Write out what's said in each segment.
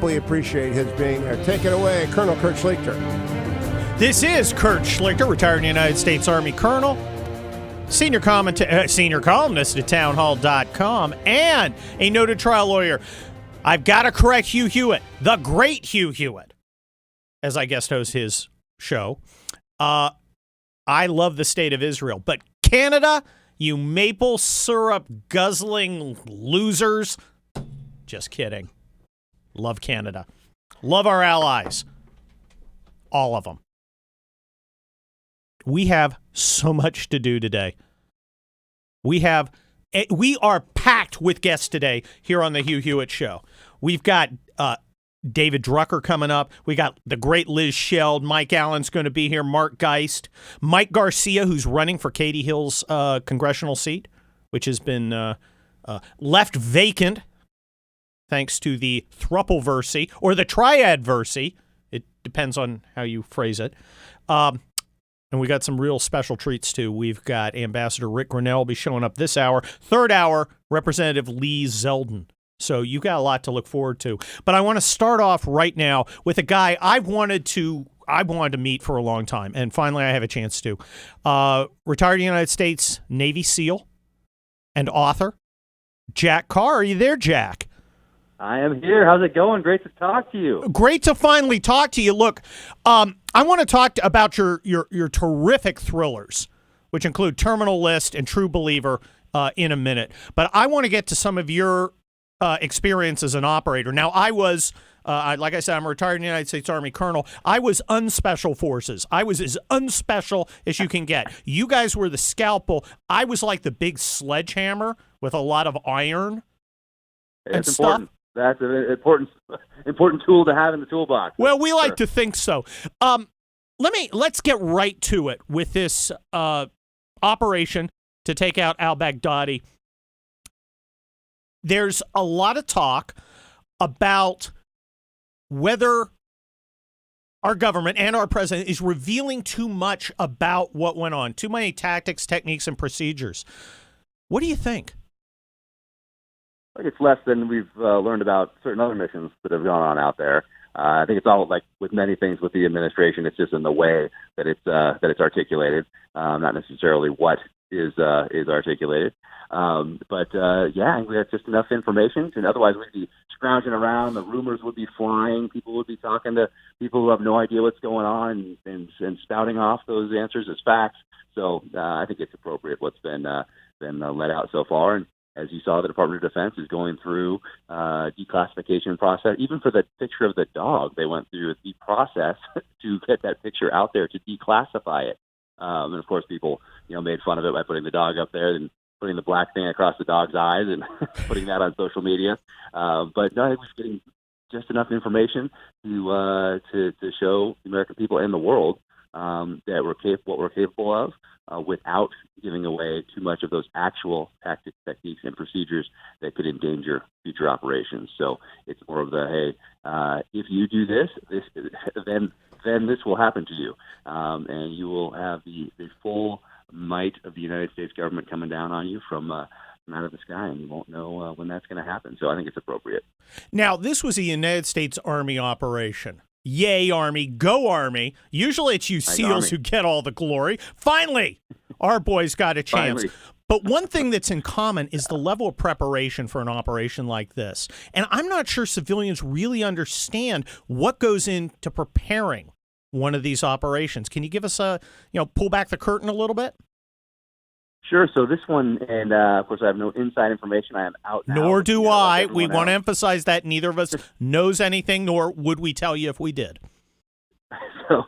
We appreciate his being there. Take it away, Colonel Kurt Schlichter. This is Kurt Schlichter, retired United States Army Colonel, senior columnist at townhall.com, and a noted trial lawyer. I've got to correct Hugh Hewitt, the great Hugh Hewitt, as I guest host his show. I love the state of Israel, but Canada, you maple syrup guzzling losers, just kidding. Love Canada. Love our allies. All of them. We have so much to do today. We are packed with guests today here on the Hugh Hewitt Show. We've got David Drucker coming up. We got the great Liz Sheld. Mike Allen's going to be here. Mark Geist. Mike Garcia, who's running for Katie Hill's congressional seat, which has been left vacant thanks to the thruple-versy, or the triad-versy. It depends on how you phrase it. And we got some real special treats, too. We've got Ambassador Rick Grenell will be showing up this hour. Third hour, Representative Lee Zeldin. So you've got a lot to look forward to. But I want to start off right now with a guy I wanted to meet for a long time, and finally I have a chance to. Retired United States Navy SEAL and author, Jack Carr. Are you there, Jack? I am here. How's it going? Great to talk to you. Great to finally talk to you. Look, I want to talk about your terrific thrillers, which include Terminal List and True Believer, in a minute. But I want to get to some of your experience as an operator. Now, I was, like I said, I'm a retired United States Army Colonel. I was unspecial forces. I was as unspecial as you can get. You guys were the scalpel. I was like the big sledgehammer with a lot of iron and stuff. Important. That's an important tool to have in the toolbox. Well, we like to think so. Let's get right to it with this operation to take out al-Baghdadi. There's a lot of talk about whether our government and our president is revealing too much about what went on, too many tactics, techniques, and procedures. What do you think? I think it's less than we've learned about certain other missions that have gone on out there. I think it's all like with many things with the administration. It's just in the way that it's articulated, not necessarily what is articulated. Yeah, we have just enough information, and otherwise we'd be scrounging around. The rumors would be flying. People would be talking to people who have no idea what's going on and spouting off those answers as facts. So I think it's appropriate what's been let out so far. And as you saw, the Department of Defense is going through declassification process. Even for the picture of the dog, they went through the process to get that picture out there to declassify it. And of course, people made fun of it by putting the dog up there and putting the black thing across the dog's eyes and putting that on social media. But no, I think we're getting just enough information to show the American people and the world that what we're capable of without giving away too much of those actual tactics, techniques, and procedures that could endanger future operations. So it's more of the, hey, if you do this, then this will happen to you, and you will have the full might of the United States government coming down on you from out of the sky, and you won't know when that's going to happen. So I think it's appropriate. Now, this was a United States Army operation. Yay, Army. Go, Army. Usually it's you SEALs who get all the glory. Finally, our boys got a chance. Finally. But one thing that's in common is the level of preparation for an operation like this. And I'm not sure civilians really understand what goes into preparing one of these operations. Can you give us pull back the curtain a little bit? Sure. So this one, and of course, I have no inside information. I am out now. Nor do I. We want to emphasize that neither of us knows anything, nor would we tell you if we did. So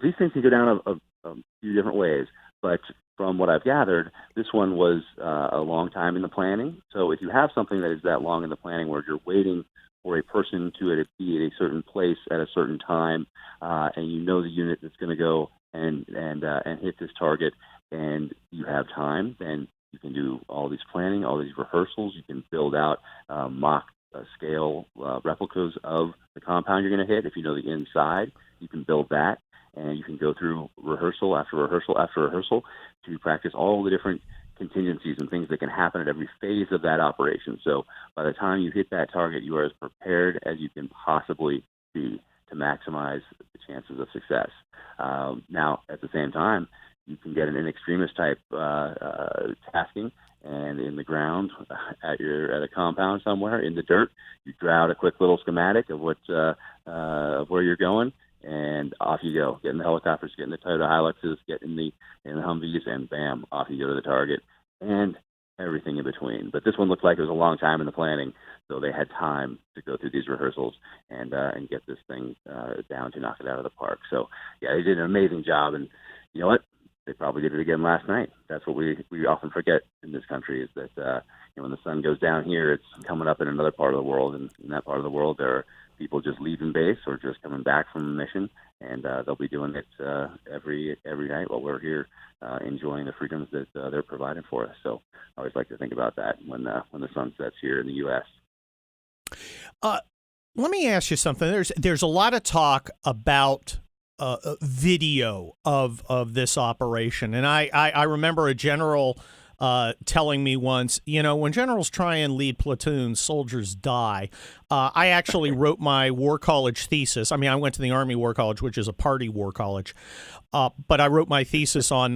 these things can go down a few different ways. But from what I've gathered, this one was a long time in the planning. So if you have something that is that long in the planning where you're waiting for a person to be at a certain place at a certain time, and you know the unit that's going to go and hit this target, and you have time, then you can do all these planning, all these rehearsals. You can build out mock scale replicas of the compound you're going to hit. If you know the inside, you can build that, and you can go through rehearsal after rehearsal after rehearsal to practice all the different contingencies and things that can happen at every phase of that operation. So by the time you hit that target, you are as prepared as you can possibly be to maximize the chances of success. Now, at the same time, you can get an in extremis type tasking, and in the ground at a compound somewhere in the dirt, you draw out a quick little schematic of of where you're going, and off you go. Get in the helicopters, get in the Toyota Hiluxes, get in the Humvees, and bam, off you go to the target, and everything in between. But this one looked like it was a long time in the planning, so they had time to go through these rehearsals and get this thing down to knock it out of the park. So yeah, they did an amazing job, and you know what? They probably did it again last night. That's what we often forget in this country, is that when the sun goes down here, it's coming up in another part of the world, and in that part of the world, there are people just leaving base or just coming back from a mission, and they'll be doing it every night while we're here enjoying the freedoms that they're providing for us. So I always like to think about that when the sun sets here in the U.S. Let me ask you something. There's a lot of talk about video of this operation, and I remember a general telling me once, when generals try and lead platoons, soldiers die. I actually wrote my war college thesis. I mean, I went to the Army War College, which is a party war college, but I wrote my thesis on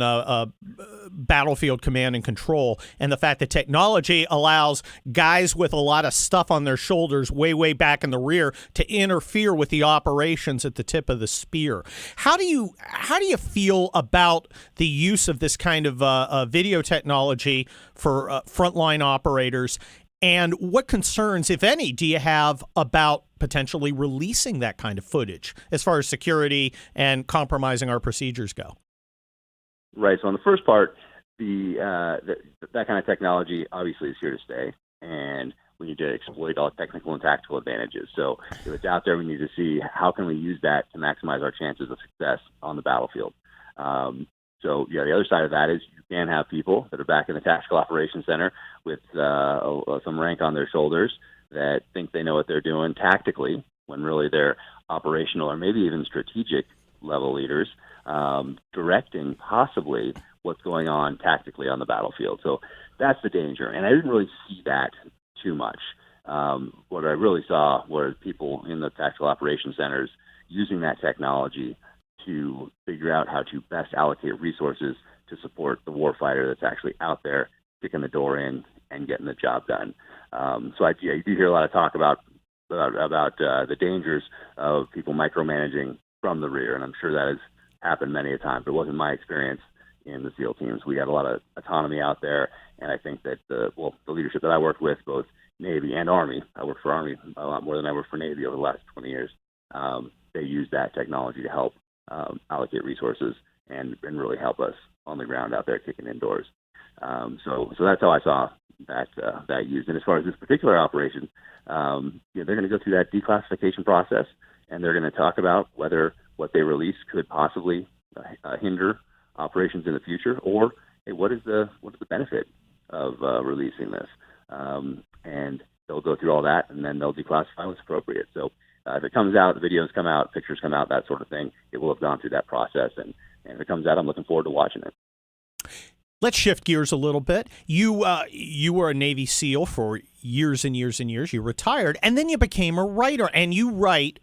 battlefield command and control, and the fact that technology allows guys with a lot of stuff on their shoulders way back in the rear to interfere with the operations at the tip of the spear. How do you feel about the use of this kind of video technology for frontline operators? And what concerns, if any, do you have about potentially releasing that kind of footage as far as security and compromising our procedures go? Right. So on the first part, that kind of technology obviously is here to stay, and we need to exploit all technical and tactical advantages. So if it's out there, we need to see how can we use that to maximize our chances of success on the battlefield. So, the other side of that is you can have people that are back in the Tactical Operations Center with some rank on their shoulders that think they know what they're doing tactically, when really they're operational or maybe even strategic level leaders, directing possibly what's going on tactically on the battlefield. So that's the danger. And I didn't really see that too much. What I really saw were people in the Tactical Operations Centers using that technology to figure out how to best allocate resources to support the warfighter that's actually out there kicking the door in and getting the job done. So you do hear a lot of talk about the dangers of people micromanaging from the rear, and I'm sure that has happened many a time, but it wasn't my experience in the SEAL teams. We had a lot of autonomy out there, and I think that the leadership that I worked with, both Navy and Army, I worked for Army a lot more than I worked for Navy over the last 20 years, they used that technology to help allocate resources and really help us on the ground out there kicking indoors. So that's how I saw that used. And as far as this particular operation, they're going to go through that declassification process, and they're going to talk about whether what they release could possibly hinder operations in the future, or hey, what is the benefit of releasing this? And they'll go through all that, and then they'll declassify what's appropriate. So if it comes out, the videos come out, pictures come out, that sort of thing, it will have gone through that process. And if it comes out, I'm looking forward to watching it. Let's shift gears a little bit. You were a Navy SEAL for years and years and years. You retired, and then you became a writer, and you write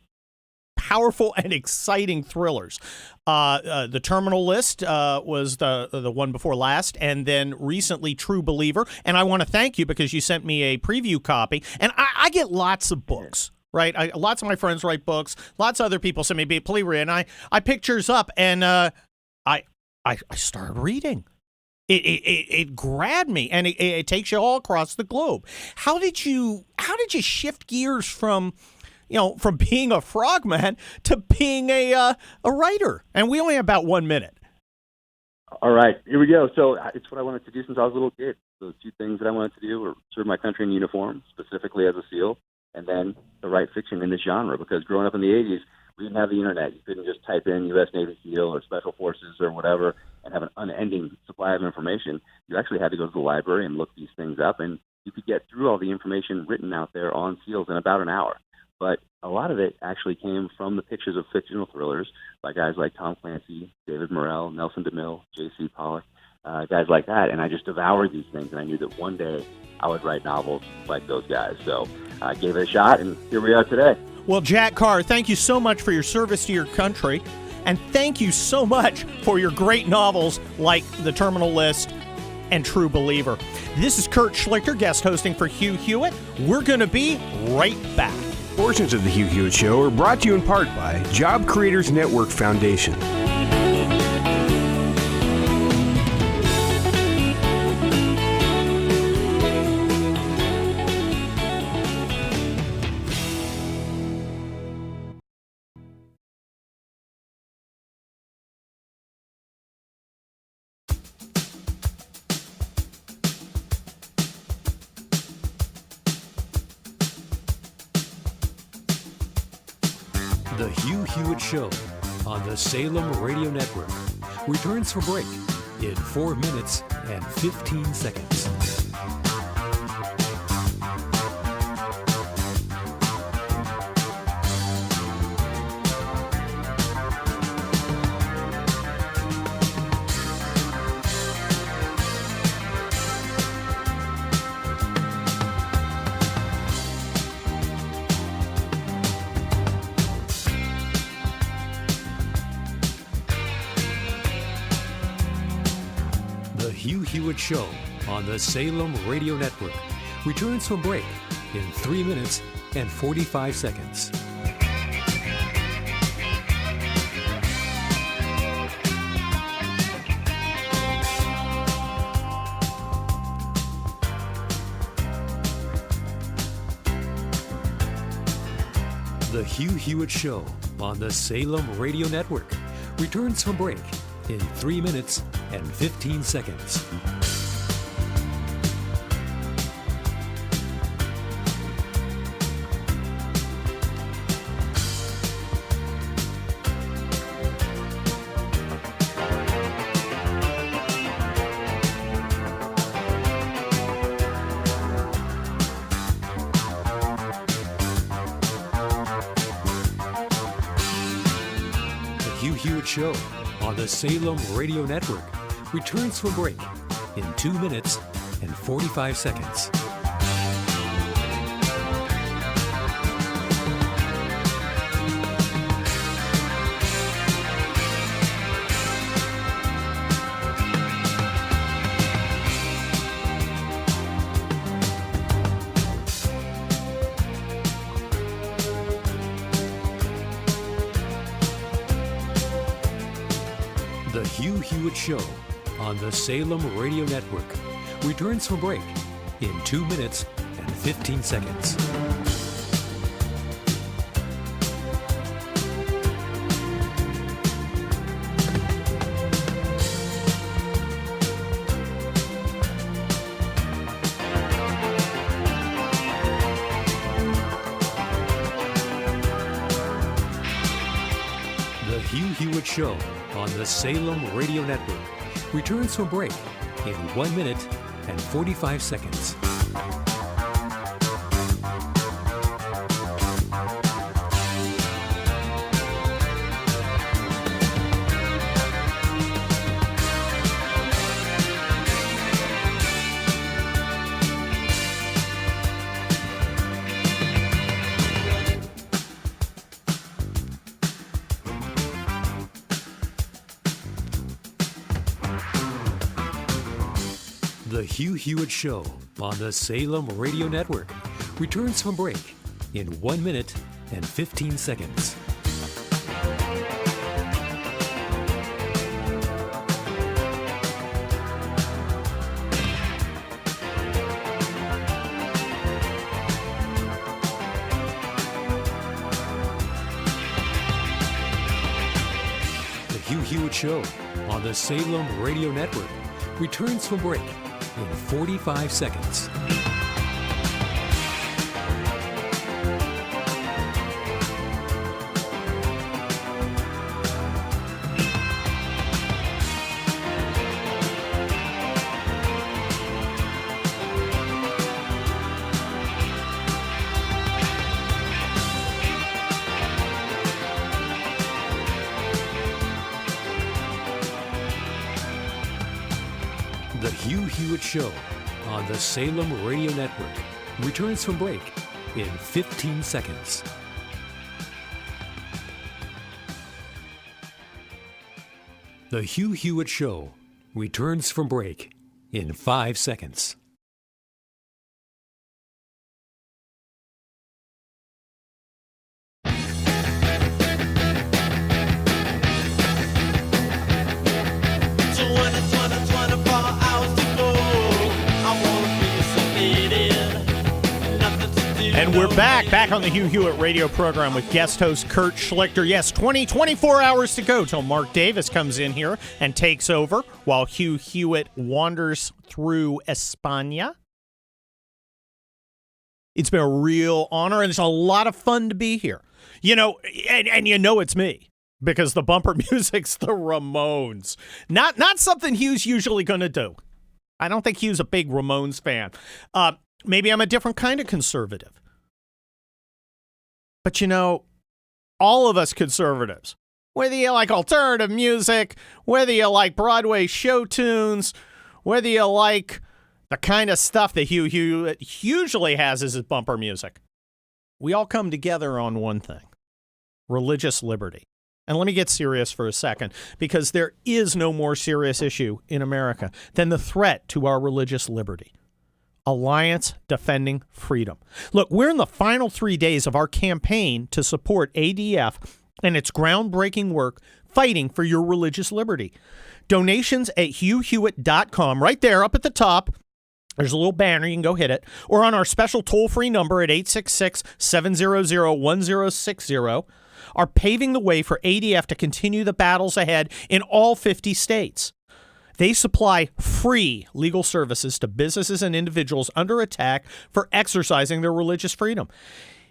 powerful and exciting thrillers. The Terminal List was the one before last, and then recently True Believer. And I want to thank you because you sent me a preview copy, and I get lots of books. Right, lots of my friends write books. Lots of other people send me Believer, and I picked yours up, and I started reading. It grabbed me, and it takes you all across the globe. How did you shift gears from being a frogman to being a writer? And we only have about 1 minute. All right, here we go. So it's what I wanted to do since I was a little kid. Those two things that I wanted to do were serve my country in uniform, specifically as a SEAL, and then to write fiction in this genre, because growing up in the 80s, we didn't have the internet. You couldn't just type in U.S. Navy SEAL or Special Forces or whatever and have an unending supply of information. You actually had to go to the library and look these things up, and you could get through all the information written out there on SEALs in about an hour. But a lot of it actually came from the pictures of fictional thrillers by guys like Tom Clancy, David Morrell, Nelson DeMille, J.C. Pollock, guys like that. And I just devoured these things, and I knew that one day I would write novels like those guys. So I gave it a shot, and here we are today. Well, Jack Carr, thank you so much for your service to your country, and thank you so much for your great novels like The Terminal List and True Believer. This is Kurt Schlichter, guest hosting for Hugh Hewitt. We're going to be right back. Portions of the Hugh Hewitt Show are brought to you in part by Job Creators Network Foundation. The Hugh Hewitt Show on the Salem Radio Network returns for break in 4 minutes and 15 seconds. The Hugh Hewitt Show on the Salem Radio Network returns from break in 3 minutes and 45 seconds. The Hugh Hewitt Show on the Salem Radio Network returns from break in 3 minutes and 15 seconds. Hugh Hewitt Show on the Salem Radio Network returns from break in 2 minutes and 45 seconds. The Hugh Hewitt Show on the Salem Radio Network returns from break in 2 minutes and 15 seconds. The Hugh Hewitt Show on the Salem Radio Network returns from break in 1 minute and 45 seconds. The Hugh Hewitt Show on the Salem Radio Network returns from break in 1 minute and 15 seconds. The Hugh Hewitt Show on the Salem Radio Network returns from break in 45 seconds. Hugh Hewitt Show on the Salem Radio Network returns from break in 15 seconds. The Hugh Hewitt Show returns from break in 5 seconds. And we're back on the Hugh Hewitt radio program with guest host Kurt Schlichter. Yes, 24 hours to go till Mark Davis comes in here and takes over while Hugh Hewitt wanders through España. It's been a real honor, and it's a lot of fun to be here. You know, and you know it's me, because the bumper music's the Ramones. Not something Hugh's usually going to do. I don't think Hugh's a big Ramones fan. Maybe I'm a different kind of conservative. But you know, all of us conservatives, whether you like alternative music, whether you like Broadway show tunes, whether you like the kind of stuff that Hugh Hewitt usually has as his bumper music, we all come together on one thing: religious liberty. And let me get serious for a second, because there is no more serious issue in America than the threat to our religious liberty. Alliance Defending Freedom. Look, we're in the final 3 days of our campaign to support ADF and its groundbreaking work fighting for your religious liberty. Donations at hughhewitt.com, right there up at the top. There's a little banner. You can go hit it. Or on our special toll-free number at 866-700-1060 are paving the way for ADF to continue the battles ahead in all 50 states. They supply free legal services to businesses and individuals under attack for exercising their religious freedom.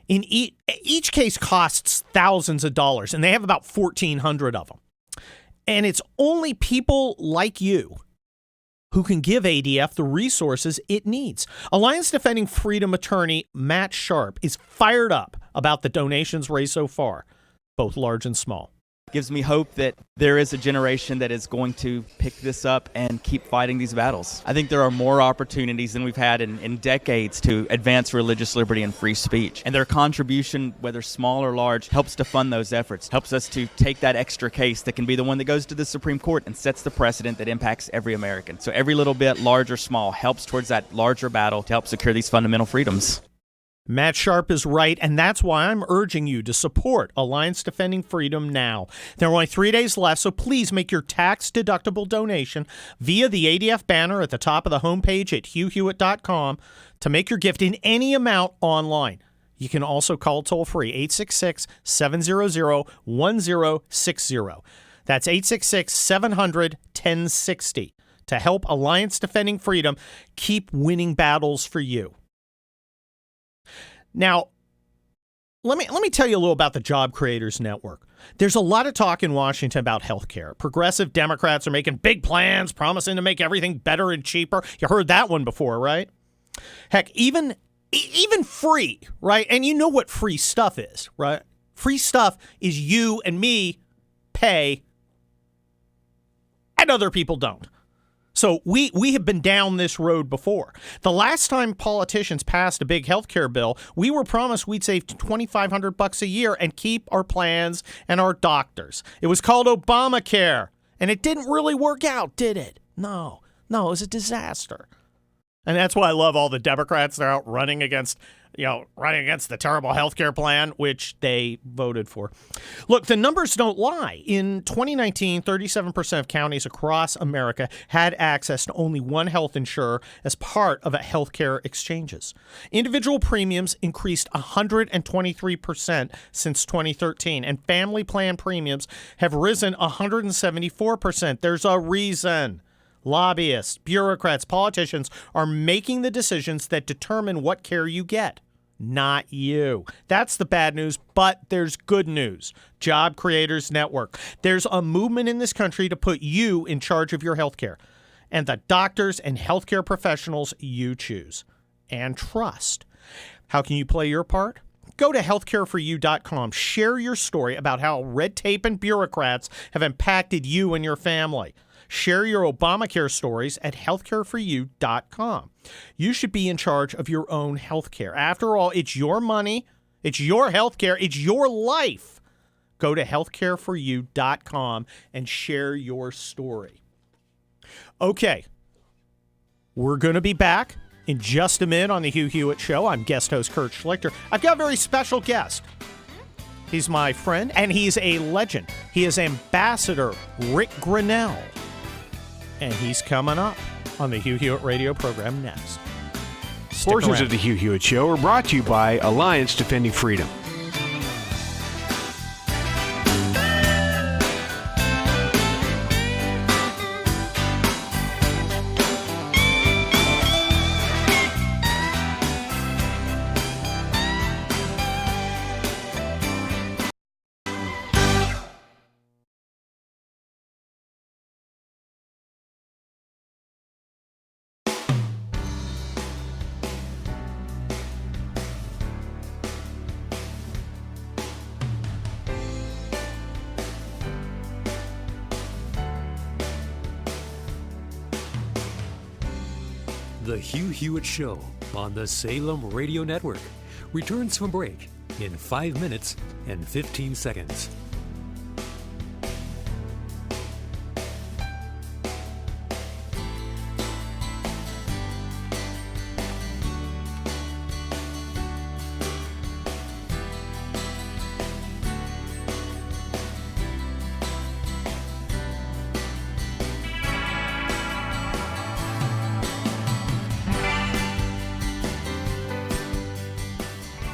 In each case costs thousands of dollars, and they have about 1,400 of them. And it's only people like you who can give ADF the resources it needs. Alliance Defending Freedom attorney Matt Sharp is fired up about the donations raised so far, both large and small. Gives me hope that there is a generation that is going to pick this up and keep fighting these battles. I think there are more opportunities than we've had in decades to advance religious liberty and free speech. And their contribution, whether small or large, helps to fund those efforts, helps us to take that extra case that can be the one that goes to the Supreme Court and sets the precedent that impacts every American. So every little bit, large or small, helps towards that larger battle to help secure these fundamental freedoms. Matt Sharp is right, and that's why I'm urging you to support Alliance Defending Freedom now. There are only 3 days left, so please make your tax-deductible donation via the ADF banner at the top of the homepage at hughhewitt.com to make your gift in any amount online. You can also call toll-free 866-700-1060. That's 866-700-1060 to help Alliance Defending Freedom keep winning battles for you. Now, let me tell you a little about the Job Creators Network. There's a lot of talk in Washington about health care. Progressive Democrats are making big plans, promising to make everything better and cheaper. You heard that one before, right? Heck, even free, right? And you know what free stuff is, right? Free stuff is you and me pay, and other people don't. So we have been down this road before. The last time politicians passed a big health care bill, we were promised we'd save $2,500 a year and keep our plans and our doctors. It was called Obamacare, and it didn't really work out, did it? No, it was a disaster. And that's why I love all the Democrats that are out running against the terrible health care plan, which they voted for. Look, the numbers don't lie. In 2019, 37% of counties across America had access to only one health insurer as part of a health care exchanges. Individual premiums increased 123% since 2013, and family plan premiums have risen 174%. There's a reason. Lobbyists, bureaucrats, politicians are making the decisions that determine what care you get, not you. That's the bad news, but there's good news. Job Creators Network. There's a movement in this country to put you in charge of your health care and the doctors and healthcare professionals you choose and trust. How can you play your part? Go to healthcareforyou.com. Share your story about how red tape and bureaucrats have impacted you and your family. Share your Obamacare stories at healthcareforyou.com. You should be in charge of your own healthcare. After all, it's your money, it's your healthcare, it's your life. Go to healthcareforyou.com and share your story. Okay, we're going to be back in just a minute on the Hugh Hewitt Show. I'm guest host Kurt Schlichter. I've got a very special guest. He's my friend, and he's a legend. He is Ambassador Rick Grenell, and he's coming up on the Hugh Hewitt radio program next. Stick Portions around. of the Hugh Hewitt Show are brought to you by Alliance Defending Freedom. The Hugh Hewitt Show on the Salem Radio Network returns from break in 5 minutes and 15 seconds.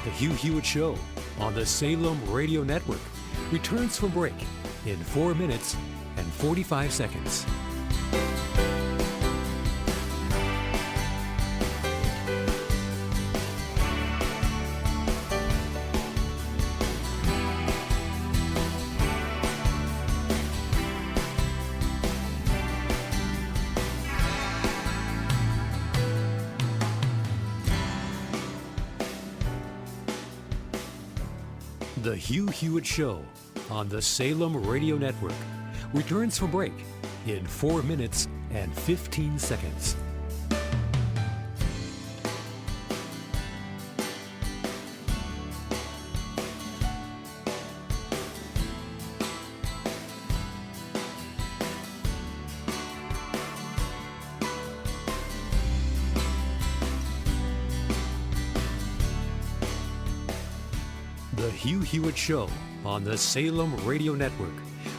The Hugh Hewitt Show on the Salem Radio Network returns from break in 4 minutes and 45 seconds. The Hugh Hewitt Show on the Salem Radio Network returns from break in 4 minutes and 15 seconds. The Hugh Hewitt Show on the Salem Radio Network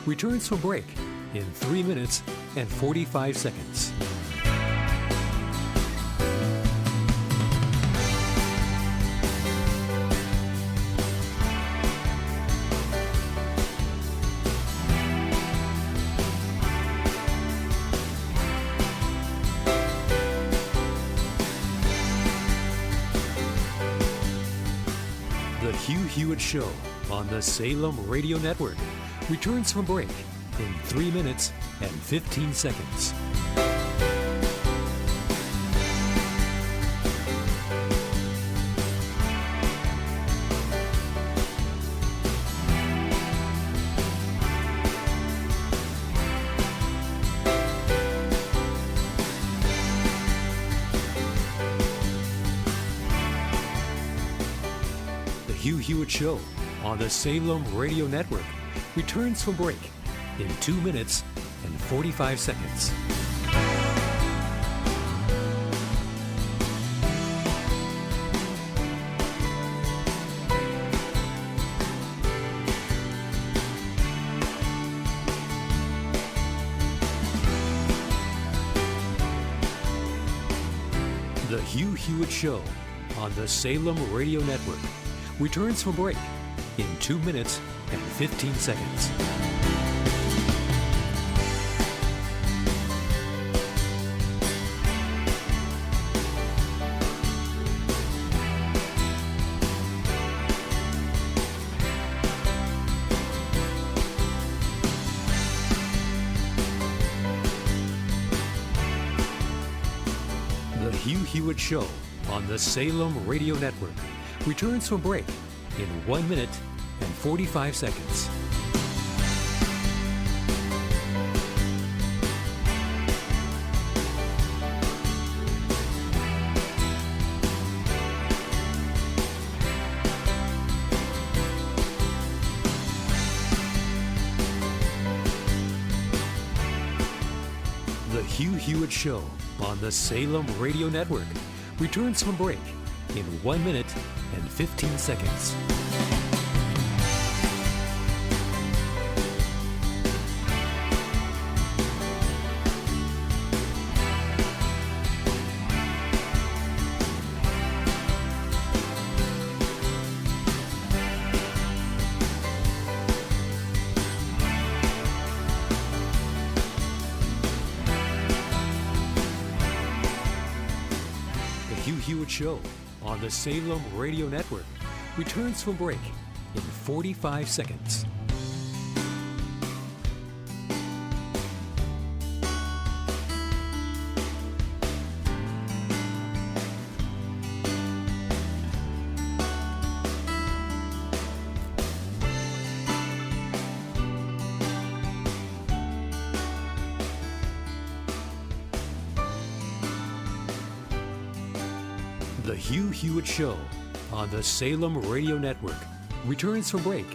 returns from break in 3 minutes and 45 seconds. The Hugh Hewitt Show on the Salem Radio Network returns from break in 3 minutes and 15 seconds. The Hugh Hewitt Show on the Salem Radio Network returns from break in 2 minutes and 45 seconds. The Hugh Hewitt Show on the Salem Radio Network returns from break in 2 minutes and 15 seconds. The Hugh Hewitt Show on the Salem Radio Network returns from break in 1 minute and 45 seconds. Hugh Hewitt Show on the Salem Radio Network returns from break in 1 minute and 15 seconds. Show on the Salem Radio Network returns from break in 45 seconds. The Hugh Hewitt Show on the Salem Radio Network returns from break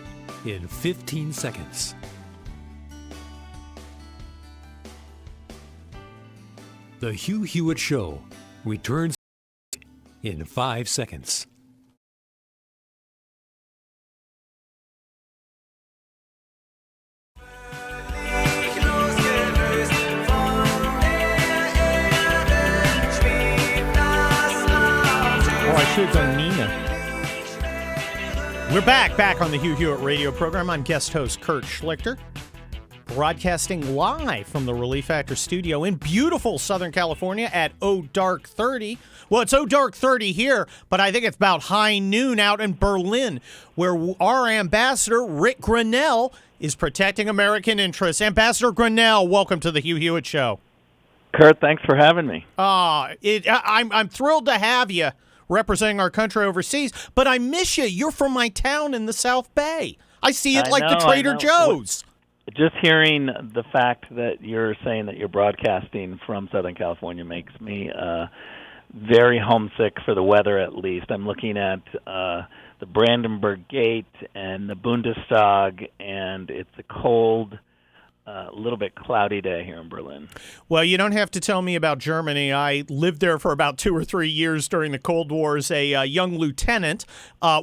in 15 seconds. The Hugh Hewitt Show returns in 5 seconds. We're back on the Hugh Hewitt radio program. I'm guest host Kurt Schlichter, broadcasting live from the Relief Factor studio in beautiful Southern California at Dark 30. Well, it's Dark 30 here, but I think it's about high noon out in Berlin, where our ambassador, Rick Grenell, is protecting American interests. Ambassador Grenell, welcome to the Hugh Hewitt Show. Kurt, thanks for having me. I'm thrilled to have you representing our country overseas, but I miss you. You're from my town in the South Bay. I see it the Trader Joe's. Just hearing the fact that you're saying that you're broadcasting from Southern California makes me very homesick for the weather, at least. I'm looking at the Brandenburg Gate and the Bundestag, and it's a cold, a little bit cloudy day here in Berlin. Well, you don't have to tell me about Germany. I lived there for about 2 or 3 years during the Cold War as a young lieutenant,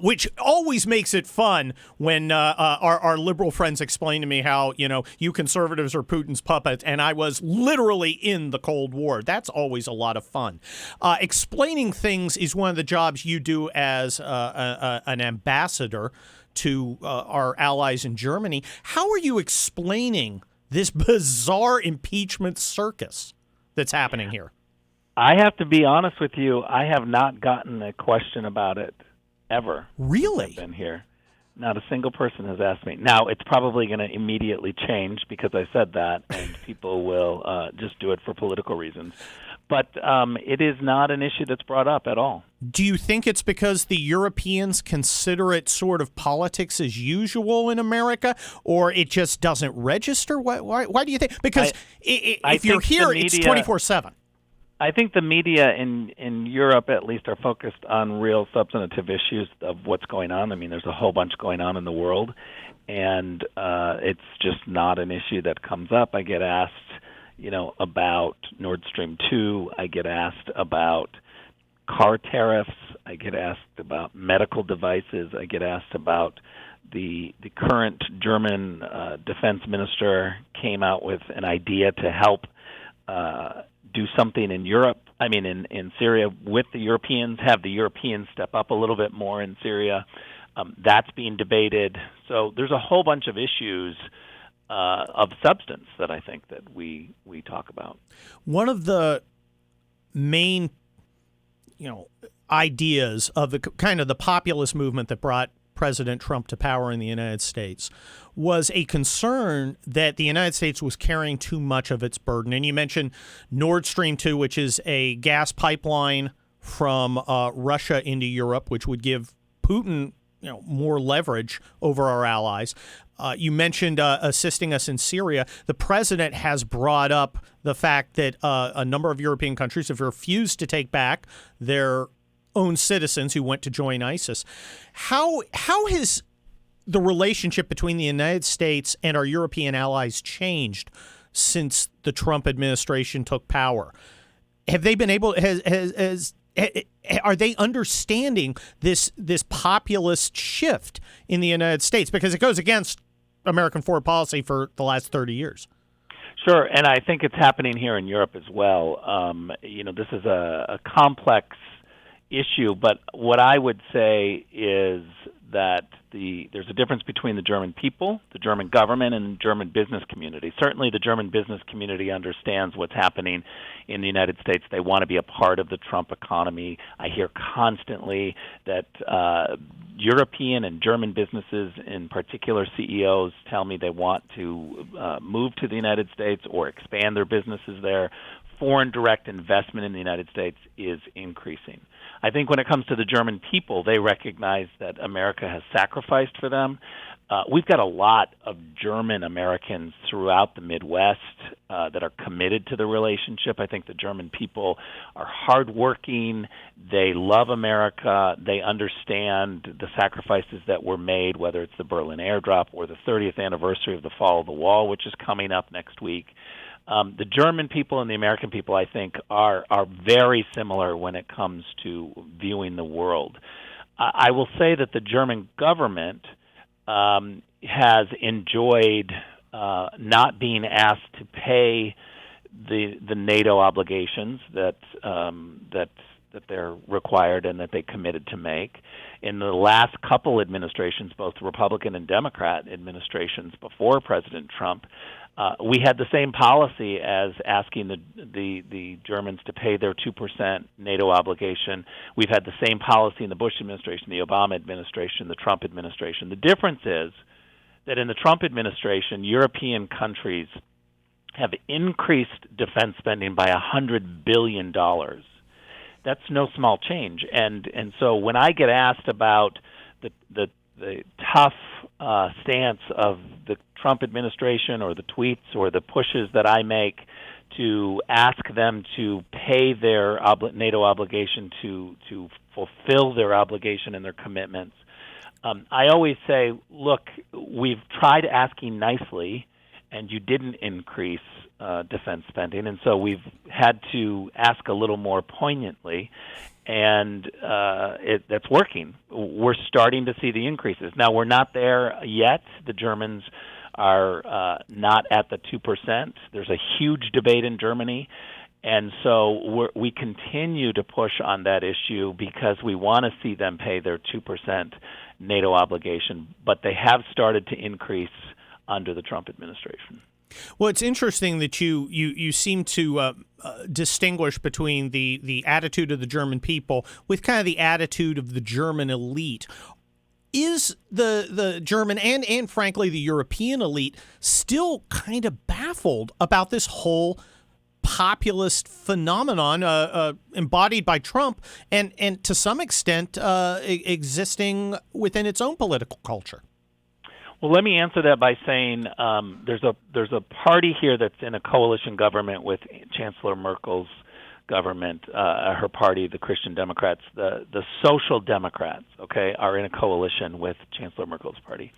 which always makes it fun when our liberal friends explain to me how, you conservatives are Putin's puppet, and I was literally in the Cold War. That's always a lot of fun. Explaining things is one of the jobs you do as an ambassador to our allies in Germany. How are you explaining this bizarre impeachment circus that's happening here? I have to be honest with you. I have not gotten a question about it ever. Really? I've been here. Not a single person has asked me. Now, it's probably going to immediately change because I said that, and people will just do it for political reasons. But it is not an issue that's brought up at all. Do you think it's because the Europeans consider it sort of politics as usual in America, or it just doesn't register? Why do you think? Because if you're here, it's 24/7. I think the media in Europe, at least, are focused on real substantive issues of what's going on. I mean, there's a whole bunch going on in the world, and it's just not an issue that comes up. I get asked, about Nord Stream 2. I get asked about car tariffs. I get asked about medical devices. I get asked about the current German defense minister came out with an idea to help do something in Europe, in Syria with the Europeans, have the Europeans step up a little bit more in Syria. That's being debated. So there's a whole bunch of issues of substance that I think that we talk about. One of the main, ideas of the kind of the populist movement that brought President Trump to power in the United States was a concern that the United States was carrying too much of its burden. And you mentioned Nord Stream 2, which is a gas pipeline from Russia into Europe, which would give Putin more leverage over our allies. You mentioned assisting us in Syria. The president has brought up the fact that a number of European countries have refused to take back their own citizens who went to join ISIS. How has the relationship between the United States and our European allies changed since the Trump administration took power. Have they been able? Are they understanding this populist shift in the United States, because it goes against American foreign policy for the last 30 years? Sure, and I think it's happening here in Europe as well. This is a complex issue, but what I would say is that there's a difference between the German people, the German government, and the German business community. Certainly the German business community understands what's happening in the United States. They want to be a part of the Trump economy. I hear constantly that European and German businesses, in particular CEOs, tell me they want to move to the United States or expand their businesses there. Foreign direct investment in the United States is increasing. I think when it comes to the German people, they recognize that America has sacrificed for them. We've got a lot of German Americans throughout the Midwest that are committed to the relationship. I think the German people are hardworking. They love America. They understand the sacrifices that were made, whether it's the Berlin airdrop or the 30th anniversary of the fall of the wall, which is coming up next week. The German people and the American people, I think, are very similar when it comes to viewing the world. I will say that the German government has enjoyed not being asked to pay the NATO obligations that they're required and that they committed to make. In the last couple administrations, both Republican and Democrat administrations before President Trump, we had the same policy as asking the Germans to pay their 2% NATO obligation. We've had the same policy in the Bush administration, the Obama administration, the Trump administration. The difference is that in the Trump administration, European countries have increased defense spending by $100 billion. That's no small change. And so when I get asked about the tough stance of the Trump administration or the tweets or the pushes that I make to ask them to pay their NATO obligation, to fulfill their obligation and their commitments, I always say, look, we've tried asking nicely, and you didn't increase defense spending, and so we've had to ask a little more poignantly, and that's working. We're starting to see the increases. Now, we're not there yet. The Germans are not at the 2%. There's a huge debate in Germany, and so we continue to push on that issue because we want to see them pay their 2% NATO obligation, but they have started to increase under the Trump administration. Well, it's interesting that you seem to distinguish between the attitude of the German people with kind of the attitude of the German elite. Is the German and frankly the European elite still kind of baffled about this whole populist phenomenon embodied by Trump and to some extent existing within its own political culture? Well, let me answer that by saying there's a party here that's in a coalition government with Chancellor Merkel's government, her party, the Christian Democrats. The Social Democrats, are in a coalition with Chancellor Merkel's party.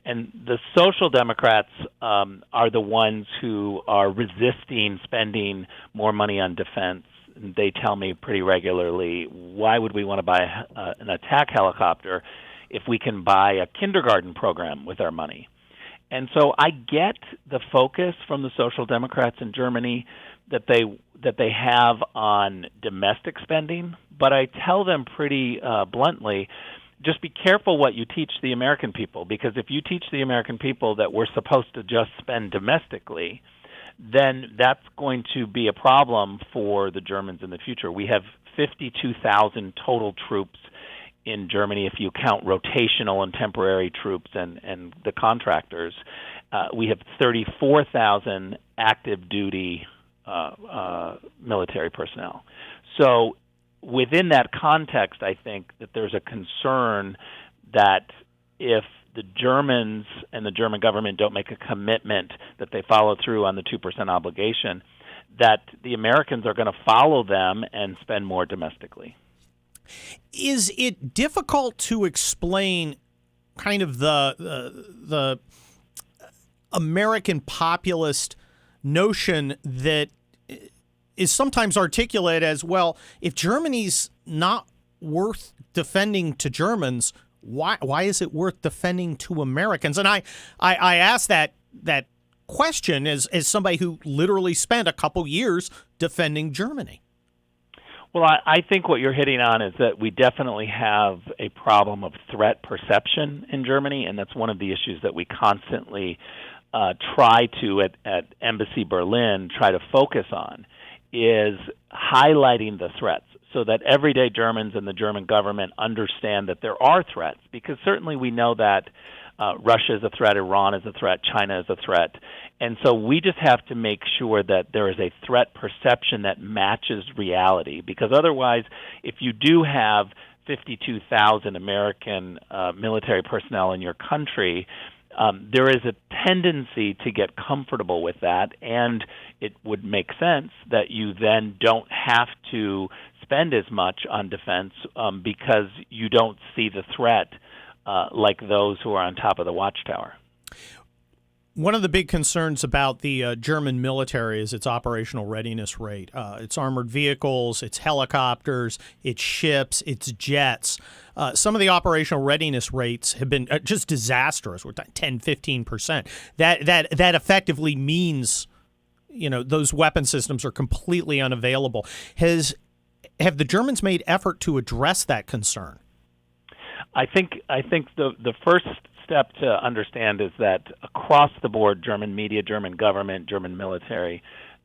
And the Social Democrats are the ones who are resisting spending more money on defense. They tell me pretty regularly, why would we want to buy an attack helicopter if we can buy a kindergarten program with our money? And so I get the focus from the Social Democrats in Germany that they have on domestic spending, but I tell them pretty bluntly, just be careful what you teach the American people, because if you teach the American people that we're supposed to just spend domestically, then that's going to be a problem for the Germans in the future. We have 52,000 total troops in Germany, if you count rotational and temporary troops and the contractors. We have 34,000 active duty military personnel. So within that context, I think that there's a concern that if the Germans and the German government don't make a commitment that they follow through on the 2% obligation, that the Americans are going to follow them and spend more domestically. Is it difficult to explain kind of the American populist notion that is sometimes articulated as, well, if Germany's not worth defending to Germans, why is it worth defending to Americans? And I ask that question as somebody who literally spent a couple years defending Germany. Well, I think what you're hitting on is that we definitely have a problem of threat perception in Germany, and that's one of the issues that we constantly try to, at Embassy Berlin, try to focus on, is highlighting the threats so that everyday Germans and the German government understand that there are threats, because certainly we know that Russia is a threat, Iran is a threat, China is a threat. And so we just have to make sure that there is a threat perception that matches reality, because otherwise, if you do have 52,000 American military personnel in your country, there is a tendency to get comfortable with that, and it would make sense that you then don't have to spend as much on defense because you don't see the threat like those who are on top of the watchtower. One of the big concerns about the German military is its operational readiness rate. Its armored vehicles, its helicopters, its ships, its jets. Some of the operational readiness rates have been just disastrous. We're talking 10, 15%. That effectively means, those weapon systems are completely unavailable. Have the Germans made effort to address that concern? I think the first step to understand is that across the board, German media, German government, German military,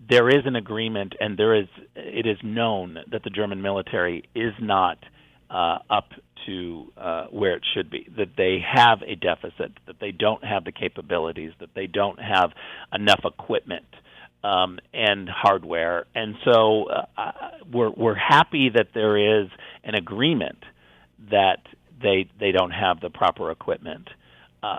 there is an agreement, and it is known that the German military is not up to where it should be, that they have a deficit, that they don't have the capabilities, that they don't have enough equipment and hardware. And so we're happy that there is an agreement that they don't have the proper equipment.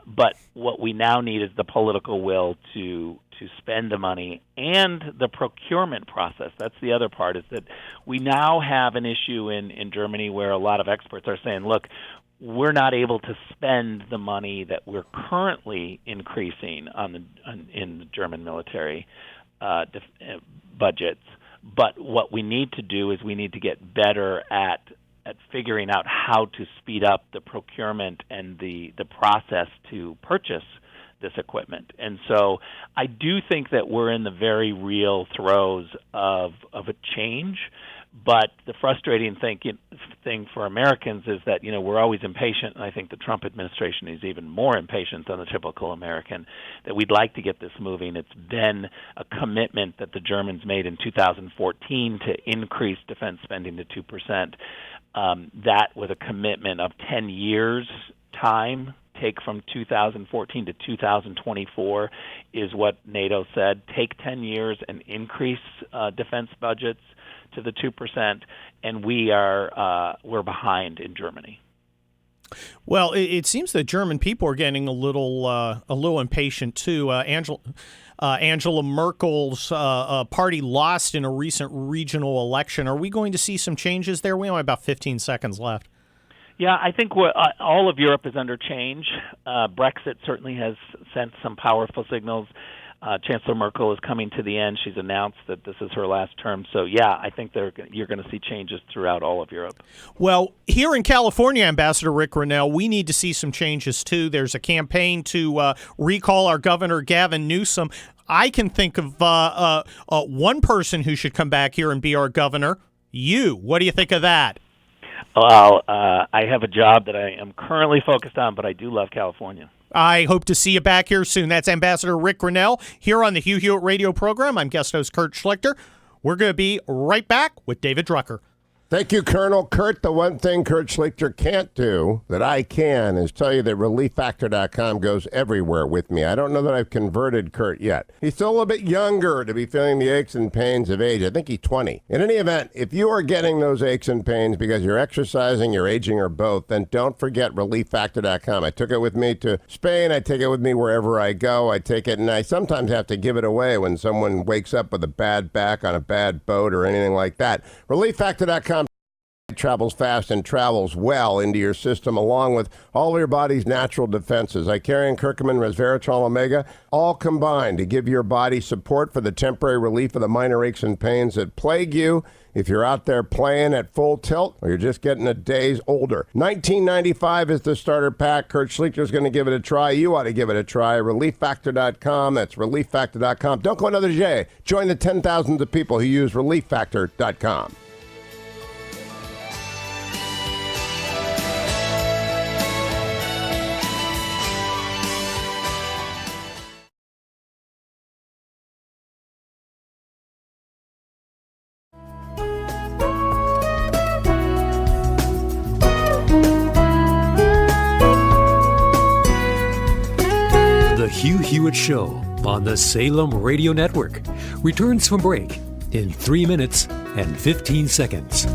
But what we now need is the political will to spend the money and the procurement process. That's the other part, is that we now have an issue in Germany where a lot of experts are saying, look, we're not able to spend the money that we're currently increasing in the German military budgets. But what we need to do is we need to get better at figuring out how to speed up the procurement and the process to purchase this equipment. And so I do think that we're in the very real throes of a change. But the frustrating thing for Americans is that, we're always impatient, and I think the Trump administration is even more impatient than the typical American, that we'd like to get this moving. It's been a commitment that the Germans made in 2014 to increase defense spending to 2%. That with a commitment of 10 years time, take from 2014 to 2024, is what NATO said. Take 10 years and increase defense budgets to the 2%, and we're behind in Germany. Well, it seems that German people are getting a little impatient too. Angela Merkel's party lost in a recent regional election. Are we going to see some changes there? We only have about 15 seconds left. Yeah, I think all of Europe is under change. Brexit certainly has sent some powerful signals. Chancellor Merkel is coming to the end. She's announced that this is her last term. So, yeah, I think you're going to see changes throughout all of Europe. Well, here in California, Ambassador Rick Grenell, we need to see some changes, too. There's a campaign to recall our governor, Gavin Newsom. I can think of one person who should come back here and be our governor. You. What do you think of that? Well, I have a job that I am currently focused on, but I do love California. I hope to see you back here soon. That's Ambassador Rick Grenell here on the Hugh Hewitt radio program. I'm guest host Kurt Schlichter. We're going to be right back with David Drucker. Thank you, Colonel Kurt. The one thing Kurt Schlichter can't do that I can is tell you that ReliefFactor.com goes everywhere with me. I don't know that I've converted Kurt yet. He's still a little bit younger to be feeling the aches and pains of age. I think he's 20. In any event, if you are getting those aches and pains because you're exercising, you're aging, or both, then don't forget ReliefFactor.com. I took it with me to Spain. I take it with me wherever I go. I take it, and I sometimes have to give it away when someone wakes up with a bad back on a bad boat or anything like that. ReliefFactor.com. travels fast and travels well into your system, along with all of your body's natural defenses. Icarian, curcumin, resveratrol, omega, all combined to give your body support for the temporary relief of the minor aches and pains that plague you if you're out there playing at full tilt or you're just getting a days older. $19.95 is the starter pack. Kurt Schlichter's going to give it a try. You ought to give it a try. ReliefFactor.com. That's ReliefFactor.com. Don't go another J. Join the 10,000s of people who use ReliefFactor.com. The Hugh Hewitt Show on the Salem Radio Network returns from break in 3 minutes and 15 seconds.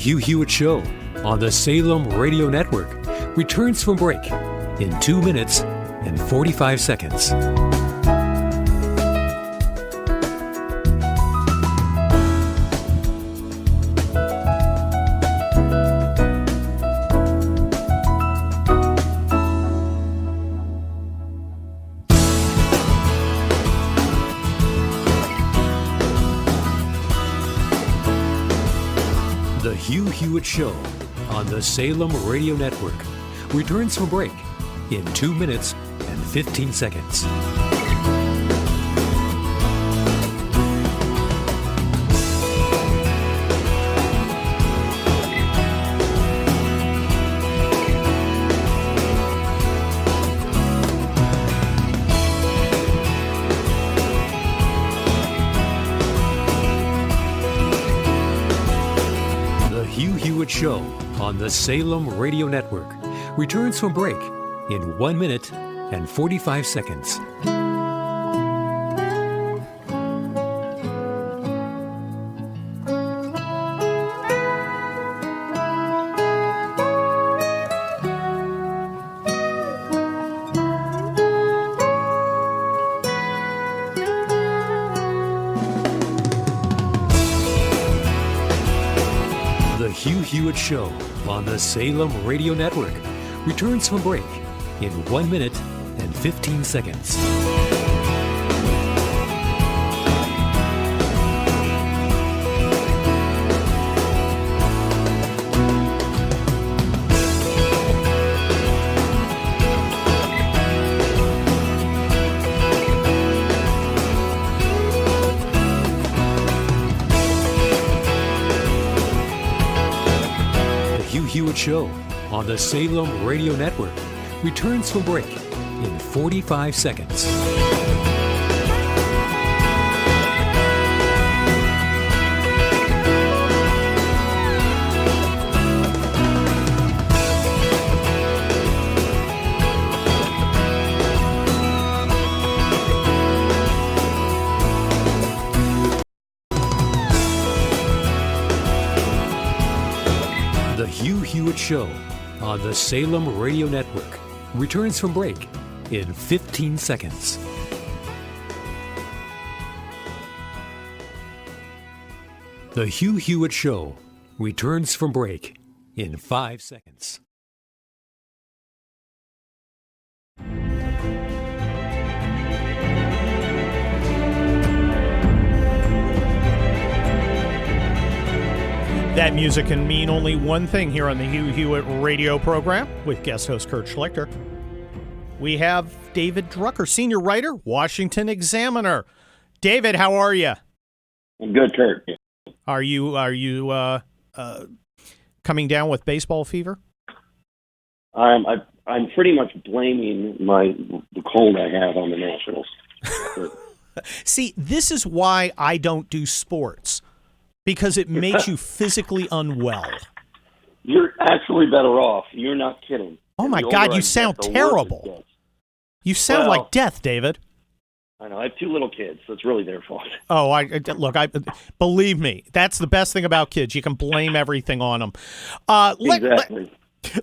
Hugh Hewitt Show on the Salem Radio Network returns from break in 2 minutes and 45 seconds. The Hugh Hewitt Show on the Salem Radio Network returns from break in 2 minutes and 15 seconds. Show on the Salem Radio Network returns from break in 1 minute and 45 seconds. Hugh Hewitt Show on the Salem Radio Network returns from break in 1 minute and 15 seconds. Hewitt Show on the Salem Radio Network returns from break in 45 seconds. The Hugh Hewitt Show on the Salem Radio Network returns from break in 15 seconds. The Hugh Hewitt Show returns from break in 5 seconds. That music can mean only one thing here on the Hugh Hewitt radio program with guest host Kurt Schlichter. We have David Drucker, senior writer, Washington Examiner. David, how are you? I'm good, Kurt. Are you coming down with baseball fever? I'm pretty much blaming the cold I have on the Nationals. See, this is why I don't do sports. Because it makes you physically unwell. You're actually better off. You're not kidding. Oh, my God, you sound terrible. You sound like death, David. I know. I have 2 little kids, so it's really their fault. Oh, look, believe me, that's the best thing about kids. You can blame everything on them. Exactly.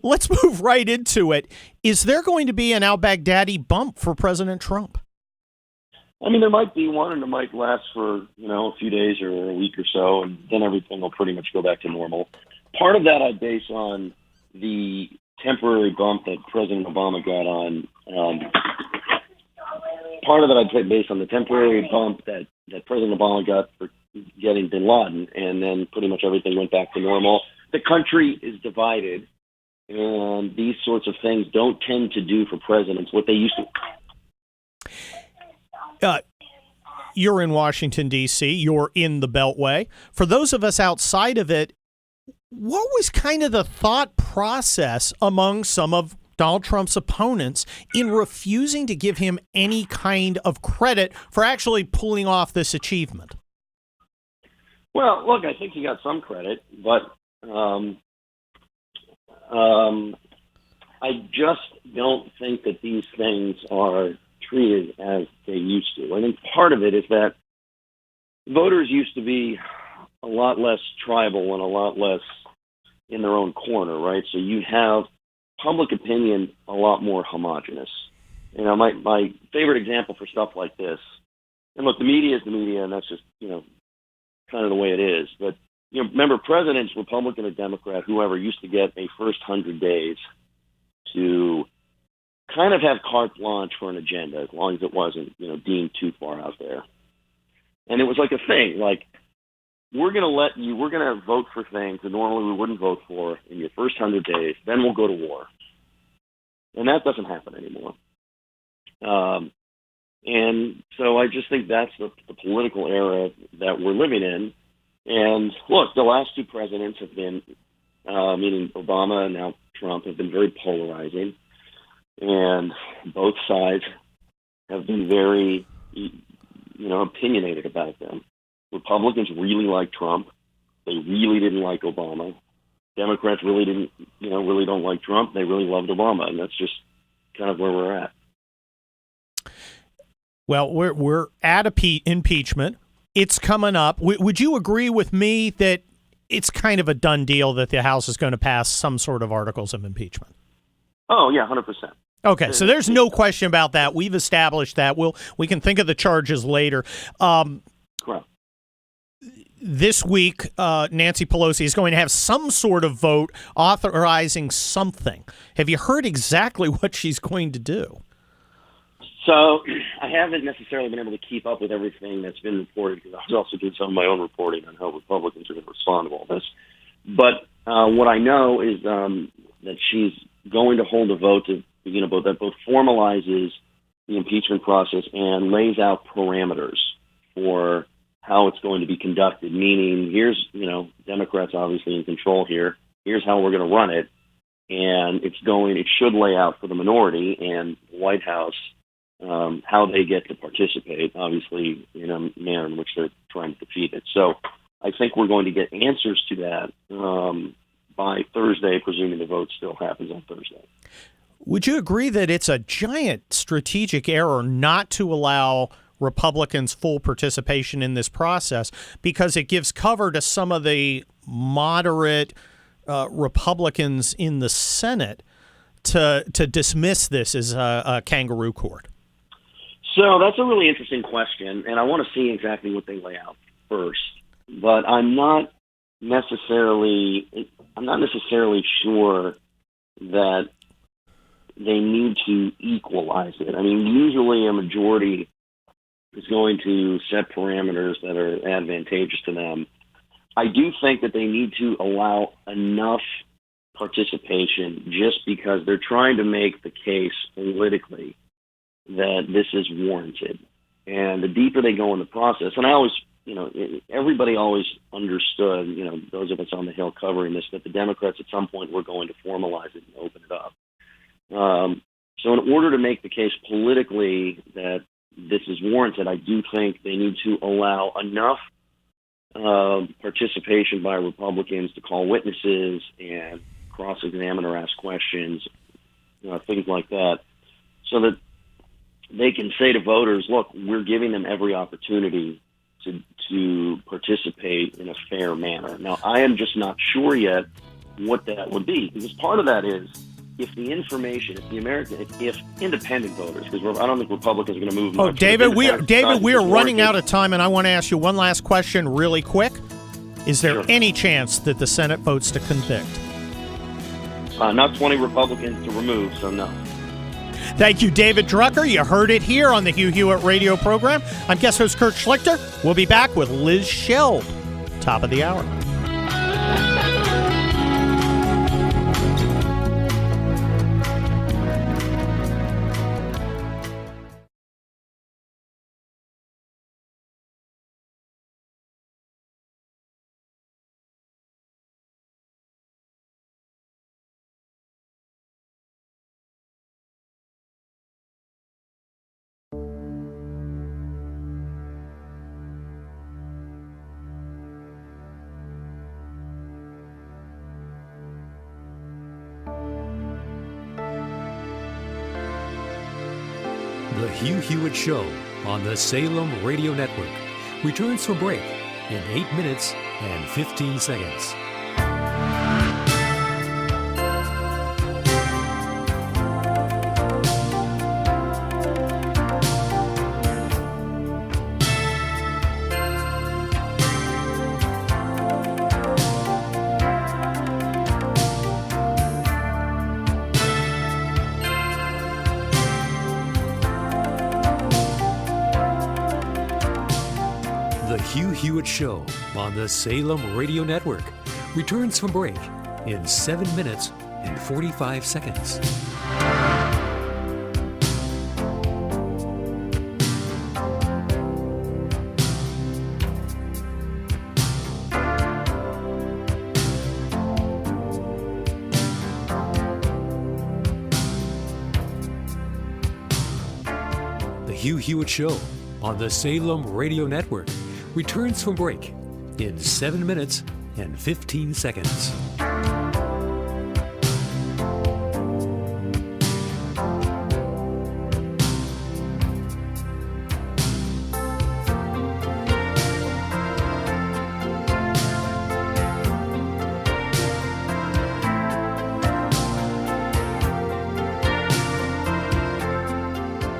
Let's move right into it. Is there going to be an al-Baghdadi bump for President Trump? I mean, there might be one, and it might last for, a few days or a week or so, and then everything will pretty much go back to normal. Part of that I base on the temporary bump that President Obama got on. Part of that I base on the temporary bump that President Obama got for getting bin Laden, and then pretty much everything went back to normal. The country is divided, and these sorts of things don't tend to do for presidents what they used to. You're in Washington, D.C. You're in the Beltway. For those of us outside of it, what was kind of the thought process among some of Donald Trump's opponents in refusing to give him any kind of credit for actually pulling off this achievement? Well, look, I think he got some credit, but I just don't think that these things are treated as they used to. I think part of it is that voters used to be a lot less tribal and a lot less in their own corner, right? So you have public opinion a lot more homogenous. My favorite example for stuff like this, and look, the media is the media, and that's just, kind of the way it is. But, remember, presidents, Republican or Democrat, whoever, used to get a first 100 days to kind of have carte blanche for an agenda, as long as it wasn't, deemed too far out there. And it was like a thing, like, we're going to vote for things that normally we wouldn't vote for in your first 100 days, then we'll go to war. And that doesn't happen anymore. And so I just think that's the political era that we're living in. And look, the last 2 presidents have been, meaning Obama and now Trump, have been very polarizing. And both sides have been very, opinionated about them. Republicans really like Trump. They really didn't like Obama. Democrats really don't like Trump. They really loved Obama. And that's just kind of where we're at. Well, we're at impeachment. It's coming up. Would you agree with me that it's kind of a done deal that the House is going to pass some sort of articles of impeachment? Oh, yeah, 100%. Okay, so there's no question about that. We've established that. We can think of the charges later. Correct. This week, Nancy Pelosi is going to have some sort of vote authorizing something. Have you heard exactly what she's going to do? So I haven't necessarily been able to keep up with everything that's been reported, because I was also doing some of my own reporting on how Republicans are going to respond to all this. But what I know is that she's going to hold a vote that both formalizes the impeachment process and lays out parameters for how it's going to be conducted. Meaning, here's, Democrats obviously in control here. Here's how we're going to run it, and it should lay out for the minority and the White House how they get to participate, obviously in a manner in which they're trying to defeat it. So I think we're going to get answers to that by Thursday, presuming the vote still happens on Thursday. Would you agree that it's a giant strategic error not to allow Republicans full participation in this process, because it gives cover to some of the moderate Republicans in the Senate to dismiss this as a kangaroo court? So that's a really interesting question, and I want to see exactly what they lay out first. But I'm not necessarily sure that they need to equalize it. I mean, usually a majority is going to set parameters that are advantageous to them. I do think that they need to allow enough participation, just because they're trying to make the case politically that this is warranted. And the deeper they go in the process, and I always, everybody always understood, those of us on the Hill covering this, that the Democrats at some point were going to formalize it and open it up. So in order to make the case politically that this is warranted, I do think they need to allow enough participation by Republicans to call witnesses and cross-examine or ask questions, things like that, so that they can say to voters, look, we're giving them every opportunity to participate in a fair manner. Now, I am just not sure yet what that would be, because part of that is if the information, if independent voters, because I don't think Republicans are going to move. Oh, much, David, we are running out of. of time, and I want to ask you one last question really quick. Is there Sure. any chance that the Senate votes to convict? Not 20 Republicans to remove, so no. Thank you, David Drucker. You heard it here on the Hugh Hewitt radio program. I'm guest host Kurt Schlichter. We'll be back with Liz Sheld. Top of the hour. The Hugh Hewitt Show on the Salem Radio Network returns from break in 8 minutes and 15 seconds. The Hugh Hewitt Show on the Salem Radio Network returns from break in 7 minutes and 45 seconds. The Hugh Hewitt Show on the Salem Radio Network returns from break in 7 minutes and 15 seconds.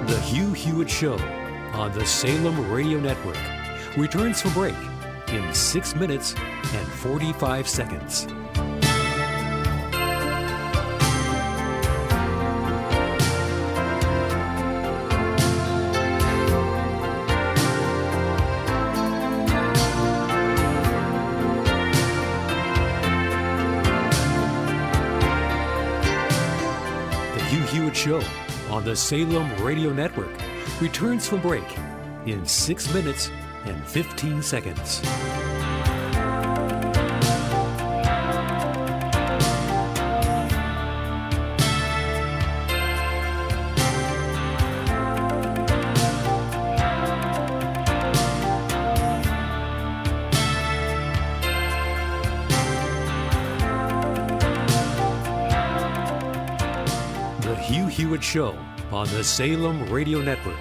The Hugh Hewitt Show on the Salem Radio Network returns from break in 6 minutes and 45 seconds. The Hugh Hewitt Show on the Salem Radio Network returns from break in 6 minutes and 15 seconds. The Hugh Hewitt Show on the Salem Radio Network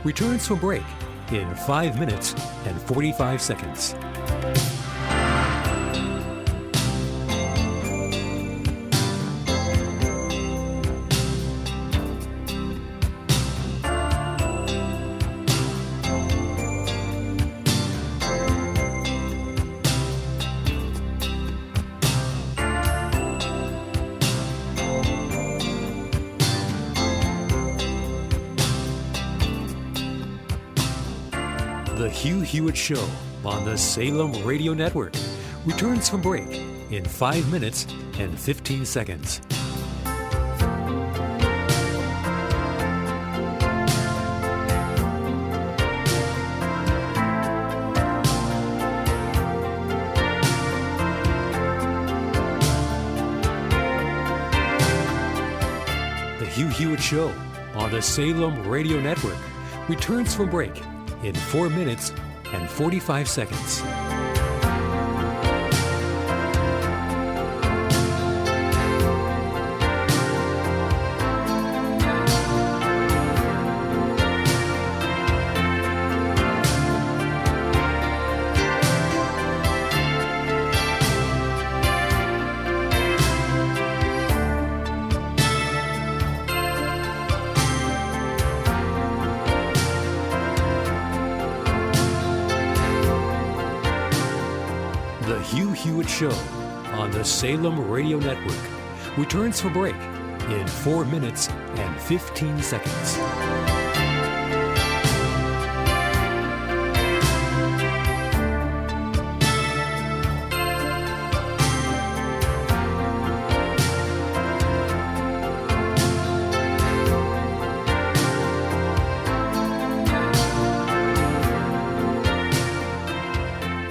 returns from break in 5 minutes and 45 seconds. The Hugh Hewitt Show on the Salem Radio Network returns from break in 5 minutes and 15 seconds. The Hugh Hewitt Show on the Salem Radio Network returns from break in 4 minutes and 45 seconds. Show on the Salem Radio Network returns from break in 4 minutes and 15 seconds.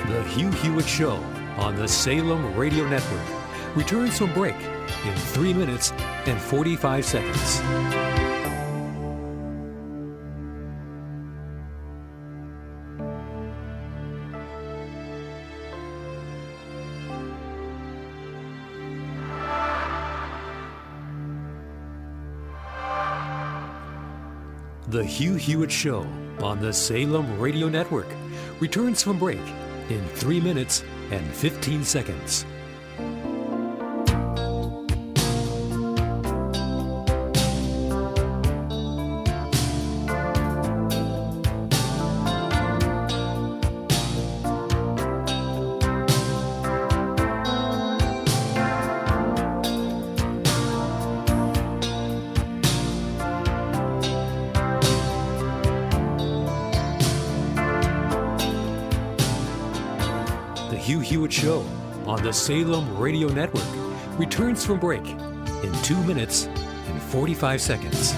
The Hugh Hewitt Show on the Salem Radio Network returns from break in 3 minutes and 45 seconds. The Hugh Hewitt Show on the Salem Radio Network returns from break in 3 minutes and 15 seconds. The Hugh Hewitt Show on the Salem Radio Network returns from break in 2 minutes and 45 seconds.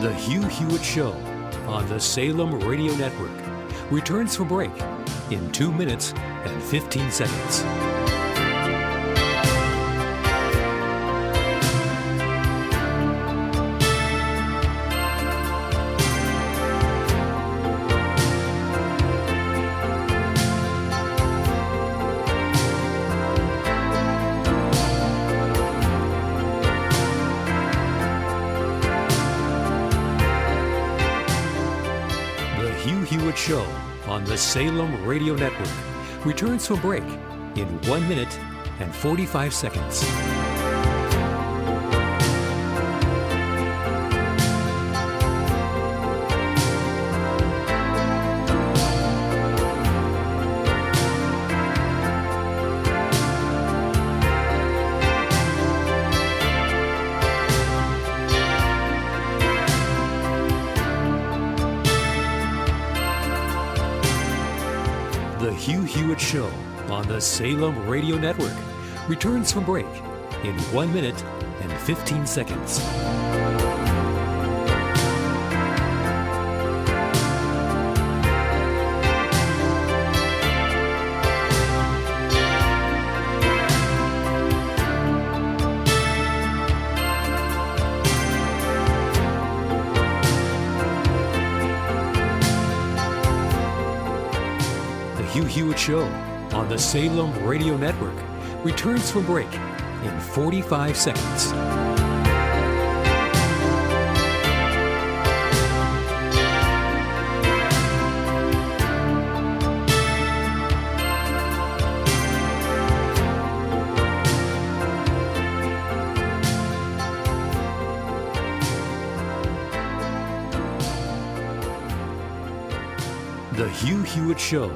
The Hugh Hewitt Show on the Salem Radio Network returns from break in 2 minutes and 15 seconds. The Hugh Hewitt Show on the Salem Radio Network returns from break in 1 minute and 45 seconds. The Hugh Hewitt Show on the Salem Radio Network returns from break in 1 minute and 15 seconds. Hugh Hewitt Show on the Salem Radio Network returns from break in 45 seconds. The Hugh Hewitt Show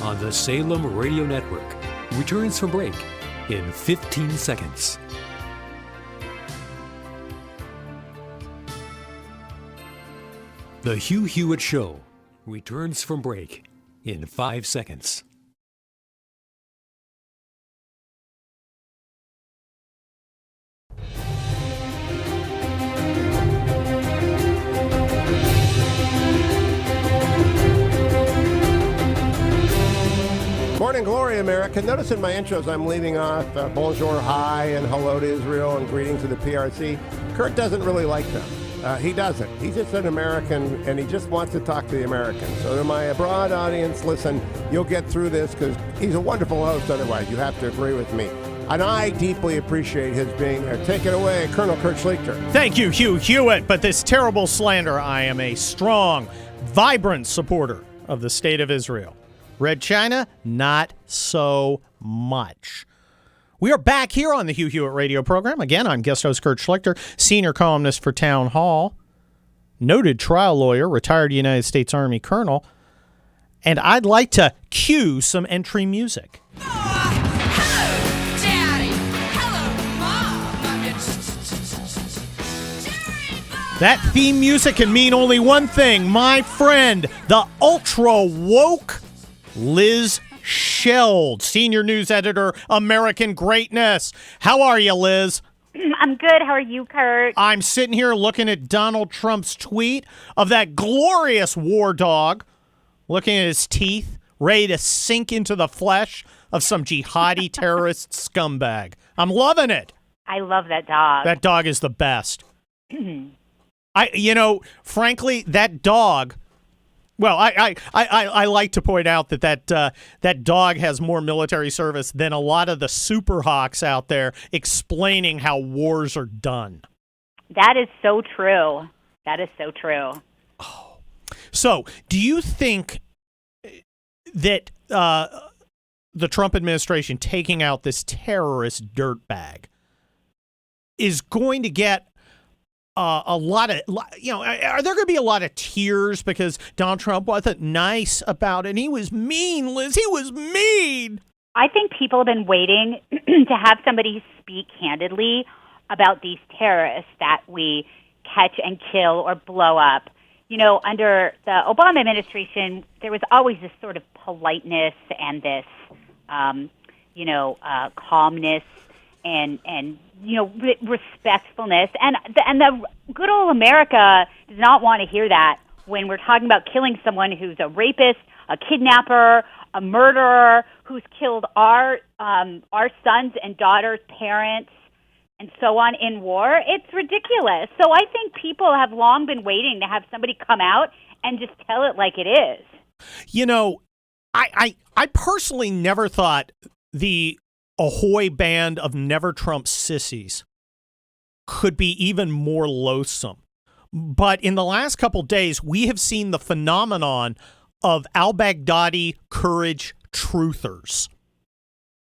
on the Salem Radio Network returns from break in 15 seconds. The Hugh Hewitt Show returns from break in 5 seconds. Morning glory, America. Notice in my intros I'm leaving off bonjour, hi, and hello to Israel, and greetings to the PRC. Kurt doesn't really like them. He doesn't. He's just an American, and he just wants to talk to the Americans. So to my broad audience, listen, you'll get through this because he's a wonderful host. Otherwise, you have to agree with me. And I deeply appreciate his being here. Take it away, Colonel Kurt Schlichter. Thank you, Hugh Hewitt. But this terrible slander, I am a strong, vibrant supporter of the State of Israel. Red China, not so much. We are back here on the Hugh Hewitt radio program. Again, I'm guest host Kurt Schlichter, senior columnist for Town Hall, noted trial lawyer, retired United States Army colonel, and I'd like to cue some entry music. That theme music can mean only one thing, my friend, the ultra-woke Liz Sheld, senior news editor, American Greatness. How are you, Liz? I'm good. How are you, Kurt? I'm sitting here looking at Donald Trump's tweet of that glorious war dog, looking at his teeth, ready to sink into the flesh of some jihadi terrorist scumbag. I'm loving it. I love that dog. That dog is the best. Frankly, that dog. Well, I like to point out that dog has more military service than a lot of the super hawks out there explaining how wars are done. That is so true. That is so true. Oh. So, do you think that the Trump administration taking out this terrorist dirtbag is going to get a lot of, are there going to be a lot of tears because Donald Trump wasn't nice about it? And he was mean, Liz. He was mean. I think people have been waiting to have somebody speak candidly about these terrorists that we catch and kill or blow up. You know, under the Obama administration, there was always this sort of politeness and this, calmness and respectfulness. And the good old America does not want to hear that when we're talking about killing someone who's a rapist, a kidnapper, a murderer, who's killed our sons and daughters' parents, and so on in war. It's ridiculous. So I think people have long been waiting to have somebody come out and just tell it like it is. You know, I personally never thought the Ahoy band of Never Trump sissies could be even more loathsome. But in the last couple days, we have seen the phenomenon of al-Baghdadi courage truthers.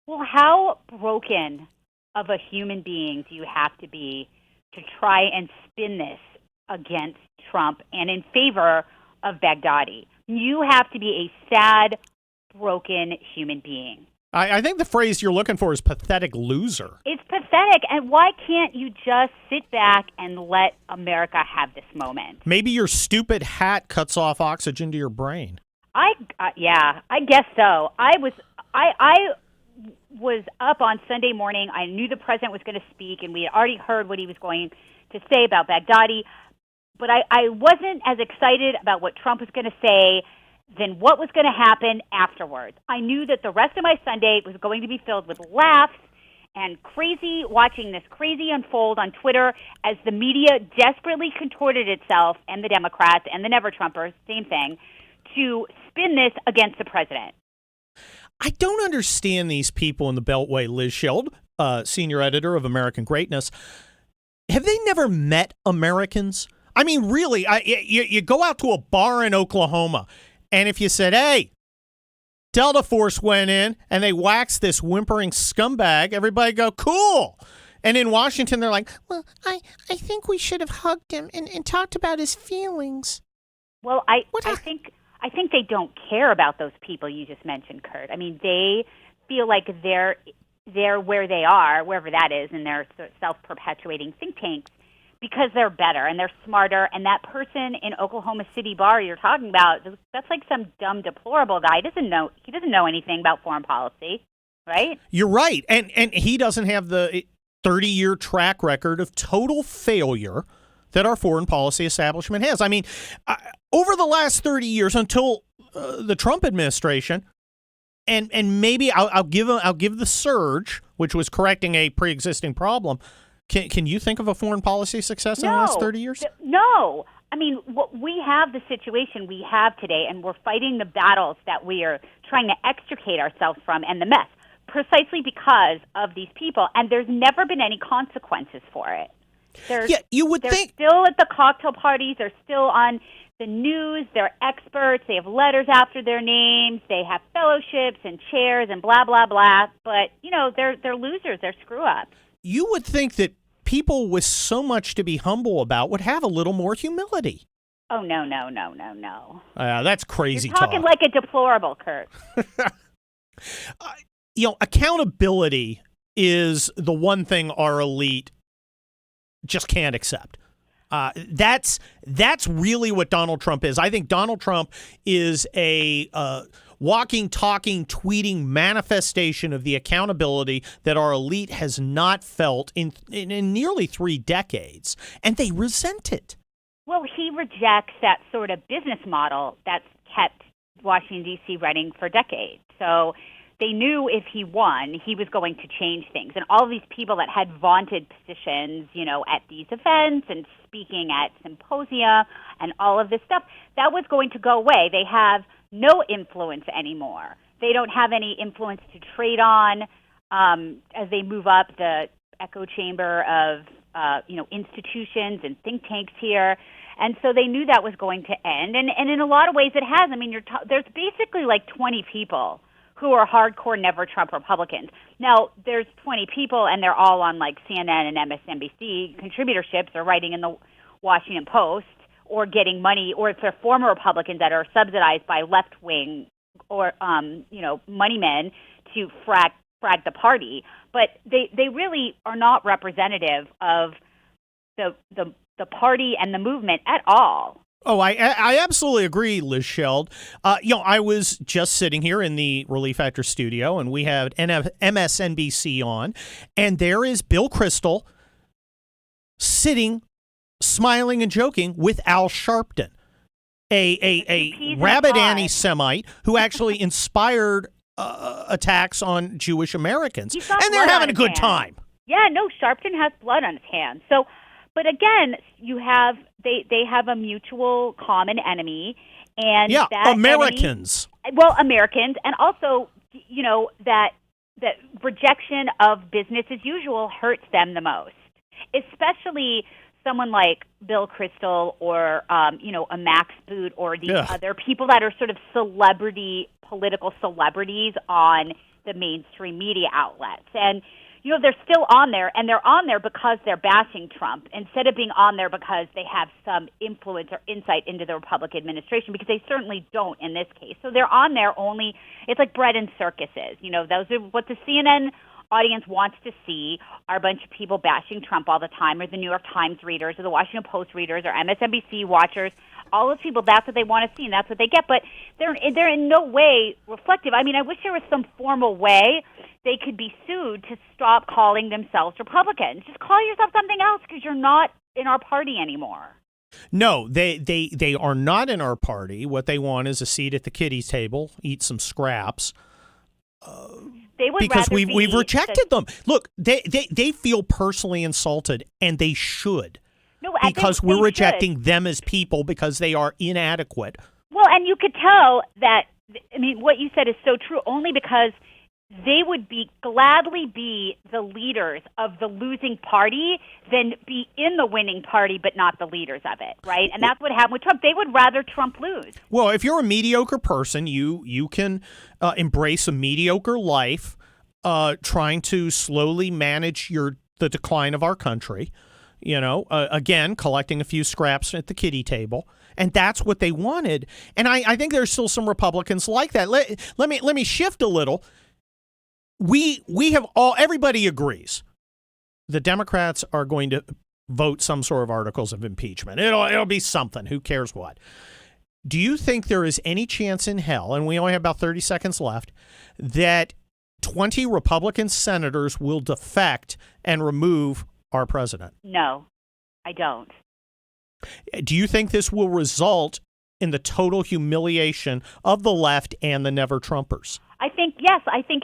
Well, how broken of a human being do you have to be to try and spin this against Trump and in favor of Baghdadi? You have to be a sad, broken human being. I think the phrase you're looking for is pathetic loser. It's pathetic, and why can't you just sit back and let America have this moment? Maybe your stupid hat cuts off oxygen to your brain. I guess so. I was up on Sunday morning. I knew the president was going to speak, and we had already heard what he was going to say about Baghdadi, but I wasn't as excited about what Trump was going to say than what was going to happen afterwards. I knew that the rest of my Sunday was going to be filled with laughs and watching this crazy unfold on Twitter as the media desperately contorted itself, and the Democrats and the Never-Trumpers, same thing, to spin this against the president. I don't understand these people in the Beltway. Liz Sheld, senior editor of American Greatness. Have they never met Americans? I mean, really, you go out to a bar in Oklahoma, and if you said, hey, Delta Force went in and they waxed this whimpering scumbag, everybody go, cool. And in Washington, they're like, well, I think we should have hugged him and talked about his feelings. Well, I think they don't care about those people you just mentioned, Kurt. I mean, they feel like they're where they are, wherever that is, in their self-perpetuating think tanks, because they're better and they're smarter. And that person in Oklahoma City bar you're talking about, that's like some dumb, deplorable guy. He doesn't know anything about foreign policy, right? You're right. And he doesn't have the 30-year track record of total failure that our foreign policy establishment has. I mean, over the last 30 years until the Trump administration, and maybe I'll give the surge, which was correcting a pre-existing problem. Can you think of a foreign policy success in the last 30 years? No. I mean, we have the situation we have today, and we're fighting the battles that we are trying to extricate ourselves from and the mess, precisely because of these people. And there's never been any consequences for it. You would think. They're still at the cocktail parties. They're still on the news. They're experts. They have letters after their names. They have fellowships and chairs and blah, blah, blah. But, they're losers. They're screw-ups. You would think that people with so much to be humble about would have a little more humility. Oh, no. That's crazy You're talking talk. like a deplorable, Kurt. Accountability is the one thing our elite just can't accept. That's really what Donald Trump is. I think Donald Trump is a walking, talking, tweeting manifestation of the accountability that our elite has not felt in nearly 3 decades, and they resent it. Well, he rejects that sort of business model that's kept Washington, D.C. running for decades. So they knew if he won, he was going to change things. And all of these people that had vaunted positions, at these events and speaking at symposia and all of this stuff, that was going to go away. They have no influence anymore. They don't have any influence to trade on as they move up the echo chamber of institutions and think tanks here. And so they knew that was going to end. And in a lot of ways it has. I mean, there's basically like 20 people who are hardcore never Trump Republicans. Now, there's 20 people, and they're all on like CNN and MSNBC contributorships or writing in the Washington Post or getting money, or if they're former Republicans that are subsidized by left-wing or, money men to frag the party. But they really are not representative of the party and the movement at all. Oh, I absolutely agree, Liz Sheld. I was just sitting here in the Relief Factor studio, and we have MSNBC on, and there is Bill Kristol sitting, smiling and joking with Al Sharpton, a rabid anti-Semite who actually inspired attacks on Jewish Americans, and they're having a good time. Yeah, no, Sharpton has blood on his hands. So, but again, they have a mutual common enemy, and that Americans. Americans, and also that rejection of business as usual hurts them the most, especially someone like Bill Kristol or a Max Boot or these other people that are sort of political celebrities on the mainstream media outlets. And they're still on there, and they're on there because they're bashing Trump instead of being on there because they have some influence or insight into the Republican administration, because they certainly don't in this case. So they're on there only, it's like bread and circuses. Those are what the CNN audience wants to see, are a bunch of people bashing Trump all the time, or the New York Times readers, or the Washington Post readers, or MSNBC watchers. All those people, that's what they want to see, and that's what they get. But they're in no way reflective. I mean, I wish there was some formal way they could be sued to stop calling themselves Republicans. Just call yourself something else, because you're not in our party anymore. No, they are not in our party. What they want is a seat at the kiddies' table, eat some scraps. They would because rather we've rejected them. Look, they feel personally insulted, and they should. No, because we're rejecting them as people because they are inadequate. Well, and you could tell that, what you said is so true, only because they would gladly be the leaders of the losing party than be in the winning party but not the leaders of it, right? And that's what happened with Trump. They would rather Trump lose. Well, if you're a mediocre person, you can embrace a mediocre life, trying to slowly manage the decline of our country. Again, collecting a few scraps at the kiddie table. And that's what they wanted. And I think there's still some Republicans like that. Let me shift a little. We have everybody agrees the Democrats are going to vote some sort of articles of impeachment. It'll be something. Who cares what? Do you think there is any chance in hell, and we only have about 30 seconds left, that 20 Republican senators will defect and remove our president? No, I don't. Do you think this will result in the total humiliation of the left and the never Trumpers? I think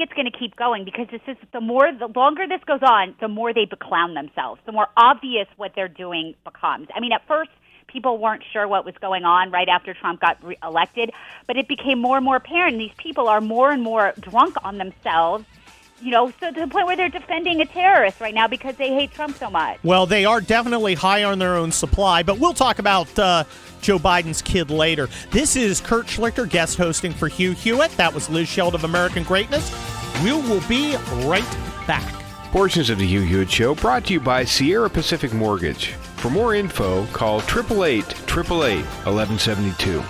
it's going to keep going, because the longer this goes on, the more they beclown themselves, the more obvious what they're doing becomes. At first, people weren't sure what was going on right after Trump got elected, but it became more and more apparent. These people are more and more drunk on themselves, so to the point where they're defending a terrorist right now because they hate Trump so much. Well, they are definitely high on their own supply, but we'll talk about Joe Biden's kid later. This is Kurt Schlichter, guest hosting for Hugh Hewitt. That was Liz Sheld of American Greatness. We will be right back. Portions of the Hugh Hewitt Show brought to you by Sierra Pacific Mortgage. For more info, call 888-888-1172.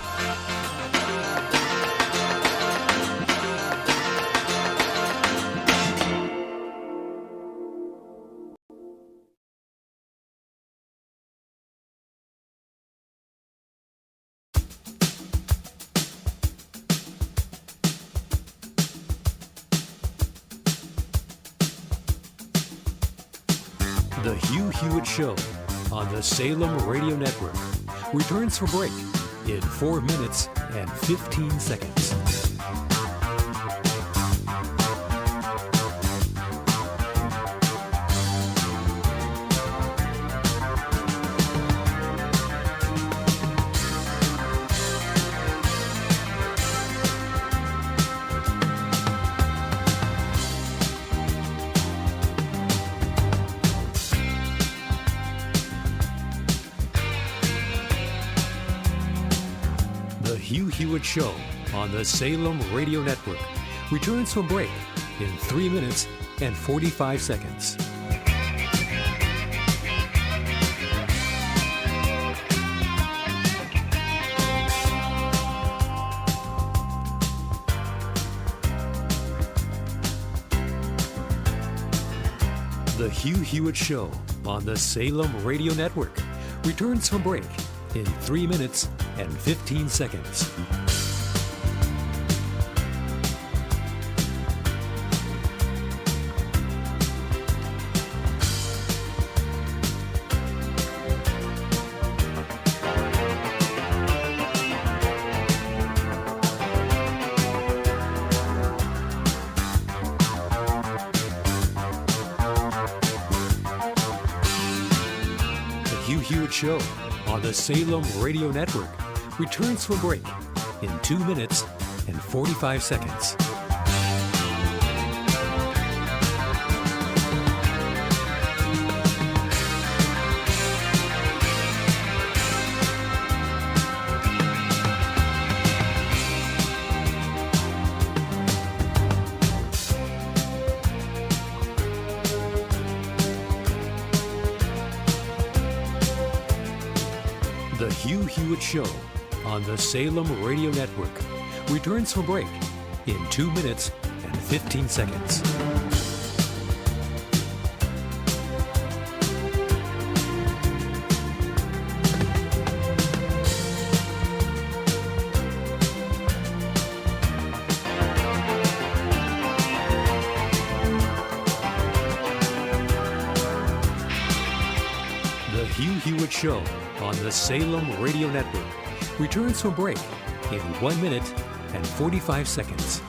The Hugh Hewitt Show on the Salem Radio Network returns for break in 4 minutes and 15 seconds. Hugh Hewitt Show on the Salem Radio Network returns from break in 3 minutes and 45 seconds. The Hugh Hewitt Show on the Salem Radio Network returns from break in 3 minutes and 15 seconds. The Hugh Hewitt Show on the Salem Radio Network returns from break in 2 minutes and 45 seconds. The Hugh Hewitt Show on the Salem Radio Network returns from break in 2 minutes and 15 seconds. The Hugh Hewitt Show on the Salem Radio Network returns from break in 1 minute and 45 seconds.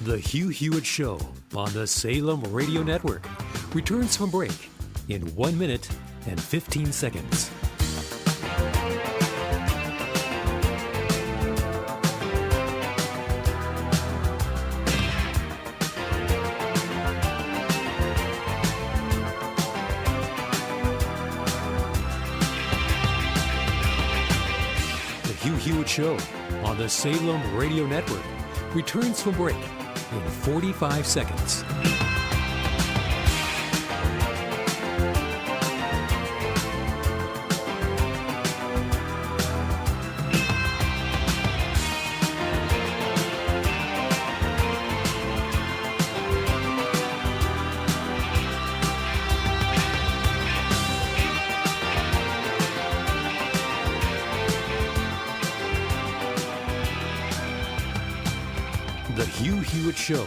The Hugh Hewitt Show on the Salem Radio Network returns from break in 1 minute and 15 seconds. The Hugh Hewitt Show on the Salem Radio Network returns from break in 45 seconds. The Hugh Hewitt Show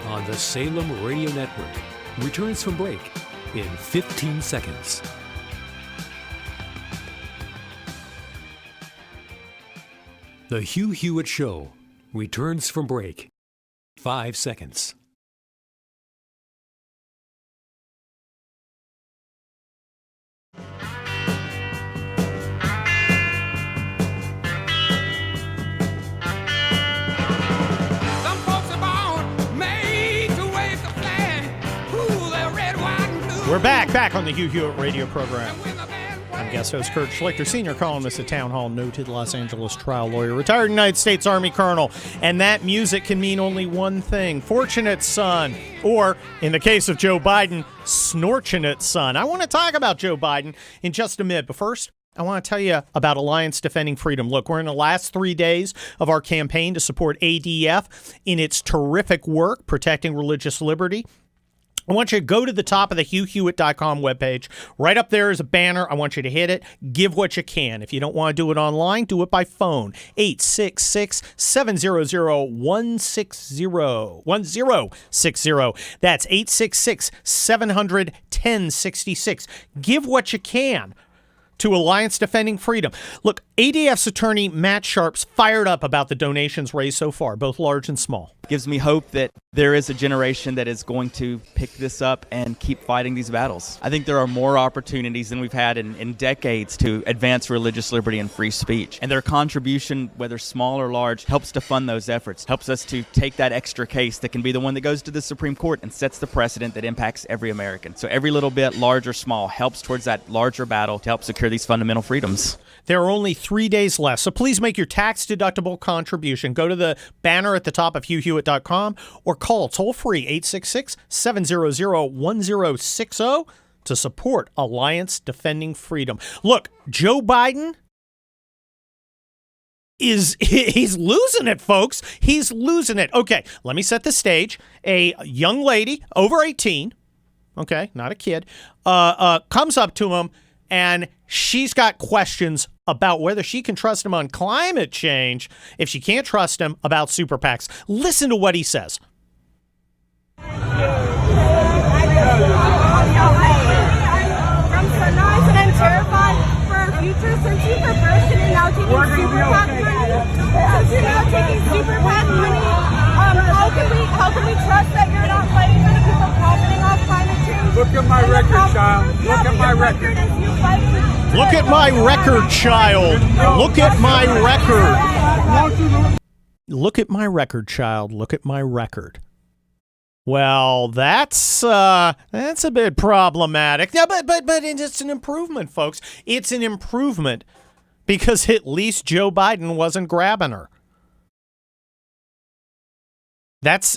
on the Salem Radio Network returns from break in 15 seconds. The Hugh Hewitt Show returns from break. 5 seconds. We're back on the Hugh Hewitt radio program. I'm guest host Kurt Schlichter, senior columnist at Town Hall, noted Los Angeles trial lawyer, retired United States Army colonel. And that music can mean only one thing: fortunate son, or in the case of Joe Biden, snortunate son. I want to talk about Joe Biden in just a minute, but first, I want to tell you about Alliance Defending Freedom. Look, we're in the last 3 days of our campaign to support ADF in its terrific work protecting religious liberty. I want you to go to the top of the HughHewitt.com webpage. Right up there is a banner. I want you to hit it. Give what you can. If you don't want to do it online, do it by phone. 866-700-1060. That's 866-700-1066. Give what you can to Alliance Defending Freedom. Look, ADF's attorney Matt Sharp's fired up about the donations raised so far, both large and small. Gives me hope that there is a generation that is going to pick this up and keep fighting these battles. I think there are more opportunities than we've had in decades to advance religious liberty and free speech. And their contribution, whether small or large, helps to fund those efforts, helps us to take that extra case that can be the one that goes to the Supreme Court and sets the precedent that impacts every American. So every little bit, large or small, helps towards that larger battle to help secure these fundamental freedoms. There are only 3 days left, so please make your tax-deductible contribution. Go to the banner at the top of HughHewitt.com or call toll-free 866-700-1060 to support Alliance Defending Freedom. Look, Joe Biden he's losing it, folks. He's losing it. Okay, let me set the stage. A young lady, over 18, okay, not a kid, comes up to him, and she's got questions about whether she can trust him on climate change if she can't trust him about super PACs. Listen to what he says. I'm so nice and I'm terrified for our future since you've reversed it and now taking super PAC money. Since you're now taking super PAC money, how can we trust that you're not fighting for the people profiting off climate change? Look at my record, child. Look at my record. Look at my record, child. Look at my record. Look at my record, child. Look at my record. Well, that's a bit problematic. Yeah, but it's an improvement, folks. It's an improvement because at least Joe Biden wasn't grabbing her. This.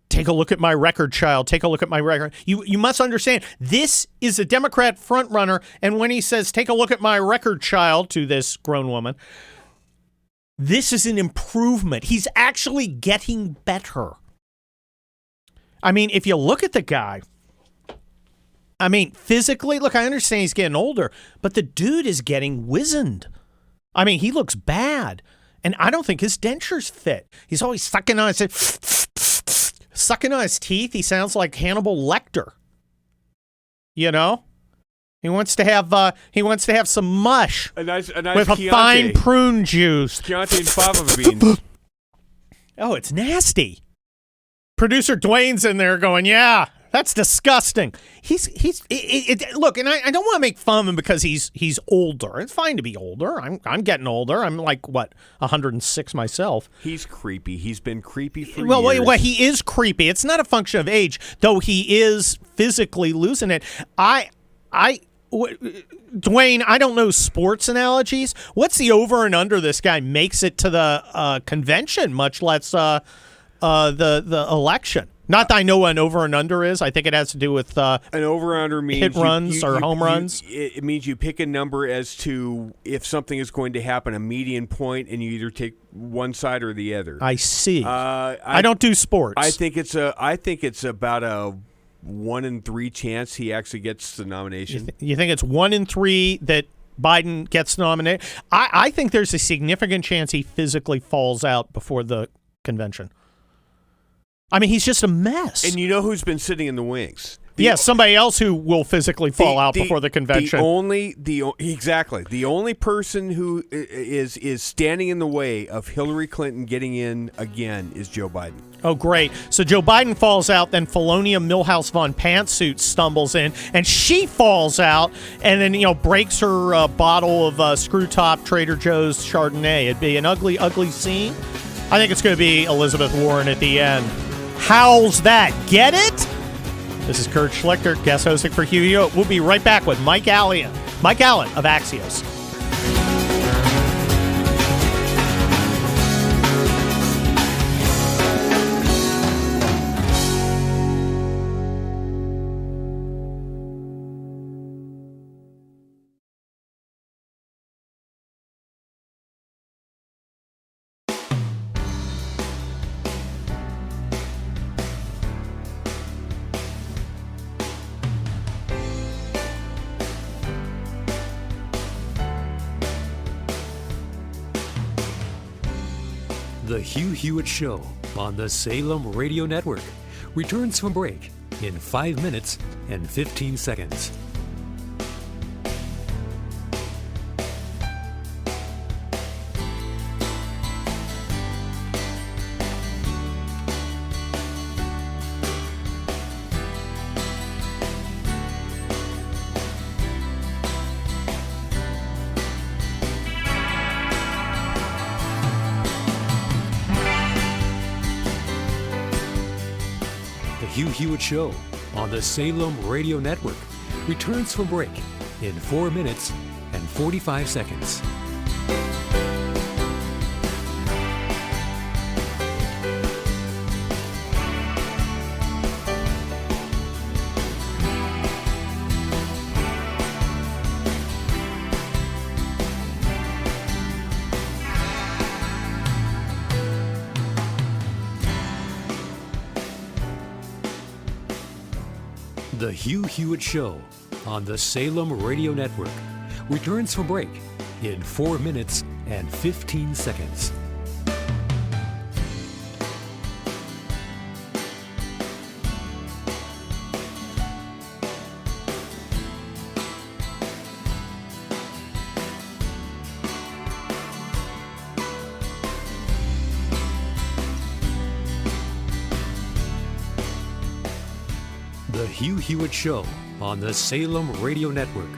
Take a look at my record, child. Take a look at my record. You must understand, this is a Democrat frontrunner, and when he says, take a look at my record, child, to this grown woman, this is an improvement. He's actually getting better. I mean, if you look at the guy, I mean, physically, look, I understand he's getting older, but the dude is getting wizened. I mean, he looks bad, and I don't think his dentures fit. He's always sucking on his teeth. He sounds like Hannibal Lecter. You know? He wants to have some mush a nice with Chianti. A fine prune juice. Chianti and fava beans. Oh, it's nasty. Producer Dwayne's in there going, yeah, that's disgusting. Look, and I don't want to make fun of him because he's older. It's fine to be older. I'm getting older. I'm like, 106 myself. He's creepy. He's been creepy for years. Well, he is creepy. It's not a function of age, though he is physically losing it. Dwayne, I don't know sports analogies. What's the over and under this guy makes it to the convention, much less the election? Not that I know what an over and under is. I think it has to do with an over and under means hit runs or home runs. It means you pick a number as to if something is going to happen, a median point, and you either take one side or the other. I see. I don't do sports. I think it's about a 1 in 3 chance he actually gets the nomination. You think it's 1 in 3 that Biden gets nominated? I think there's a significant chance he physically falls out before the convention. I mean, he's just a mess. And you know who's been sitting in the wings? Somebody else who will physically fall out before the convention. Exactly. The only person who is standing in the way of Hillary Clinton getting in again is Joe Biden. Oh, great. So Joe Biden falls out, then Felonia Milhouse von Pantsuit stumbles in, and she falls out, and then, breaks her bottle of Screw Top Trader Joe's Chardonnay. It'd be an ugly, ugly scene. I think it's going to be Elizabeth Warren at the end. How's that? Get it? This is Kurt Schlichter, guest hosting for Hugh Hewitt. We'll be right back with Mike Allen of Axios. The Hugh Hewitt Show on the Salem Radio Network returns from break in 5 minutes and 15 seconds. Hugh Hewitt Show on the Salem Radio Network returns from break in 4 minutes and 45 seconds. The Hugh Hewitt Show on the Salem Radio Network returns from break in 4 minutes and 15 seconds. The Hugh Hewitt Show on the Salem Radio Network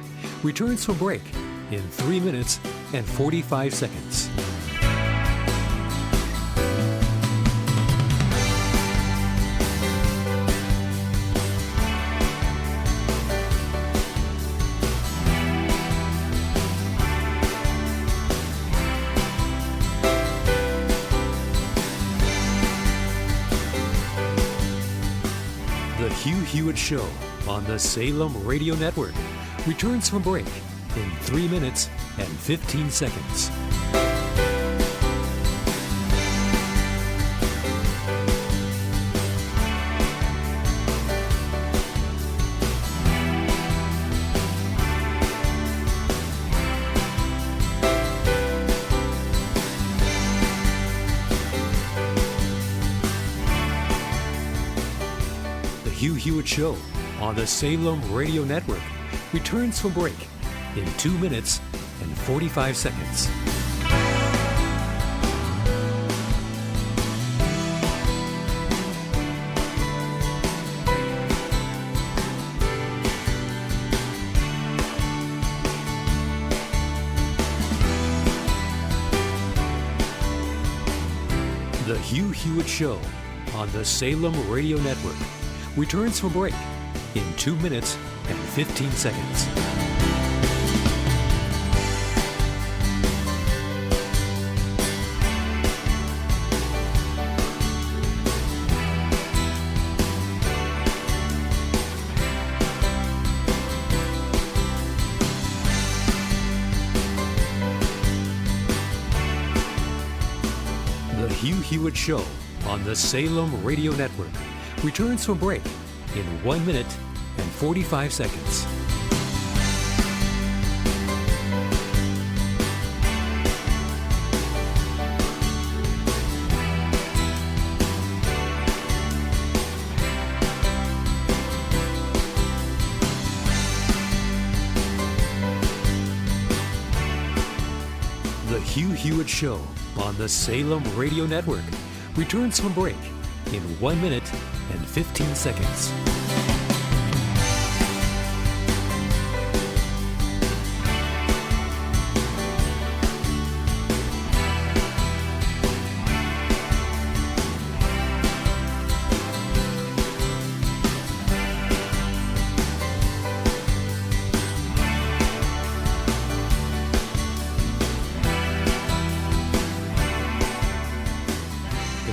returns from break in 3 minutes and 45 seconds. The Hugh Hewitt Show on the Salem Radio Network returns from break in 3 minutes and 15 seconds. The Hugh Hewitt Show on the Salem Radio Network returns from break in 2 minutes and 45 seconds. The Hugh Hewitt Show on the Salem Radio Network returns from break in 2 minutes and 15 seconds. The Hugh Hewitt Show on the Salem Radio Network returns from break in 1 minute and 45 seconds. The Hugh Hewitt Show on the Salem Radio Network returns from break in 1 minute and 15 seconds.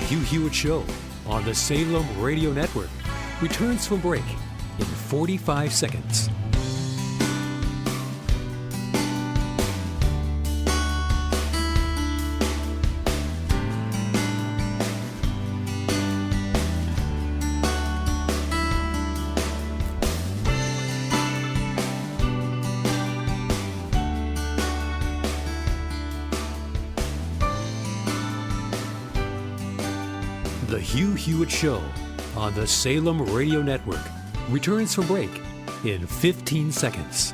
Hugh Hewitt Show on the Salem Radio Network returns from break in 45 seconds. The Hugh Hewitt Show on the Salem Radio Network returns from break in 15 seconds.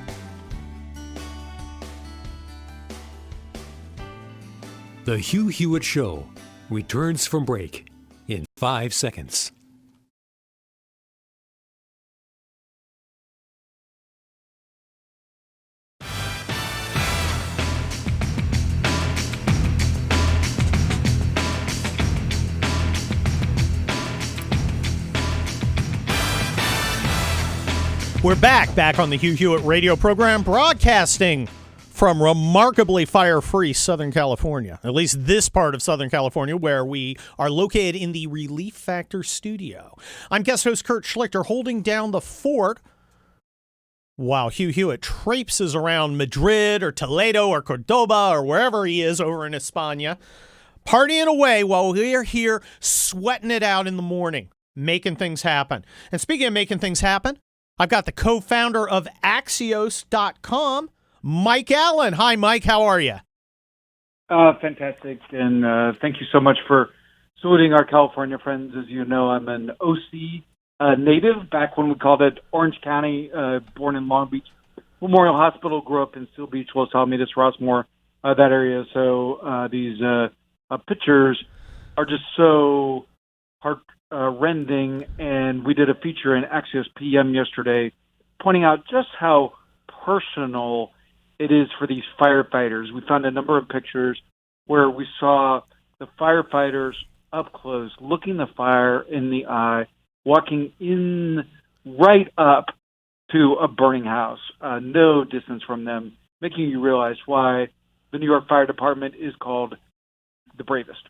The Hugh Hewitt Show returns from break in 5 seconds. We're back on the Hugh Hewitt radio program, broadcasting from remarkably fire-free Southern California, at least this part of Southern California, where we are located in the Relief Factor studio. I'm guest host Kurt Schlichter, holding down the fort while Hugh Hewitt traipses around Madrid or Toledo or Cordoba or wherever he is over in España, partying away while we're here sweating it out in the morning, making things happen. And speaking of making things happen, I've got the co-founder of Axios.com, Mike Allen. Hi, Mike. How are you? Fantastic. And thank you so much for saluting our California friends. As you know, I'm an OC native, back when we called it Orange County, born in Long Beach Memorial Hospital, grew up in Seal Beach, Los Alamitos, Rossmore, that area. So these pictures are just so rending, and we did a feature in Axios PM yesterday pointing out just how personal it is for these firefighters. We found a number of pictures where we saw the firefighters up close, looking the fire in the eye, walking in right up to a burning house, no distance from them, making you realize why the New York Fire Department is called the bravest.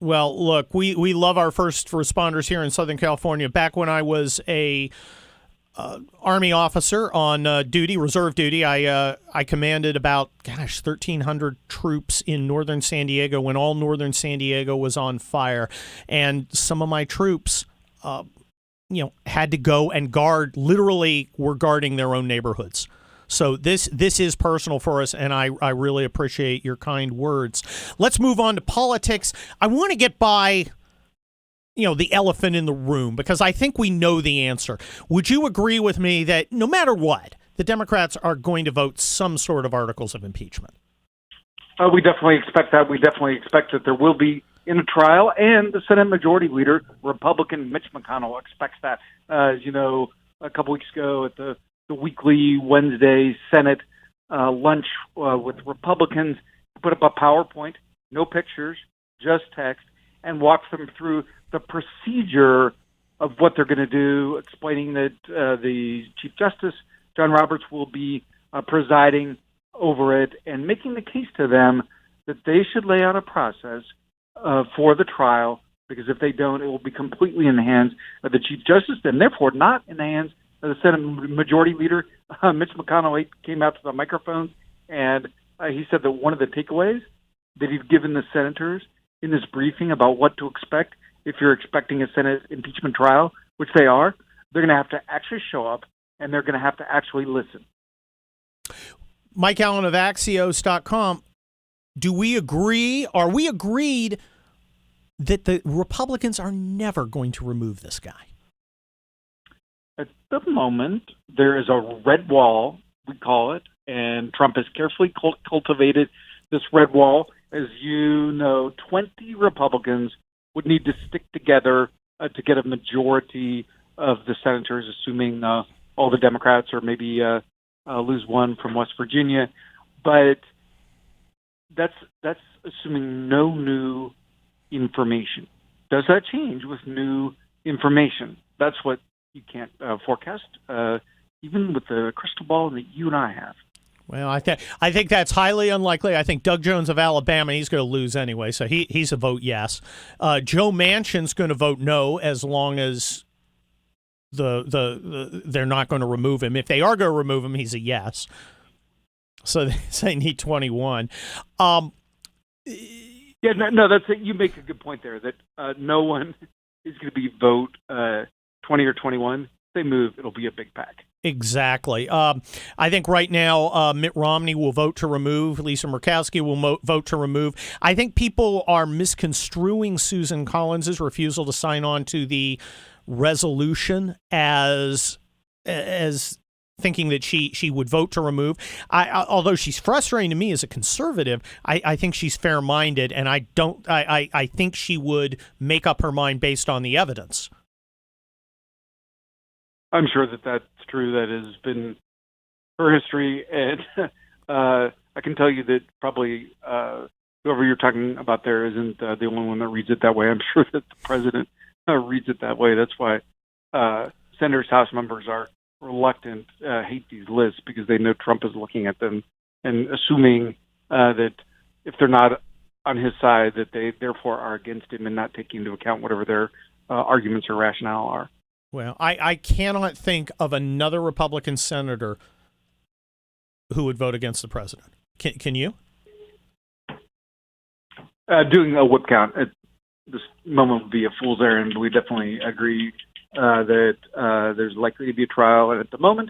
Well, look, we love our first responders here in Southern California. Back when I was a Army officer on duty, reserve duty, I commanded about, 1,300 troops in northern San Diego when all northern San Diego was on fire. And some of my troops, had to go and guard, literally were guarding their own neighborhoods. So this is personal for us, and I really appreciate your kind words. Let's move on to politics. I want to get by, the elephant in the room, because I think we know the answer. Would you agree with me that no matter what, the Democrats are going to vote some sort of articles of impeachment? We definitely expect that. We definitely expect that there will be in a trial, and the Senate Majority Leader, Republican Mitch McConnell, expects that. As you know, a couple weeks ago at the weekly Wednesday Senate lunch with Republicans, put up a PowerPoint, no pictures, just text, and walks them through the procedure of what they're going to do, explaining that the Chief Justice, John Roberts, will be presiding over it and making the case to them that they should lay out a process for the trial, because if they don't, it will be completely in the hands of the Chief Justice and therefore not in the hands of the Senate Majority Leader. Mitch McConnell came out to the microphones, and he said that one of the takeaways that he's given the senators in this briefing about what to expect if you're expecting a Senate impeachment trial, which they are, they're going to have to actually show up, and they're going to have to actually listen. Mike Allen of Axios.com, do we agree, are we agreed that the Republicans are never going to remove this guy? At the moment, there is a red wall, we call it, and Trump has carefully cultivated this red wall. As you know, 20 Republicans would need to stick together to get a majority of the senators, assuming all the Democrats or maybe lose one from West Virginia. But that's assuming no new information. Does that change with new information? That's what you can't forecast, even with the crystal ball that you and I have. Well, I think that's highly unlikely. I think Doug Jones of Alabama, he's going to lose anyway, so he's a vote yes. Joe Manchin's going to vote no as long as they're not going to remove him. If they are going to remove him, he's a yes. So they need 21. Yeah, no, that's it. You make a good point there that no one is going to be vote 20 or 21. If they move, it'll be a big pack. Exactly. I think right now Mitt Romney will vote to remove. Lisa Murkowski will vote to remove. I think people are misconstruing Susan Collins' refusal to sign on to the resolution as thinking that she would vote to remove. Although she's frustrating to me as a conservative, I think she's fair-minded, and I think she would make up her mind based on the evidence. I'm sure that's true. That has been her history, and I can tell you that probably whoever you're talking about there isn't the only one that reads it that way. I'm sure that the president reads it that way. That's why senators, House members are reluctant, hate these lists, because they know Trump is looking at them and assuming that if they're not on his side, that they therefore are against him and not taking into account whatever their arguments or rationale are. Well, I cannot think of another Republican senator who would vote against the president. Can you? Doing a whip count at this moment would be a fool's errand. We definitely agree that there's likely to be a trial, and at the moment,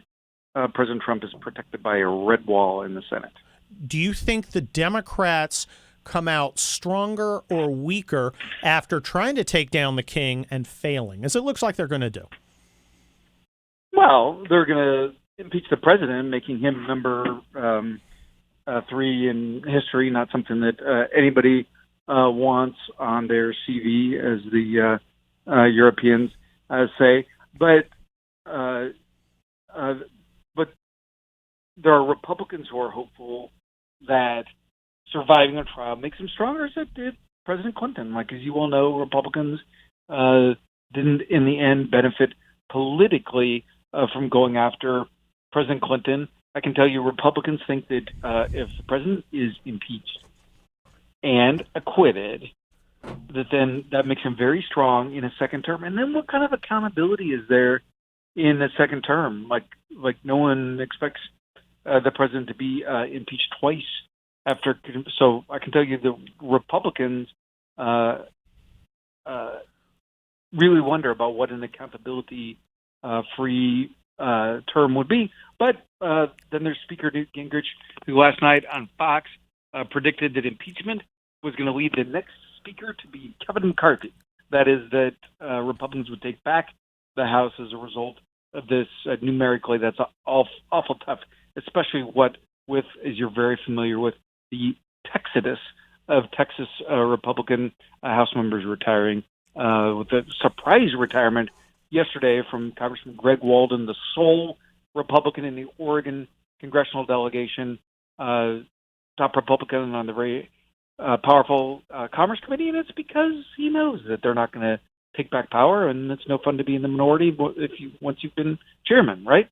President Trump is protected by a red wall in the Senate. Do you think the Democrats come out stronger or weaker after trying to take down the king and failing, as it looks like they're going to do? Well, they're going to impeach the president, making him number 3 in history, not something that anybody wants on their CV, as the Europeans say. But there are Republicans who are hopeful that surviving a trial makes him stronger, as it did President Clinton. Like, as you all know, Republicans didn't, in the end, benefit politically from going after President Clinton. I can tell you Republicans think that if the president is impeached and acquitted, that makes him very strong in a second term. And then what kind of accountability is there in a second term? Like no one expects the president to be impeached twice after. So I can tell you the Republicans really wonder about what an accountability free term would be. But then there's Speaker Newt Gingrich, who last night on Fox predicted that impeachment was going to lead the next speaker to be Kevin McCarthy. That is, that Republicans would take back the House as a result of this. Numerically, that's awful tough, especially with, as you're very familiar with, the exodus of Texas Republican House members retiring, with a surprise retirement yesterday from Congressman Greg Walden, the sole Republican in the Oregon Congressional delegation, top Republican on the very powerful Commerce Committee, and it's because he knows that they're not going to take back power, and it's no fun to be in the minority once you've been chairman, right?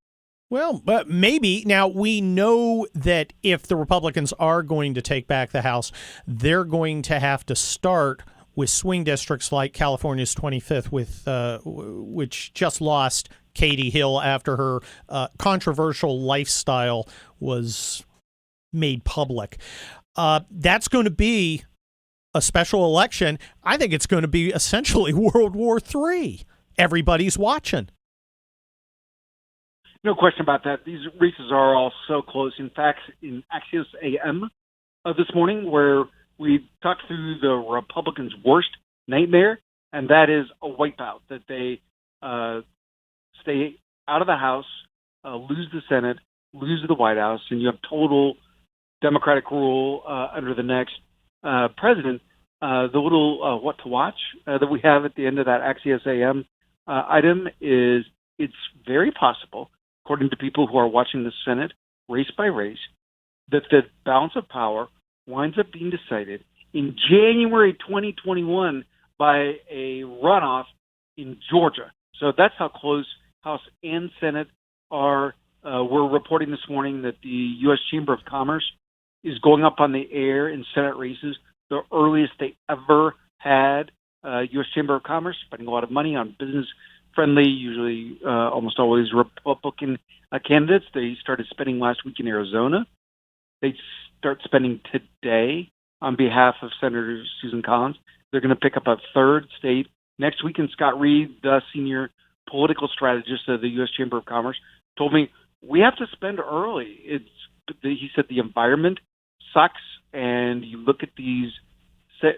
Well, but maybe. Now, we know that if the Republicans are going to take back the House, they're going to have to start with swing districts like California's 25th, which just lost Katie Hill after her controversial lifestyle was made public. That's going to be a special election. I think it's going to be essentially World War III. Everybody's watching. No question about that. These races are all so close. In fact, in Axios AM this morning, where we talked through the Republicans' worst nightmare, and that is a wipeout, that they stay out of the House, lose the Senate, lose the White House, and you have total Democratic rule under the next president, the little what to watch that we have at the end of that Axios AM item is it's very possible, according to people who are watching the Senate race by race, that the balance of power winds up being decided in January 2021 by a runoff in Georgia. So that's how close House and Senate are. We're reporting this morning that the U.S. Chamber of Commerce is going up on the air in Senate races, the earliest they ever had. U.S. Chamber of Commerce spending a lot of money on business-friendly, usually almost always Republican candidates. They started spending last week in Arizona. They start spending today on behalf of Senator Susan Collins. They're going to pick up a third state next week. And Scott Reed, the senior political strategist of the U.S. Chamber of Commerce, told me we have to spend early. He said the environment sucks, and you look at these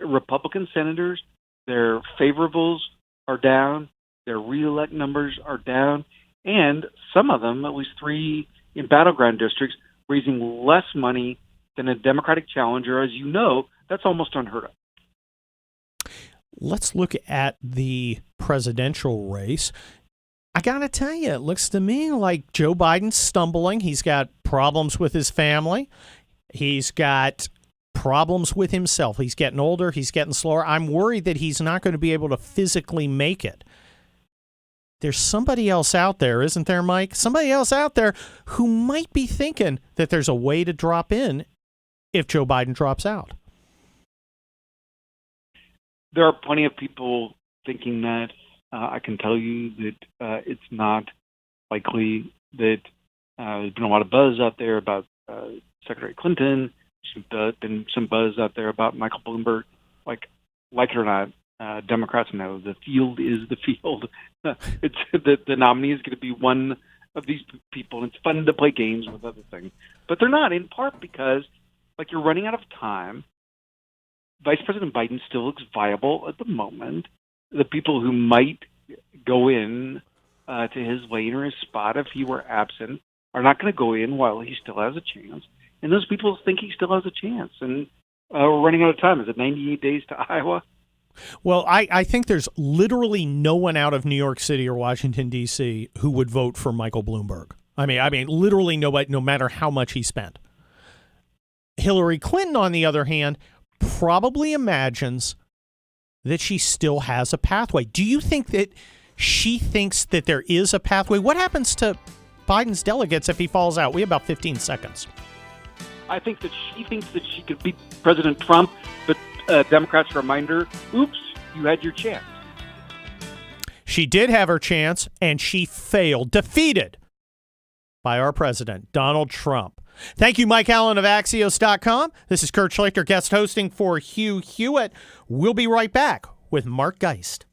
Republican senators, their favorables are down, their reelect numbers are down, and some of them, at least 3 in battleground districts, raising less money than a Democratic challenger. As you know, that's almost unheard of. Let's look at the presidential race. I got to tell you, it looks to me like Joe Biden's stumbling. He's got problems with his family. He's got problems with himself. He's getting older. He's getting slower. I'm worried that he's not going to be able to physically make it. There's somebody else out there, isn't there, Mike? Somebody else out there who might be thinking that there's a way to drop in if Joe Biden drops out. There are plenty of people thinking that. I can tell you that it's not likely that there's been a lot of buzz out there about Secretary Clinton. There's been some buzz out there about Michael Bloomberg. Like it or not, Democrats know the field is the field. It's the nominee is going to be one of these people. It's fun to play games with other things, but they're not. In part because, like, you're running out of time. Vice President Biden still looks viable at the moment. The people who might go in to his lane or his spot if he were absent are not going to go in while he still has a chance. And those people think he still has a chance. And we're running out of time. Is it 98 days to Iowa? Well, I think there's literally no one out of New York City or Washington, D.C. who would vote for Michael Bloomberg. I mean, literally nobody, no matter how much he spent. Hillary Clinton, on the other hand, probably imagines that she still has a pathway. Do you think that she thinks that there is a pathway? What happens to Biden's delegates if he falls out? We have about 15 seconds. I think that she thinks that she could beat President Trump, but Democrats remind her, oops, you had your chance. She did have her chance, and she failed, defeated by our president, Donald Trump. Thank you, Mike Allen of Axios.com. This is Kurt Schlichter, guest hosting for Hugh Hewitt. We'll be right back with Mark Geist.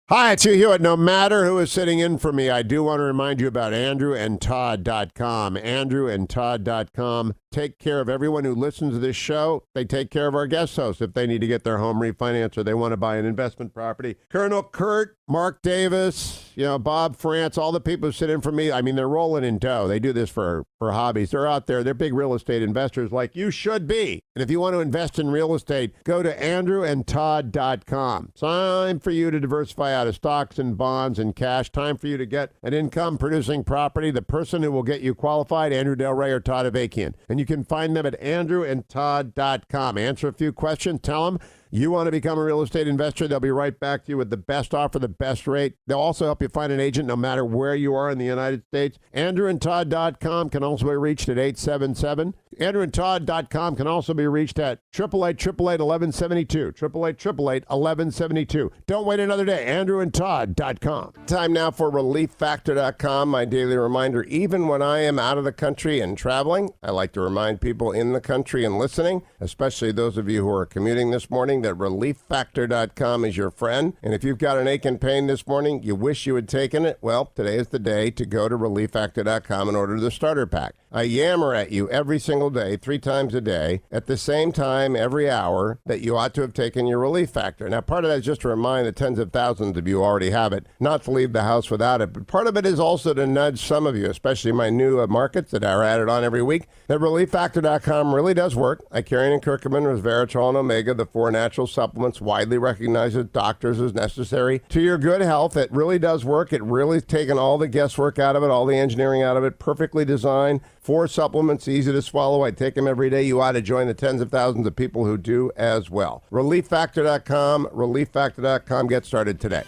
Hi, it's Hugh Hewitt. No matter who is sitting in for me, I do want to remind you about AndrewandTodd.com. AndrewandTodd.com. Take care of everyone who listens to this show. They take care of our guest hosts if they need to get their home refinanced or they want to buy an investment property. Colonel Kurt, Mark Davis, Bob France, all the people who sit in for me, I mean, they're rolling in dough. They do this for hobbies. They're out there. They're big real estate investors like you should be. And if you want to invest in real estate, go to AndrewandTodd.com. Time for you to diversify out of stocks and bonds and cash. Time for you to get an income-producing property. The person who will get you qualified, Andrew Del Rey or Todd Avakian. And you can find them at AndrewandTodd.com. Answer a few questions. Tell them you want to become a real estate investor. They'll be right back to you with the best offer, the best rate. They'll also help you find an agent no matter where you are in the United States. AndrewandTodd.com can also be reached at 877. AndrewandTodd.com can also be reached at 888-888-1172. 888-888-1172. Don't wait another day. AndrewandTodd.com. Time now for ReliefFactor.com, my daily reminder. Even when I am out of the country and traveling, I like to remind people in the country and listening, especially those of you who are commuting this morning, that ReliefFactor.com is your friend. And if you've got an ache and pain this morning, you wish you had taken it, well, today is the day to go to ReliefFactor.com and order the starter pack. I yammer at you every single day, 3 times a day, at the same time every hour that you ought to have taken your relief factor. Now, part of that is just to remind the tens of thousands of you who already have it, not to leave the house without it. But part of it is also to nudge some of you, especially my new markets that are added on every week, that ReliefFactor.com really does work. Icarian and curcumin, resveratrol, and omega, the 4 natural supplements widely recognized as doctors as necessary to your good health. It really does work. It really taken all the guesswork out of it, all the engineering out of it, perfectly designed. 4 supplements, easy to swallow. I take them every day. You ought to join the tens of thousands of people who do as well. ReliefFactor.com, ReliefFactor.com. Get started today.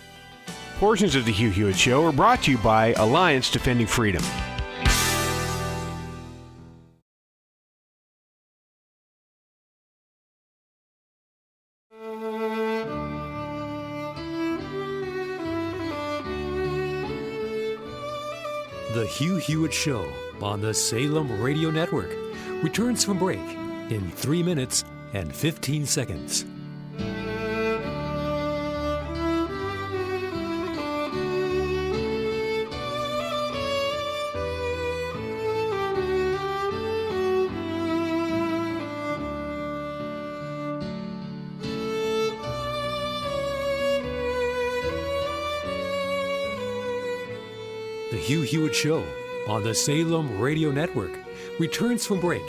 Portions of the Hugh Hewitt Show are brought to you by Alliance Defending Freedom. The Hugh Hewitt Show on the Salem Radio Network returns from break in 3 minutes and 15 seconds. The Hugh Hewitt Show on the Salem Radio Network returns from break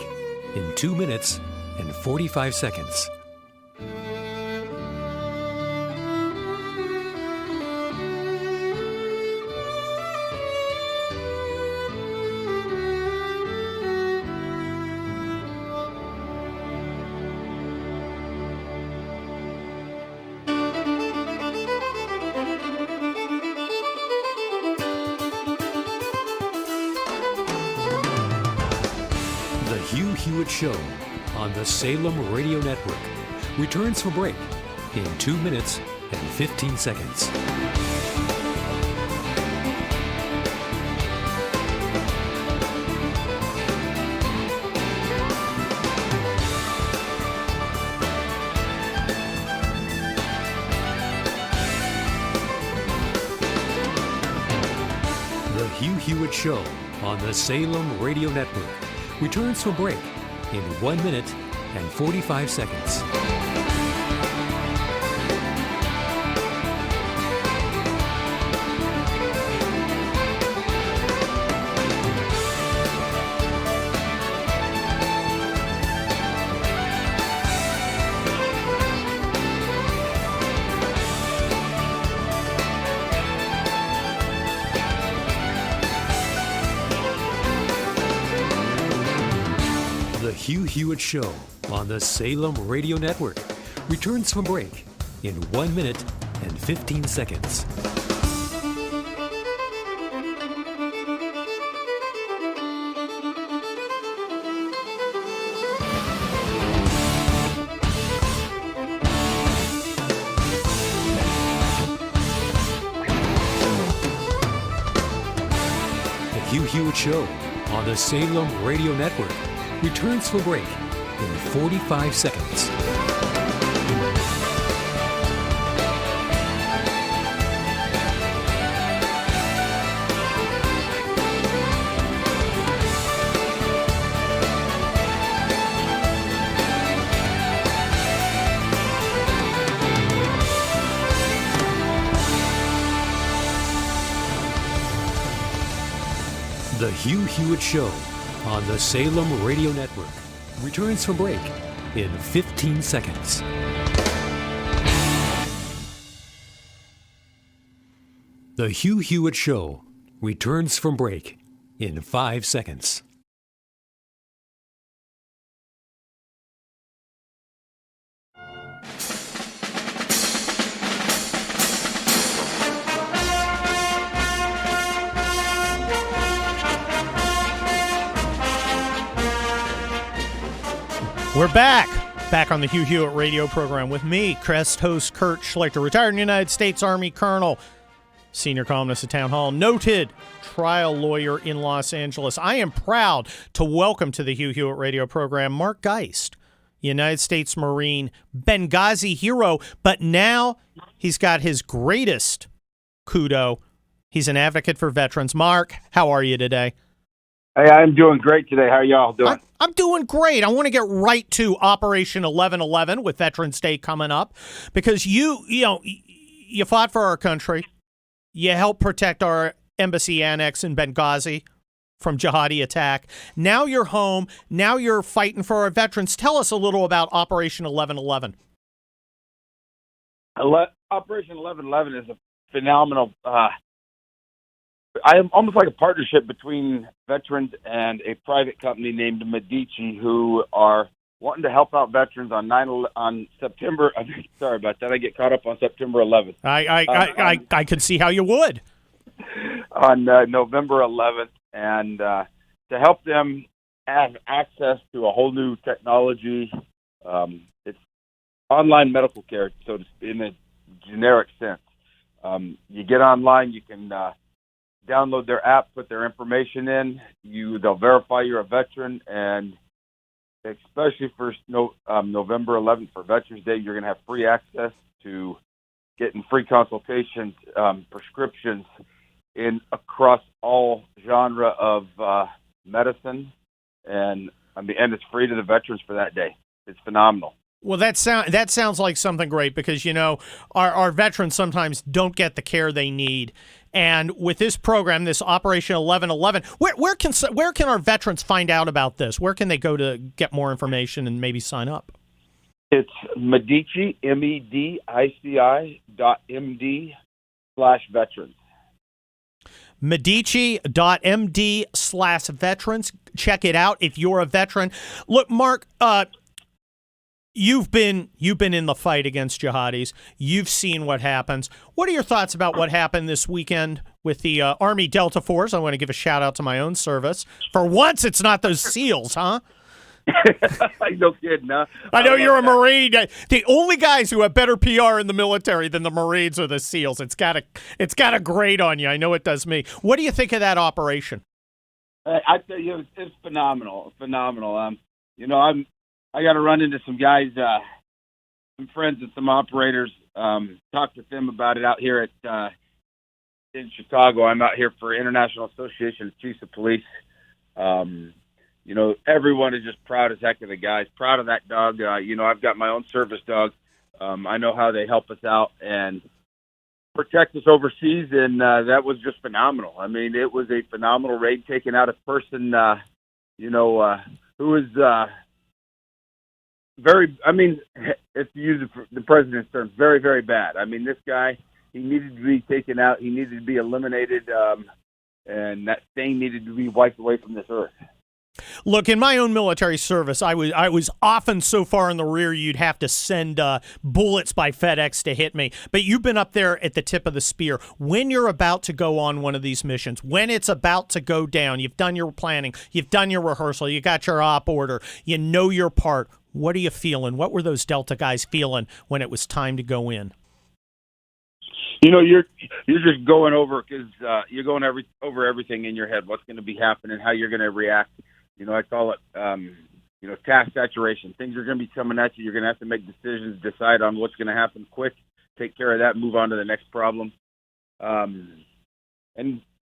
in 2 minutes and 45 seconds. Hugh Hewitt Show on the Salem Radio Network returns from break in 2 minutes and 15 seconds. The Hugh Hewitt Show on the Salem Radio Network returns from break in 1 minute and 45 seconds. The Hugh Hewitt Show on the Salem Radio Network returns from break in 1 minute and 15 seconds. The Hugh Hewitt Show on the Salem Radio Network returns for break in 45 seconds. The Hugh Hewitt Show on the Salem Radio Network returns from break in 15 seconds. The Hugh Hewitt Show returns from break in 5 seconds. We're back on the Hugh Hewitt radio program with me, Crest host Kurt Schlichter, retired United States Army Colonel, senior columnist at Town Hall, noted trial lawyer in Los Angeles. I am proud to welcome to the Hugh Hewitt radio program Mark Geist, United States Marine, Benghazi hero, but now he's got his greatest kudo. He's an advocate for veterans. Mark, how are you today? Hey, I'm doing great today. How are y'all doing? I'm doing great. I want to get right to Operation 1111 with Veterans Day coming up, because you fought for our country. You helped protect our embassy annex in Benghazi from jihadi attack. Now you're home. Now you're fighting for our veterans. Tell us a little about Operation 1111. Operation 1111 is a phenomenal. I am almost like a partnership between veterans and a private company named Medici, who are wanting to help out veterans on September. Sorry about that. I get caught up on September 11th. I could see how you would. On November 11th, and to help them have access to a whole new technology. It's online medical care, so in a generic sense. You get online, you can download their app, put their information in. They'll verify you're a veteran, and especially for November 11th for Veterans Day, you're going to have free access to getting free consultations, prescriptions across all genre of medicine, and it's free to the veterans for that day. It's phenomenal. Well, that sounds like something great, because our veterans sometimes don't get the care they need. And with this program, this Operation 1111, where can our veterans find out about this? Where can they go to get more information and maybe sign up? It's Medici, MEDICI.MD/veterans. Medici.MD/veterans. Check it out if you're a veteran. Look, Mark, You've been in the fight against jihadis. You've seen what happens. What are your thoughts about what happened this weekend with the Army Delta Force? I want to give a shout out to my own service. For once, it's not those SEALs, huh? No kidding, huh? I know you're a Marine. The only guys who have better PR in the military than the Marines are the SEALs. It's got a grade on you. I know it does me. What do you think of that operation? I tell you, it's phenomenal. I got to run into some guys, some friends and some operators, talk with them about it out here in Chicago. I'm out here for International Association of Chiefs of Police. Everyone is just proud as heck of the guys, proud of that dog. I've got my own service dog. I know how they help us out and protect us overseas, and that was just phenomenal. It was a phenomenal raid, taking out a person, who was very, if you use the president's terms, very, very bad. This guy, he needed to be taken out. He needed to be eliminated, and that stain needed to be wiped away from this earth. Look, in my own military service, I was often so far in the rear you'd have to send bullets by FedEx to hit me. But you've been up there at the tip of the spear. When you're about to go on one of these missions, when it's about to go down, you've done your planning, you've done your rehearsal, you got your op order, you know your part. What are you feeling? What were those Delta guys feeling when it was time to go in? You're just going over, because you're going over everything in your head. What's going to be happening? How you're going to react? I call it task saturation. Things are going to be coming at you. You're going to have to make decisions, decide on what's going to happen quick, take care of that, move on to the next problem. And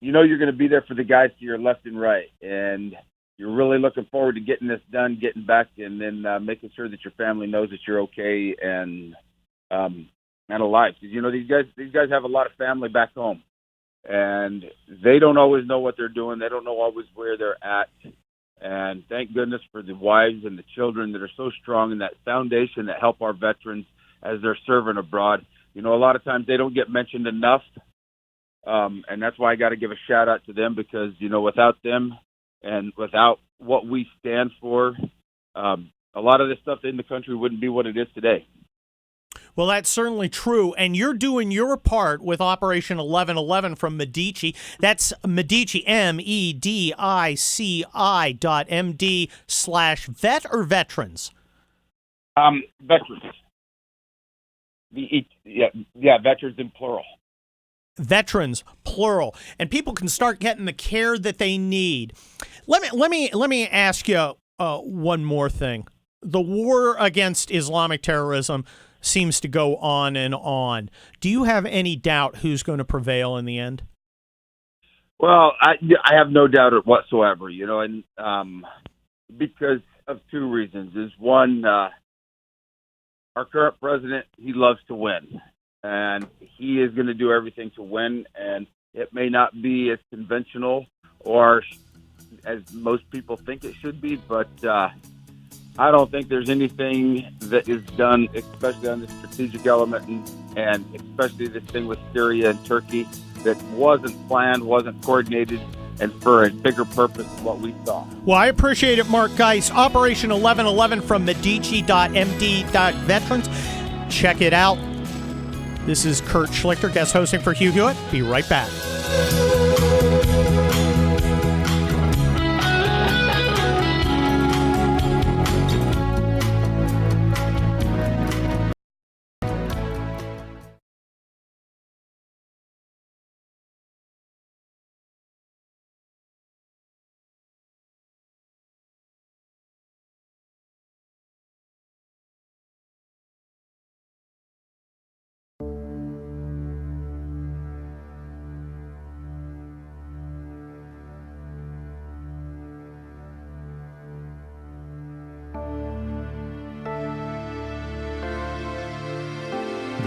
you're going to be there for the guys to your left and right, and you're really looking forward to getting this done, getting back, and then making sure that your family knows that you're okay and alive. Because these guys have a lot of family back home, and they don't always know what they're doing. They don't know always where they're at. And thank goodness for the wives and the children that are so strong in that foundation that help our veterans as they're serving abroad. A lot of times they don't get mentioned enough, and that's why I got to give a shout out to them, because without them and without what we stand for, a lot of this stuff in the country wouldn't be what it is today. Well, that's certainly true, and you're doing your part with Operation 1111 from Medici. That's Medici, MEDICI.MD/vet or veterans? Veterans. Veterans in plural. Veterans, plural, and people can start getting the care that they need. Let me ask you one more thing. The war against Islamic terrorism seems to go on and on. Do you have any doubt who's going to prevail in the end? Well, I have no doubt whatsoever, and because of two reasons. Is one, our current president, he loves to win, and he is going to do everything to win, and it may not be as conventional or as most people think it should be, but I don't think there's anything that is done, especially on the strategic element and especially this thing with Syria and Turkey, that wasn't planned, wasn't coordinated, and for a bigger purpose than what we saw. Well, I appreciate it, Mark Geist. Operation 1111 from Medici.md.veterans. Check it out. This is Kurt Schlichter, guest hosting for Hugh Hewitt. Be right back.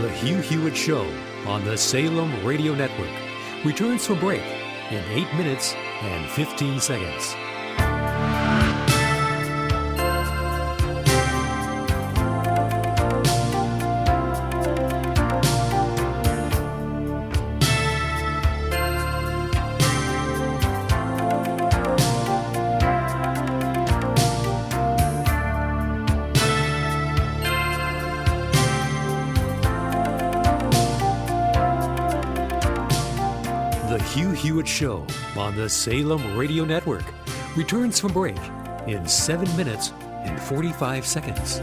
The Hugh Hewitt Show on the Salem Radio Network returns from break in 8 minutes and 15 seconds. Hugh Hewitt Show on the Salem Radio Network returns from break in 7 minutes and 45 seconds.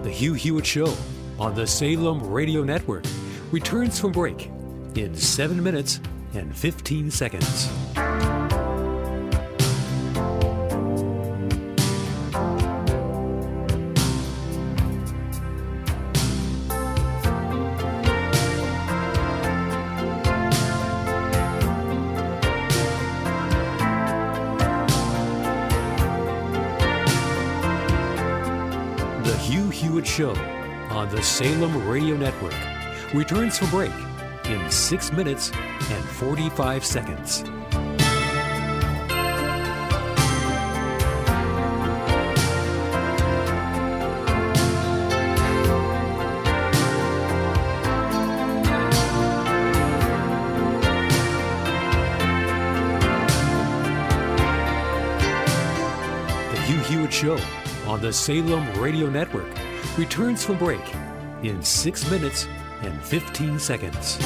The Hugh Hewitt Show on the Salem Radio Network returns from break in 7 minutes and 15 seconds. The Hugh Hewitt Show on the Salem Radio Network returns from break in 6 minutes and 45 seconds. The Hugh Hewitt Show on the Salem Radio Network returns from break in 6 minutes and 15 seconds.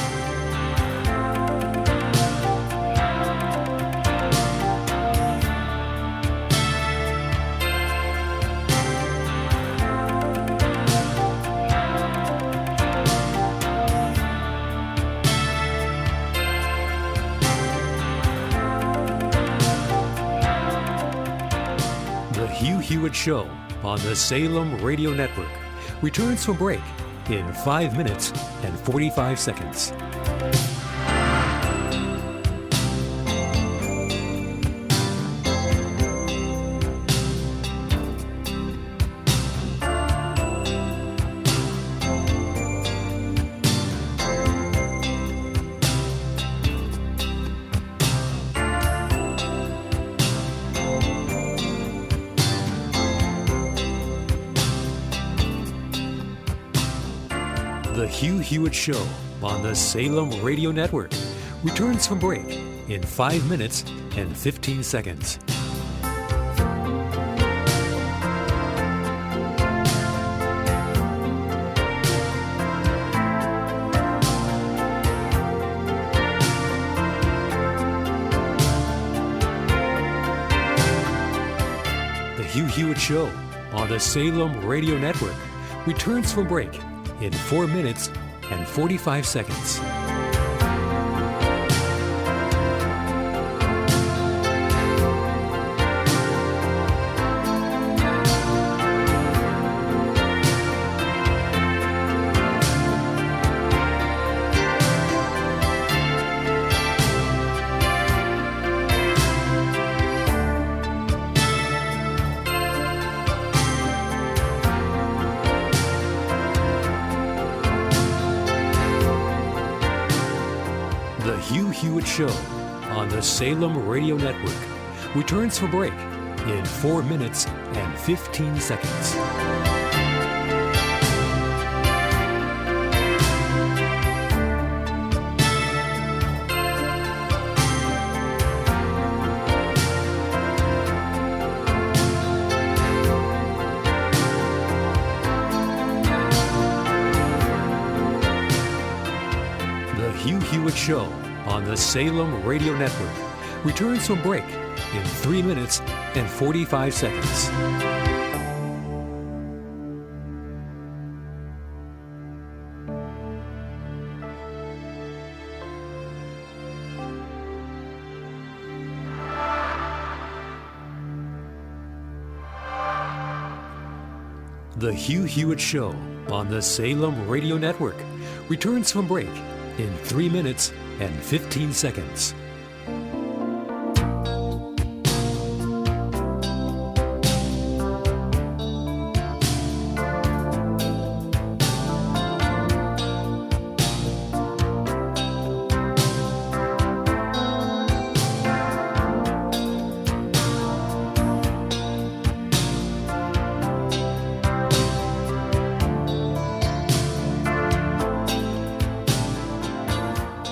The Hugh Hewitt Show on the Salem Radio Network returns from break in 5 minutes and 45 seconds. The Hugh Hewitt Show on the Salem Radio Network returns from break in 5 minutes and 15 seconds. The Hugh Hewitt Show on the Salem Radio Network returns from break in 4 minutes and 45 seconds. Show on the Salem Radio Network returns for break in 4 minutes and 15 seconds. The Hugh Hewitt Show on the Salem Radio Network returns from break in 3 minutes and 45 seconds. The Hugh Hewitt Show on the Salem Radio Network returns from break in 3 minutes and 15 seconds.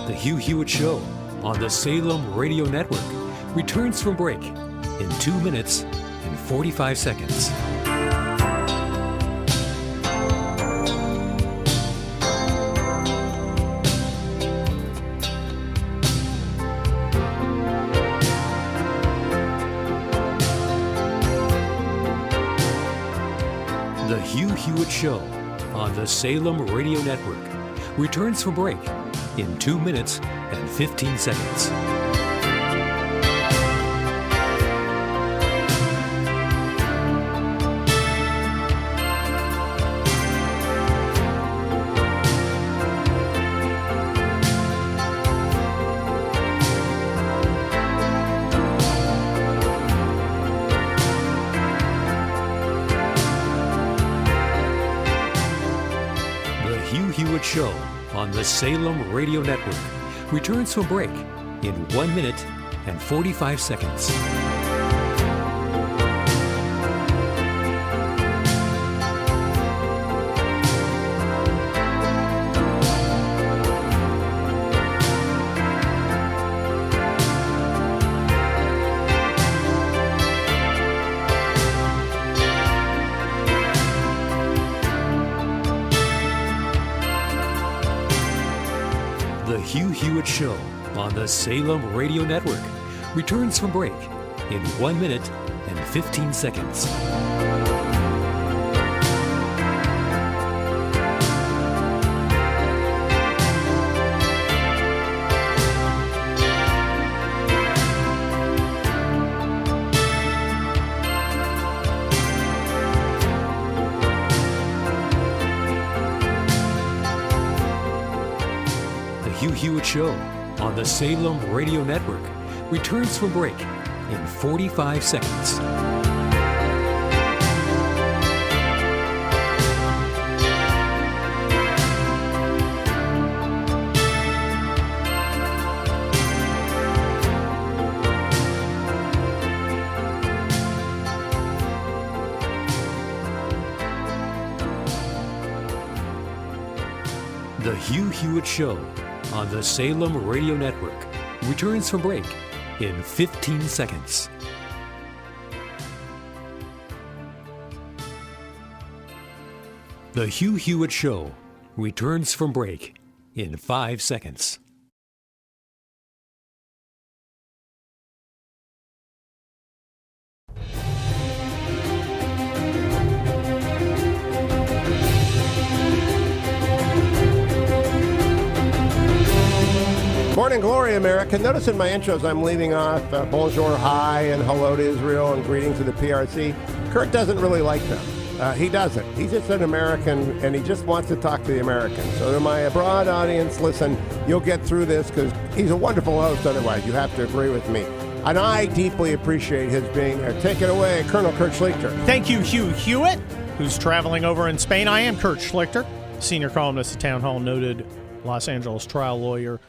The Hugh Hewitt Show on the Salem Radio Network returns from break in 2 minutes and 45 seconds. The Hugh Hewitt Show on the Salem Radio Network returns from break in 2 minutes and 15 seconds. The Hugh Hewitt Show on the Salem Radio Network returns from break in 1 minute and 45 seconds. The Hugh Hewitt Show on the Salem Radio Network returns from break in 1 minute and 15 seconds. The Hugh Hewitt Show on the Salem Radio Network returns from break in 45 seconds. The Hugh Hewitt Show on the Salem Radio Network returns from break in 15 seconds. The Hugh Hewitt Show returns from break in 5 seconds. Morning glory, America. Notice in my intros I'm leaving off bonjour, hi, and hello to Israel, and greetings to the PRC. Kurt doesn't really like them. He doesn't. He's just an American, and he just wants to talk to the Americans. So to my broad audience, listen, you'll get through this because he's a wonderful host. Otherwise, you have to agree with me. And I deeply appreciate his being there. Take it away, Colonel Kurt Schlichter. Thank you, Hugh Hewitt, who's traveling over in Spain. I am Kurt Schlichter, senior columnist at Town Hall, noted Los Angeles trial lawyer,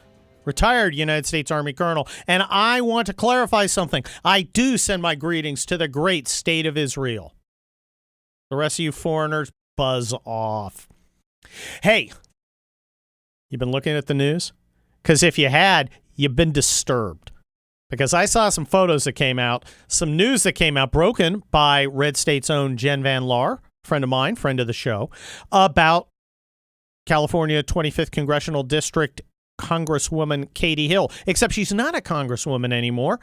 retired United States Army colonel. And I want to clarify something. I do send my greetings to the great state of Israel. The rest of you foreigners, buzz off. Hey, you been looking at the news? Because if you had, you've been disturbed. Because I saw some photos that came out, some news that came out, broken by Red State's own Jen Van Laar, friend of mine, friend of the show, about California 25th Congressional District Congresswoman Katie Hill. Except she's not a congresswoman anymore.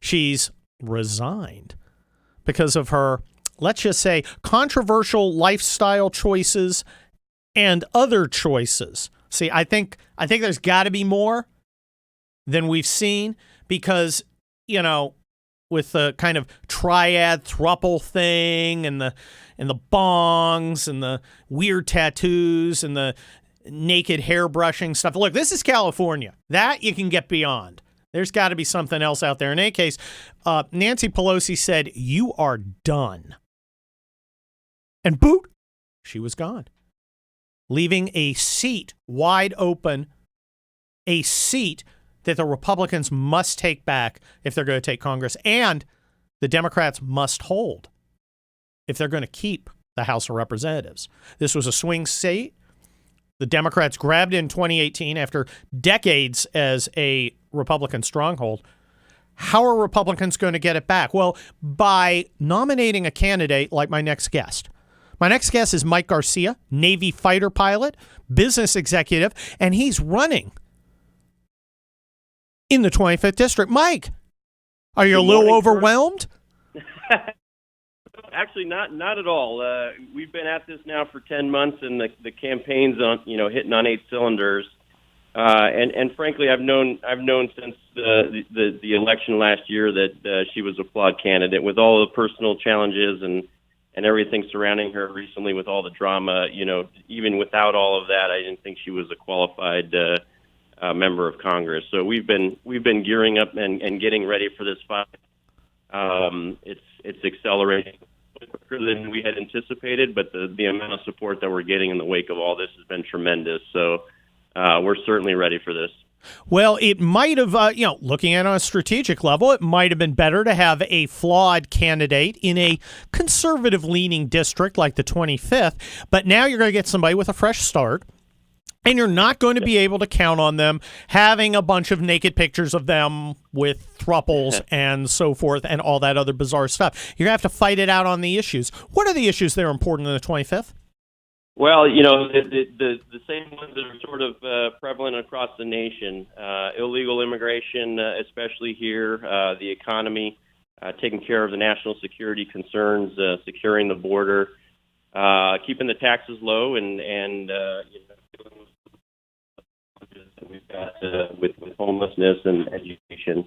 She's resigned because of her, let's just say, controversial lifestyle choices and other choices. See, I think there's got to be more than we've seen because, you know, with the kind of triad thruple thing and the bongs and the weird tattoos and the naked hair brushing stuff. Look, this is California. That you can get beyond. There's got to be something else out there. In any case, Nancy Pelosi said, "You are done." And boot, she was gone, leaving a seat wide open, a seat that the Republicans must take back if they're going to take Congress, and the Democrats must hold if they're going to keep the House of Representatives. This was a swing seat. The Democrats grabbed it in 2018 after decades as a Republican stronghold. How are Republicans going to get it back? Well, by nominating a candidate like my next guest. My next guest is Mike Garcia, Navy fighter pilot, business executive, and he's running in the 25th District. Mike, are you a little overwhelmed? Actually, not at all. We've been at this now for 10 months, and the campaign's on, hitting on 8 cylinders. And frankly, I've known since the election last year that she was a flawed candidate with all the personal challenges and everything surrounding her recently with all the drama. Even without all of that, I didn't think she was a qualified member of Congress. So we've been gearing up and getting ready for this fight. It's accelerating quicker than we had anticipated, but the amount of support that we're getting in the wake of all this has been tremendous. So we're certainly ready for this. Well, it might have, looking at it on a strategic level, it might have been better to have a flawed candidate in a conservative-leaning district like the 25th, but now you're going to get somebody with a fresh start. And you're not going to be able to count on them having a bunch of naked pictures of them with thruples and so forth and all that other bizarre stuff. You're going to have to fight it out on the issues. What are the issues that are important in the 25th? Well, the same ones that are sort of prevalent across the nation. Illegal immigration, especially here, the economy, taking care of the national security concerns, securing the border, keeping the taxes low, and we've got with homelessness and education.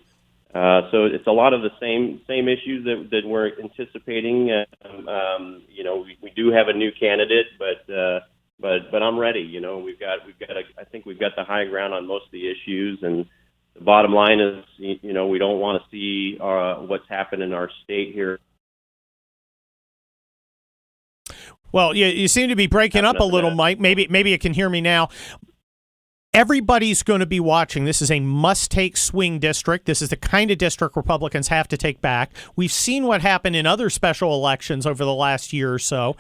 So it's a lot of the same issues that we're anticipating. We do have a new candidate, but I'm ready. I think we've got the high ground on most of the issues, and the bottom line is, we don't want to see what's happened in our state here. Well, you seem to be breaking up a little, Mike. Maybe you can hear me now. Everybody's going to be watching. This is a must-take swing district. This is the kind of district Republicans have to take back. We've seen what happened in other special elections over the last year or so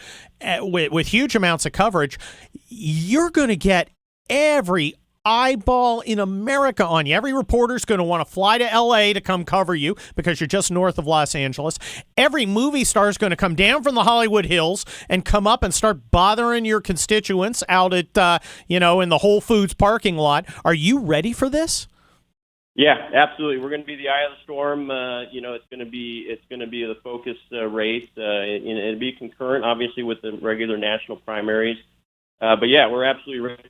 with huge amounts of coverage. You're going to get every eyeball in America on you. Every reporter's going to want to fly to L.A. to come cover you because you're just north of Los Angeles. Every movie star is going to come down from the Hollywood Hills and come up and start bothering your constituents out at, in the Whole Foods parking lot. Are you ready for this? Yeah, absolutely. We're going to be the eye of the storm. It's going to be the focus race. It'll be concurrent, obviously, with the regular national primaries. But yeah, we're absolutely ready.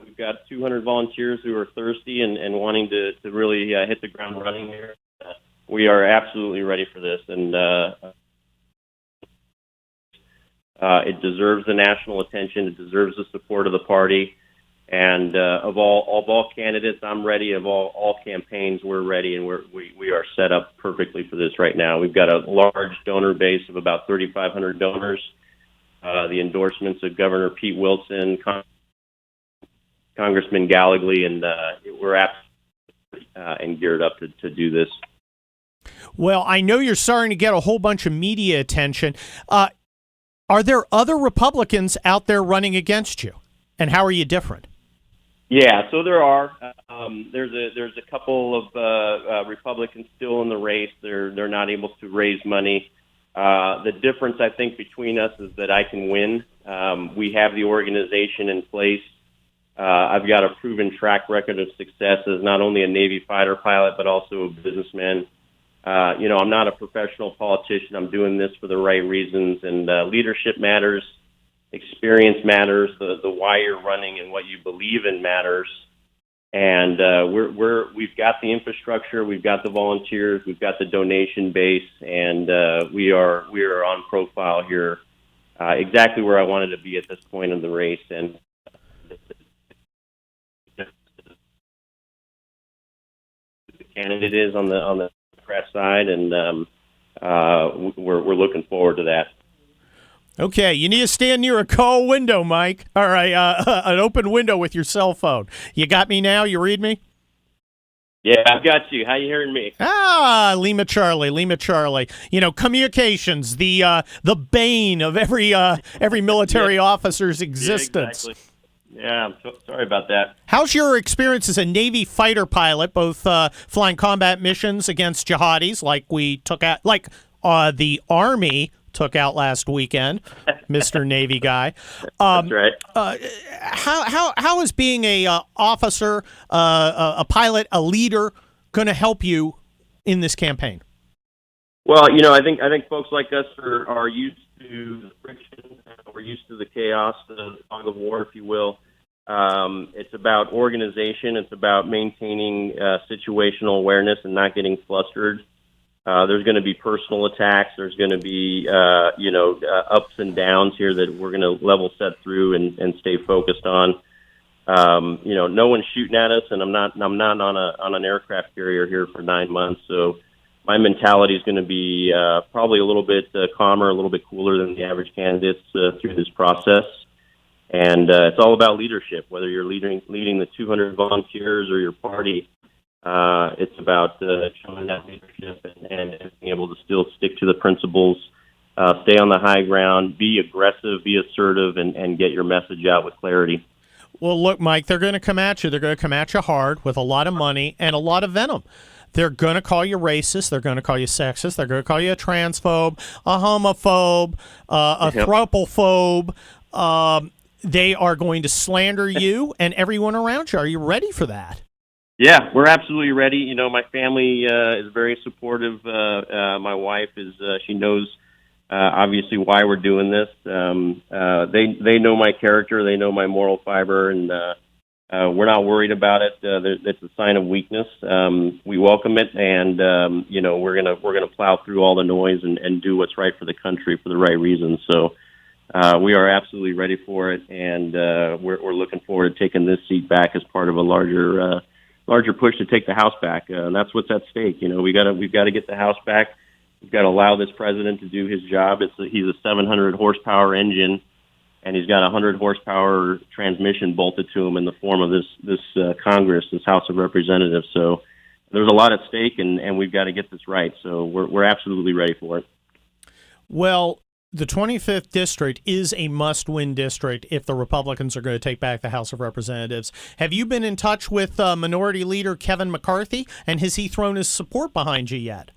We've got 200 volunteers who are thirsty and wanting to really hit the ground running here. We are absolutely ready for this, and it deserves the national attention. It deserves the support of the party. And of all candidates, I'm ready. Of all campaigns, we're ready, and we are set up perfectly for this right now. We've got a large donor base of about 3,500 donors. The endorsements of Governor Pete Wilson, Congressman Gallagher, and we're absolutely and geared up to do this. Well, I know you're starting to get a whole bunch of media attention. Are there other Republicans out there running against you? And how are you different? Yeah, so there are. There's a couple of Republicans still in the race. They're not able to raise money. The difference, I think, between us is that I can win. We have the organization in place. I've got a proven track record of success as not only a Navy fighter pilot, but also a businessman. I'm not a professional politician. I'm doing this for the right reasons, and leadership matters. Experience matters. The why you're running and what you believe in matters. And we've got the infrastructure, we've got the volunteers, we've got the donation base, and we are on profile here, exactly where I wanted to be at this point in the race. And the candidate is on the Democrat side, and we're looking forward to that. Okay, you need to stand near a call window, Mike. All right, an open window with your cell phone. You got me now? You read me? Yeah, I've got you. How you hearing me? Lima Charlie. Communications, the bane of every military officer's existence. Yeah, exactly. Yeah, I'm sorry about that. How's your experience as a Navy fighter pilot, both flying combat missions against jihadis, like we took out, the Army took out last weekend, Mr. Navy guy? That's right. How is being a officer, a pilot, a leader going to help you in this campaign? Well, I think folks like us are used to the friction. We're used to the chaos, the fog of war, if you will. It's about organization. It's about maintaining situational awareness and not getting flustered. There's going to be personal attacks. There's going to be, ups and downs here that we're going to level set through and stay focused on. No one's shooting at us, and I'm not on an aircraft carrier here for 9 months. So my mentality is going to be probably a little bit calmer, a little bit cooler than the average candidates through this process. And it's all about leadership, whether you're leading the 200 volunteers or your party. It's about showing that leadership and being able to still stick to the principles, stay on the high ground, be aggressive, be assertive, and get your message out with clarity. Well, look, Mike, they're going to come at you. They're going to come at you hard with a lot of money and a lot of venom. They're going to call you racist. They're going to call you sexist. They're going to call you a transphobe, a homophobe, a thropophobe. They are going to slander you and everyone around you. Are you ready for that? Yeah, we're absolutely ready. My family is very supportive. My wife is. She knows obviously why we're doing this. They know my character. They know my moral fiber, and we're not worried about it. It's a sign of weakness. We welcome it, and we're gonna plow through all the noise and do what's right for the country for the right reasons. So we are absolutely ready for it, and we're looking forward to taking this seat back as part of a larger push to take the House back. That's what's at stake. We've got to get the House back. We've got to allow this president to do his job. He's a 700 horsepower engine, and he's got a 100 horsepower transmission bolted to him in the form of this Congress, this House of Representatives. So there's a lot at stake, and we've got to get this right. So we're absolutely ready for it. Well, the 25th district is a must-win district if the Republicans are going to take back the House of Representatives. Have you been in touch with Minority Leader Kevin McCarthy, and has he thrown his support behind you yet?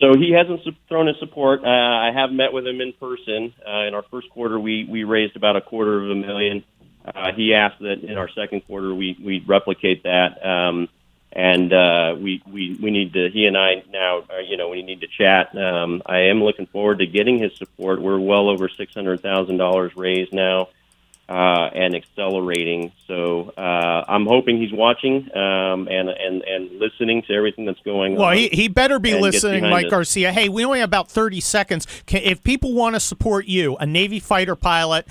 So he hasn't thrown his support. I have met with him in person. In our first quarter, we raised about $250,000. He asked that in our second quarter we replicate that. And we need to. He and I now, we need to chat. I am looking forward to getting his support. We're well over $600,000 raised now, and accelerating. So I'm hoping he's watching and listening to everything that's going on. Well, he better be listening, Mike Garcia. Hey, we only have about 30 seconds. If people want to support you, a Navy fighter pilot,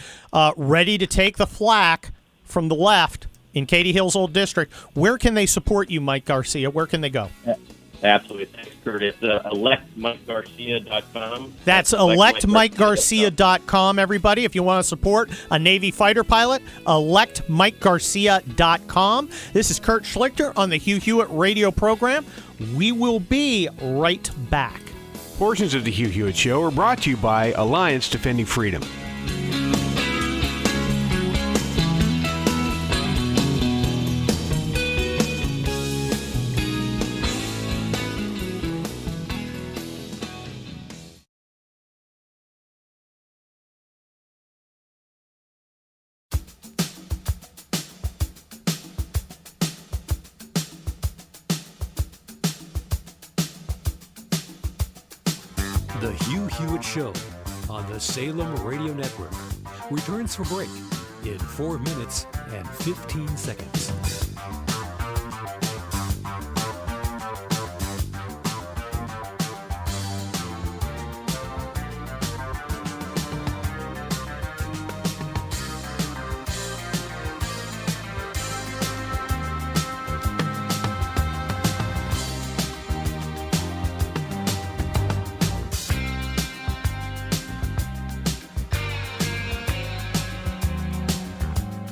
ready to take the flak from the left in Katy Hill's old district, where can they support you, Mike Garcia? Where can they go? Absolutely. Thanks, Kurt. It's electmikegarcia.com. That's electmikegarcia.com, everybody. If you want to support a Navy fighter pilot, electmikegarcia.com. This is Kurt Schlichter on the Hugh Hewitt radio program. We will be right back. Portions of the Hugh Hewitt Show are brought to you by Alliance Defending Freedom. The Hugh Hewitt Show on the Salem Radio Network returns for break in 4 minutes and 15 seconds.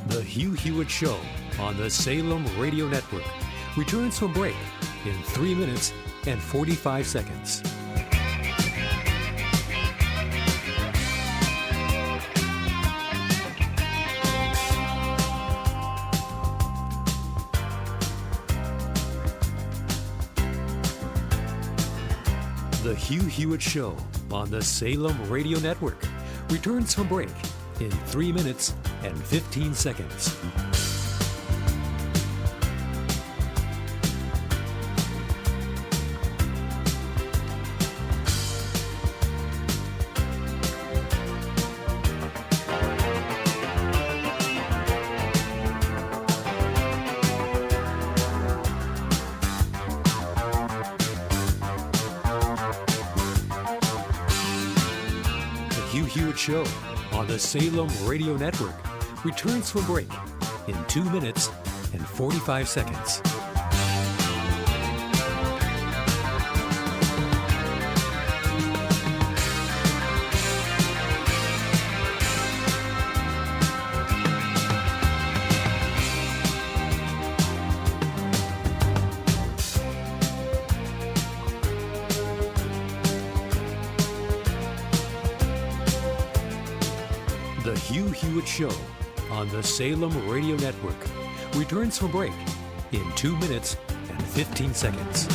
The Hugh Hewitt Show on the Salem Radio Network returns from break in 3 minutes and 45 seconds. The Hugh Hewitt Show on the Salem Radio Network returns from break in 3 minutes and 15 seconds. Hugh Hewitt Show on the Salem Radio Network returns from break in 2 minutes and 45 seconds. The Hugh Hewitt Show on the Salem Radio Network returns from break in 2 minutes and 15 seconds.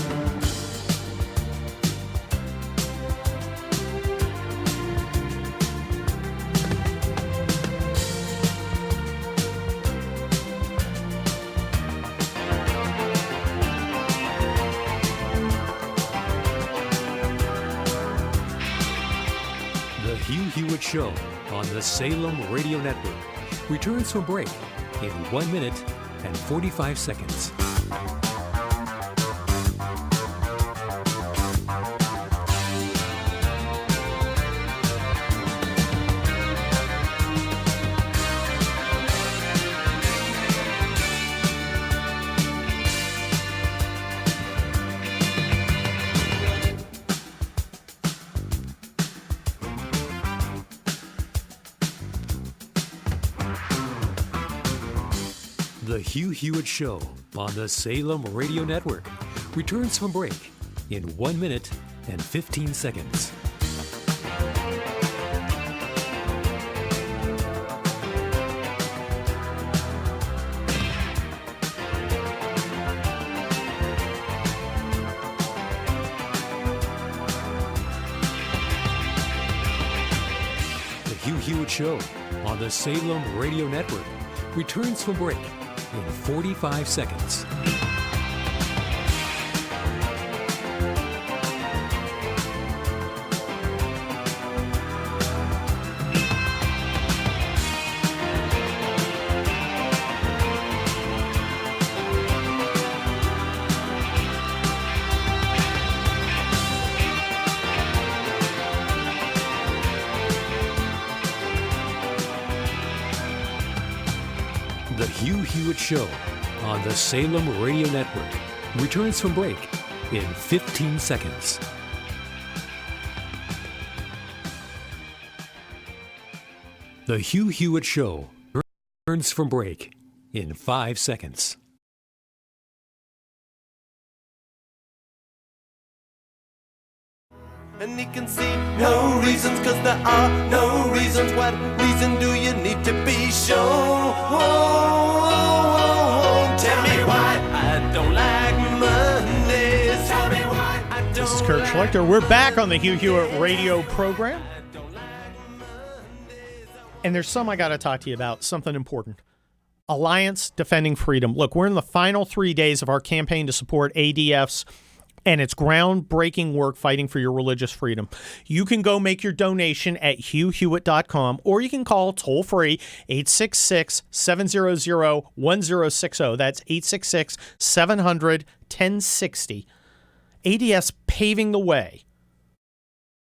The Hugh Hewitt Show on the Salem Radio Network returns from break in 1 minute and 45 seconds. The Hugh Hewitt Show on the Salem Radio Network returns from break in 1 minute and 15 seconds. The Hugh Hewitt Show on the Salem Radio Network returns from break in 45 seconds. The Hugh Hewitt Show on the Salem Radio Network returns from break in 15 seconds. The Hugh Hewitt Show returns from break in 5 seconds. And he can see no reasons, cause there are no reasons. What reason do you need to be shown? Tell me why I don't like Mondays. Tell me why I don't. This is Kurt Schlichter. We're back on the Hugh Hewitt radio program. And there's some I got to talk to you about, something important. Alliance Defending Freedom. Look, we're in the final 3 days of our campaign to support ADF's and its groundbreaking work fighting for your religious freedom. You can go make your donation at hughhewitt.com, or you can call toll-free 866-700-1060. That's 866-700-1060. ADS paving the way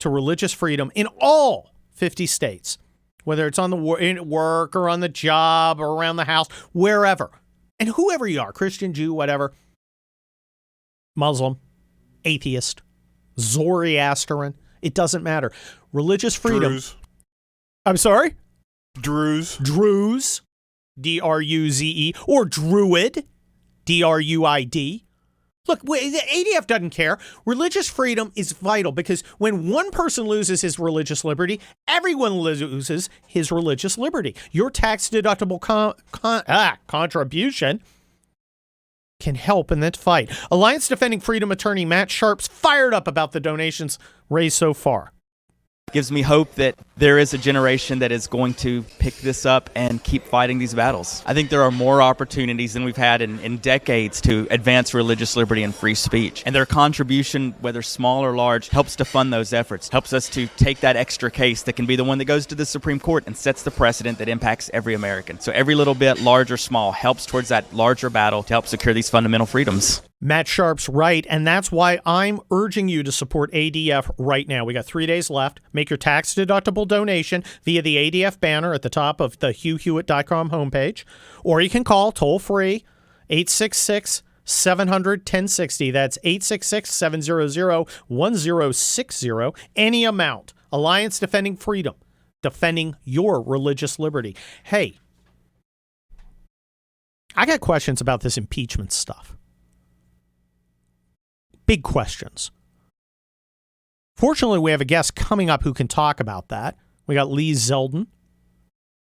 to religious freedom in all 50 states, whether it's on the in work or on the job or around the house, wherever. And whoever you are, Christian, Jew, whatever, Muslim, atheist, Zoroastrian, it doesn't matter. Religious freedom. Druze. I'm sorry? Druze. Druze, D-R-U-Z-E, or Druid, D-R-U-I-D. Look, the ADF doesn't care. Religious freedom is vital because when one person loses his religious liberty, everyone loses his religious liberty. Your tax-deductible contribution can help in that fight. Alliance Defending Freedom attorney Matt Sharp's fired up about the donations raised so far. Gives me hope that there is a generation that is going to pick this up and keep fighting these battles. I think there are more opportunities than we've had in decades to advance religious liberty and free speech. And their contribution, whether small or large, helps to fund those efforts, helps us to take that extra case that can be the one that goes to the Supreme Court and sets the precedent that impacts every American. So every little bit, large or small, helps towards that larger battle to help secure these fundamental freedoms. Matt Sharp's right, and that's why I'm urging you to support ADF right now. We got 3 days left. Make your tax-deductible donation via the ADF banner at the top of the hughhewitt.com homepage, or you can call toll-free 866-700-1060. That's 866-700-1060. Any amount. Alliance Defending Freedom, defending your religious liberty. Hey, I got questions about this impeachment stuff. Big questions. Fortunately, we have a guest coming up who can talk about that. We got Lee Zeldin,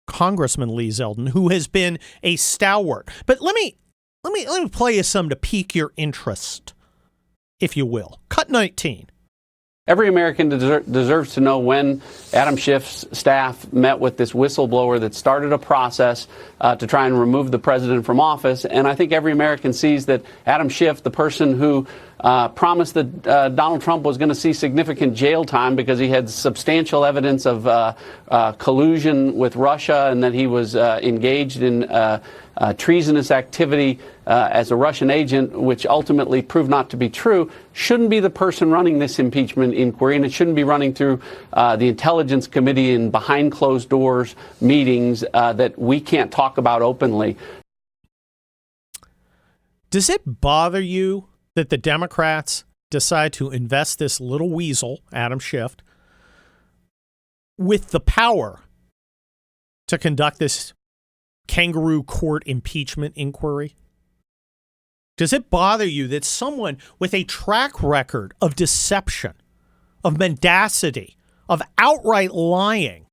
Congressman Lee Zeldin, who has been a stalwart. But let me play you some to pique your interest, if you will. Cut 19. Every American deserves to know when Adam Schiff's staff met with this whistleblower that started a process to try and remove the president from office. And I think every American sees that Adam Schiff, the person who promised that Donald Trump was going to see significant jail time because he had substantial evidence of collusion with Russia and that he was engaged in treasonous activity as a Russian agent, which ultimately proved not to be true, shouldn't be the person running this impeachment inquiry, and it shouldn't be running through the Intelligence Committee and behind closed doors meetings that we can't talk about openly. Does it bother you that the Democrats decide to invest this little weasel, Adam Schiff, with the power to conduct this kangaroo court impeachment inquiry? Does it bother you that someone with a track record of deception, of mendacity, of outright lying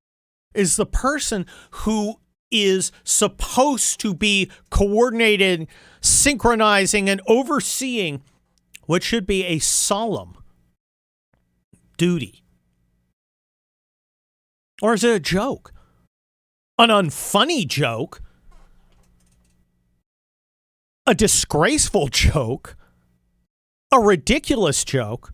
is the person who is supposed to be coordinating, synchronizing, and overseeing what should be a solemn duty? Or is it a joke? An unfunny joke? A disgraceful joke? A ridiculous joke?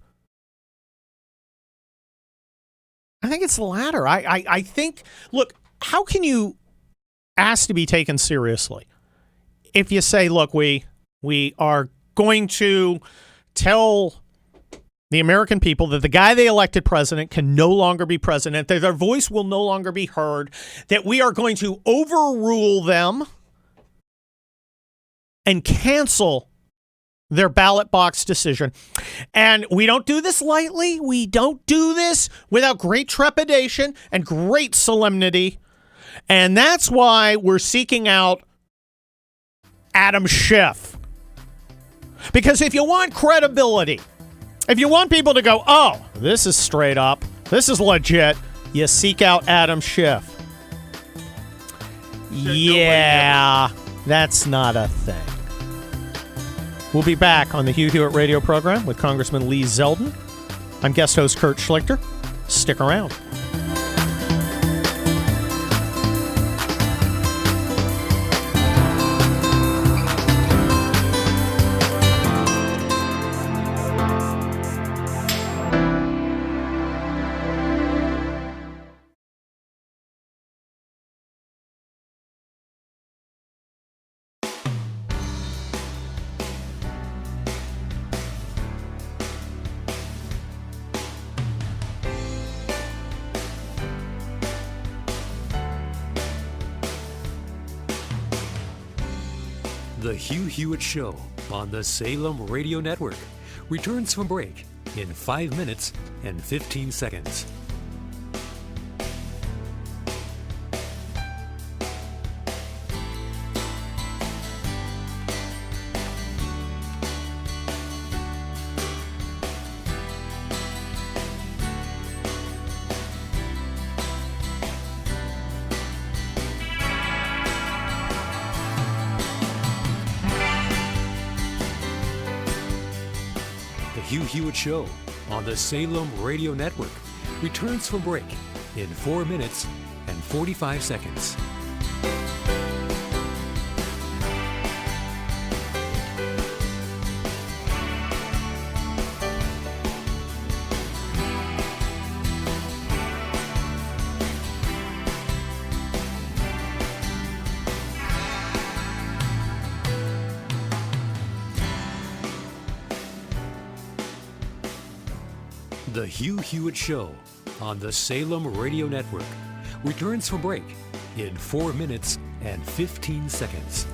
I think it's the latter. I think, look, how can you ask to be taken seriously if you say, look, we are going to tell the American people that the guy they elected president can no longer be president, that their voice will no longer be heard, that we are going to overrule them and cancel their ballot box decision. And we don't do this lightly. We don't do this without great trepidation and great solemnity. And that's why we're seeking out Adam Schiff. Because if you want credibility, if you want people to go, oh, this is straight up, this is legit, you seek out Adam Schiff. Yeah, that's not a thing. We'll be back on the Hugh Hewitt radio program with Congressman Lee Zeldin. I'm guest host Kurt Schlichter. Stick around. The Hugh Hewitt Show on the Salem Radio Network returns from break in 5 minutes and 15 seconds. Hugh Hewitt Show on the Salem Radio Network returns from break in 4 minutes and 45 seconds. The Hugh Hewitt Show on the Salem Radio Network returns from break in 4 minutes and 15 seconds.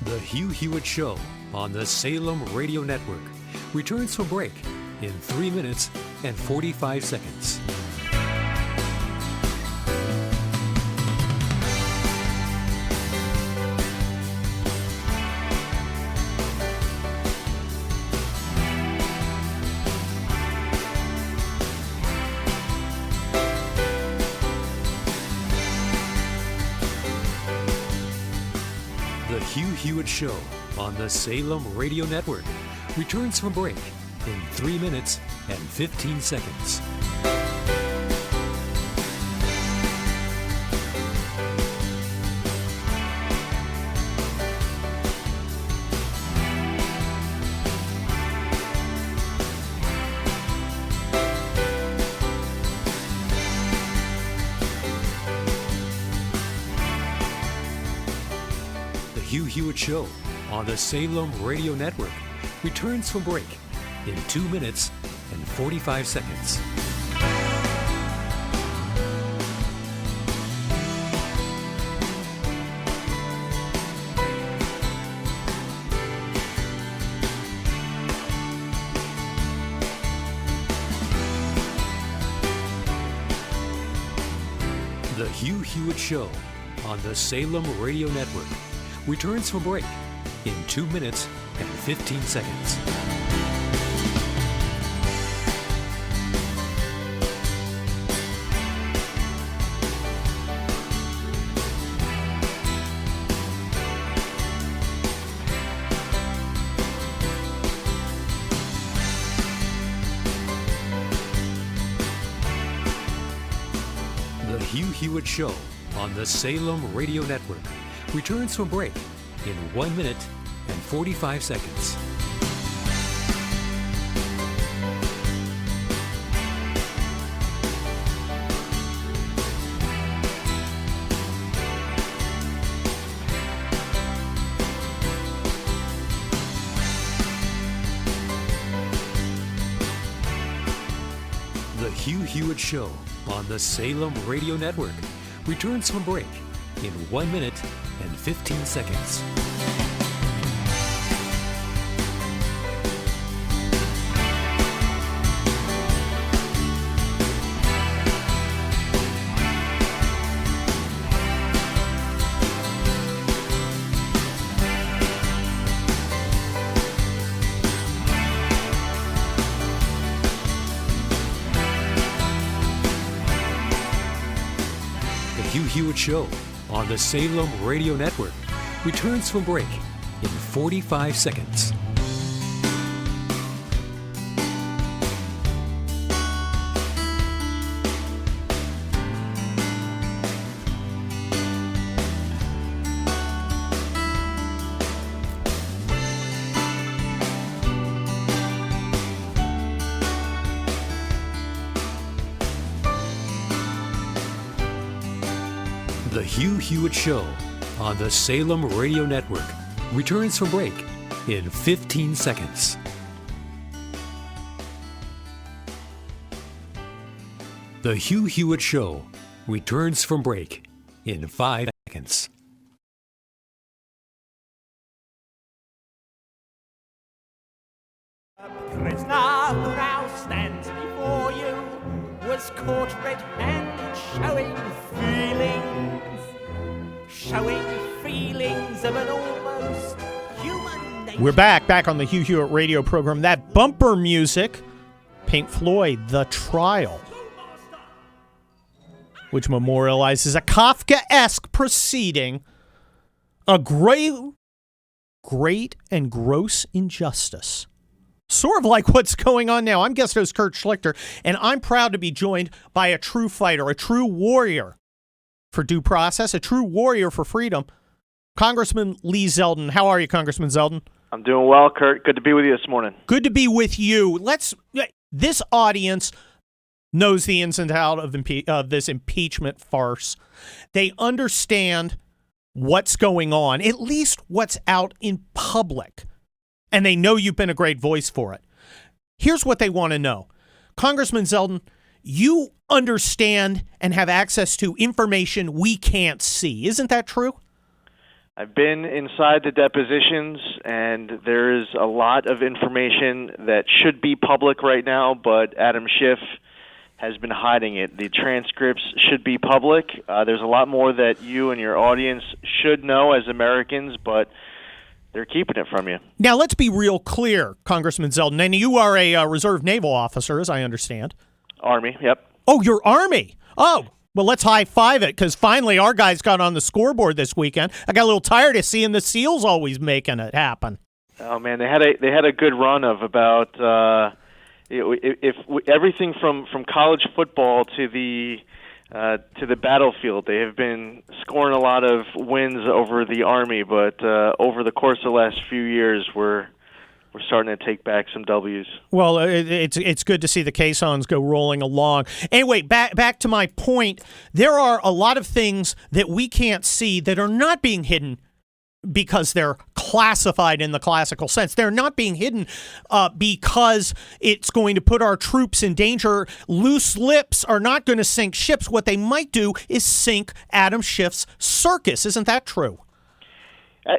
The Hugh Hewitt Show on the Salem Radio Network returns from break in 3 minutes and 45 seconds. The Hugh Hewitt Show on the Salem Radio Network returns from break in 3 minutes and 15 seconds. Hugh Hewitt Show on the Salem Radio Network returns from break in 2 minutes and 45 seconds. The Hugh Hewitt Show on the Salem Radio Network returns from break in 2 minutes and 15 seconds. The Hugh Hewitt Show on the Salem Radio Network returns from break in 1 minute and 45 seconds. Hugh Hewitt Show on the Salem Radio Network returns from break in 1 minute and 15 seconds. Hugh Hewitt Show on the Salem Radio Network returns from break in 45 seconds. The Hugh Hewitt Show on the Salem Radio Network returns from break in 15 seconds. The Hugh Hewitt Show returns from break in 5 seconds. Prisoner who now stands before you was caught red-handed showing feelings of an almost human nature. We're back on the Hugh Hewitt radio program. That bumper music, Pink Floyd, The Trial, which memorializes a Kafkaesque proceeding, a great and gross injustice. Sort of like what's going on now. I'm guest host Kurt Schlichter, and I'm proud to be joined by a true fighter, a true warrior for due process, a true warrior for freedom, Congressman Lee Zeldin. How are you, Congressman Zeldin? I'm doing well, Kurt. Good to be with you this morning. Good to be with you. This audience knows the ins and outs of this impeachment farce. They understand what's going on, at least what's out in public. And they know you've been a great voice for it. Here's what they want to know. Congressman Zeldin, you understand and have access to information we can't see. Isn't that true? I've been inside the depositions, and there is a lot of information that should be public right now, but Adam Schiff has been hiding it. The transcripts should be public. There's a lot more that you and your audience should know as Americans, but they're keeping it from you. Now, let's be real clear, Congressman Zeldin, and you are a reserve naval officer, as I understand. Army, yep. Oh, you're Army. Oh, well, let's high-five it, because finally our guys got on the scoreboard this weekend. I got a little tired of seeing the SEALs always making it happen. Oh, man, they had a good run of about if everything from college football to the battlefield. They have been scoring a lot of wins over the Army, but over the course of the last few years, we're starting to take back some W's. Well, it's good to see the caissons go rolling along. Anyway, back to my point. There are a lot of things that we can't see that are not being hidden because they're classified in the classical sense. They're not being hidden because it's going to put our troops in danger. Loose lips are not going to sink ships. What they might do is sink Adam Schiff's circus. Isn't that true?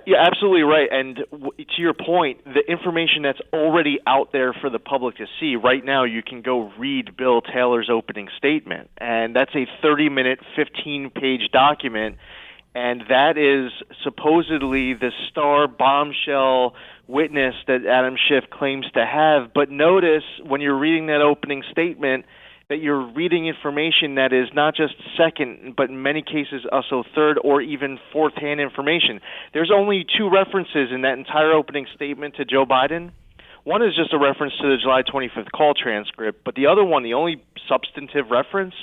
You're absolutely right. And to your point, the information that's already out there for the public to see, right now you can go read Bill Taylor's opening statement. And that's a 30-minute, 15-page document. And that is supposedly the star bombshell witness that Adam Schiff claims to have. But notice when you're reading that opening statement that you're reading information that is not just second, but in many cases also third or even fourth-hand information. There's only two references in that entire opening statement to Joe Biden. One is just a reference to the July 25th call transcript, but the other one, the only substantive reference,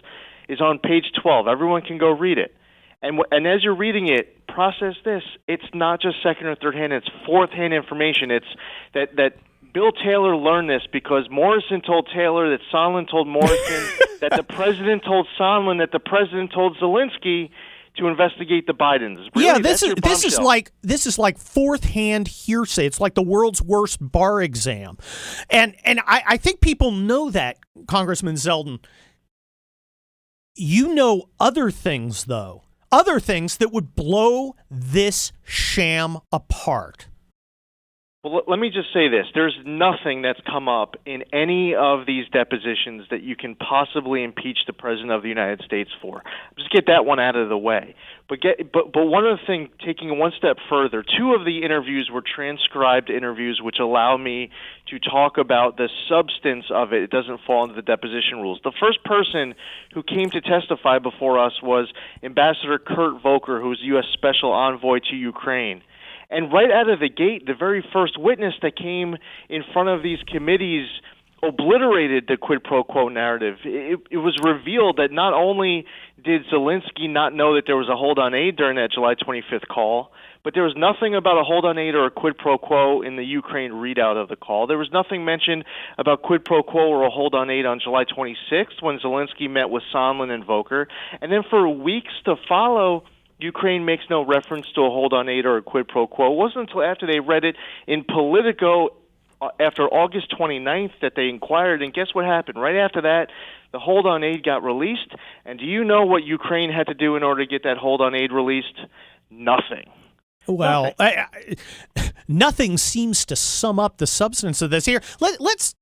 is on page 12. Everyone can go read it. And as you're reading it, process this. It's not just second or third hand, it's fourth hand information. It's that Bill Taylor learned this because Morrison told Taylor that Sondland told Morrison that the president told Sondland that the president told Zelensky to investigate the Bidens. Really, yeah, this is like fourth hand hearsay. It's like the world's worst bar exam. And I think people know that, Congressman Zeldin. You know other things, though. Other things that would blow this sham apart. Well, let me just say this. There's nothing that's come up in any of these depositions that you can possibly impeach the President of the United States for. Just get that one out of the way. But one other thing, taking one step further, 2 of the interviews were transcribed interviews, which allow me to talk about the substance of it. It doesn't fall into the deposition rules. The first person who came to testify before us was Ambassador Kurt Volker, who was U.S. Special Envoy to Ukraine. And right out of the gate, the very first witness that came in front of these committees obliterated the quid pro quo narrative. It was revealed that not only did Zelensky not know that there was a hold on aid during that July 25th call, but there was nothing about a hold on aid or a quid pro quo in the Ukraine readout of the call. There was nothing mentioned about quid pro quo or a hold on aid on July 26th when Zelensky met with Sondland and Volker. And then for weeks to follow, Ukraine makes no reference to a hold on aid or a quid pro quo. It wasn't until after they read it in Politico after August 29th that they inquired, and guess what happened? Right after that, the hold on aid got released, and do you know what Ukraine had to do in order to get that hold on aid released? Nothing. Well, nothing seems to sum up the substance of this here. Let's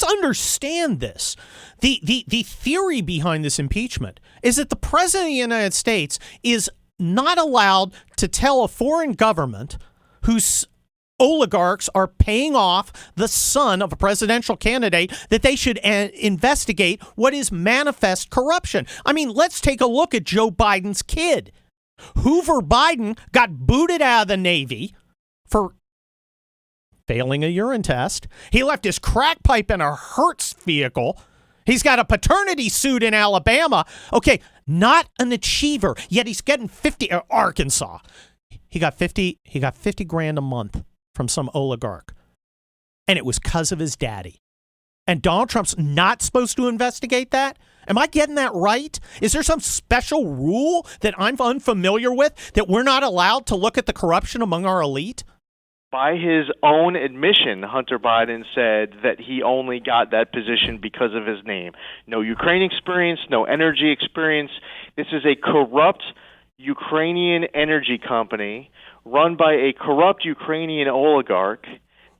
understand this. The theory behind this impeachment is that the President of the United States is not allowed to tell a foreign government whose oligarchs are paying off the son of a presidential candidate that they should investigate what is manifest corruption. I mean, let's take a look at Joe Biden's kid. Hoover Biden got booted out of the Navy for failing a urine test. He left his crack pipe in a Hertz vehicle. He's got a paternity suit in Alabama. Okay, not an achiever, yet he's getting 50 Arkansas. He got 50 grand a month from some oligarch. And it was because of his daddy. And Donald Trump's not supposed to investigate that? Am I getting that right? Is there some special rule that I'm unfamiliar with that we're not allowed to look at the corruption among our elite? By his own admission, Hunter Biden said that he only got that position because of his name. No Ukraine experience, no energy experience. This is a corrupt Ukrainian energy company run by a corrupt Ukrainian oligarch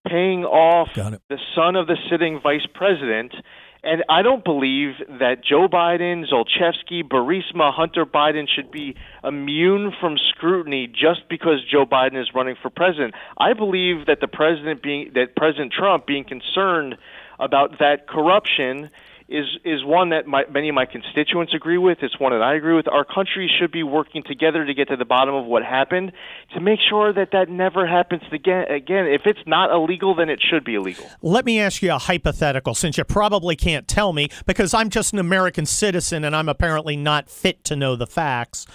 paying off the son of the sitting vice president. And I don't believe that Joe Biden, Zolchevsky, Burisma, Hunter Biden should be immune from scrutiny just because Joe Biden is running for president. I believe that President Trump being concerned about that corruption is one that many of my constituents agree with. It's one that I agree with. Our country should be working together to get to the bottom of what happened to make sure that never happens again. If it's not illegal, then it should be illegal. Let me ask you a hypothetical, since you probably can't tell me, because I'm just an American citizen and I'm apparently not fit to know the facts.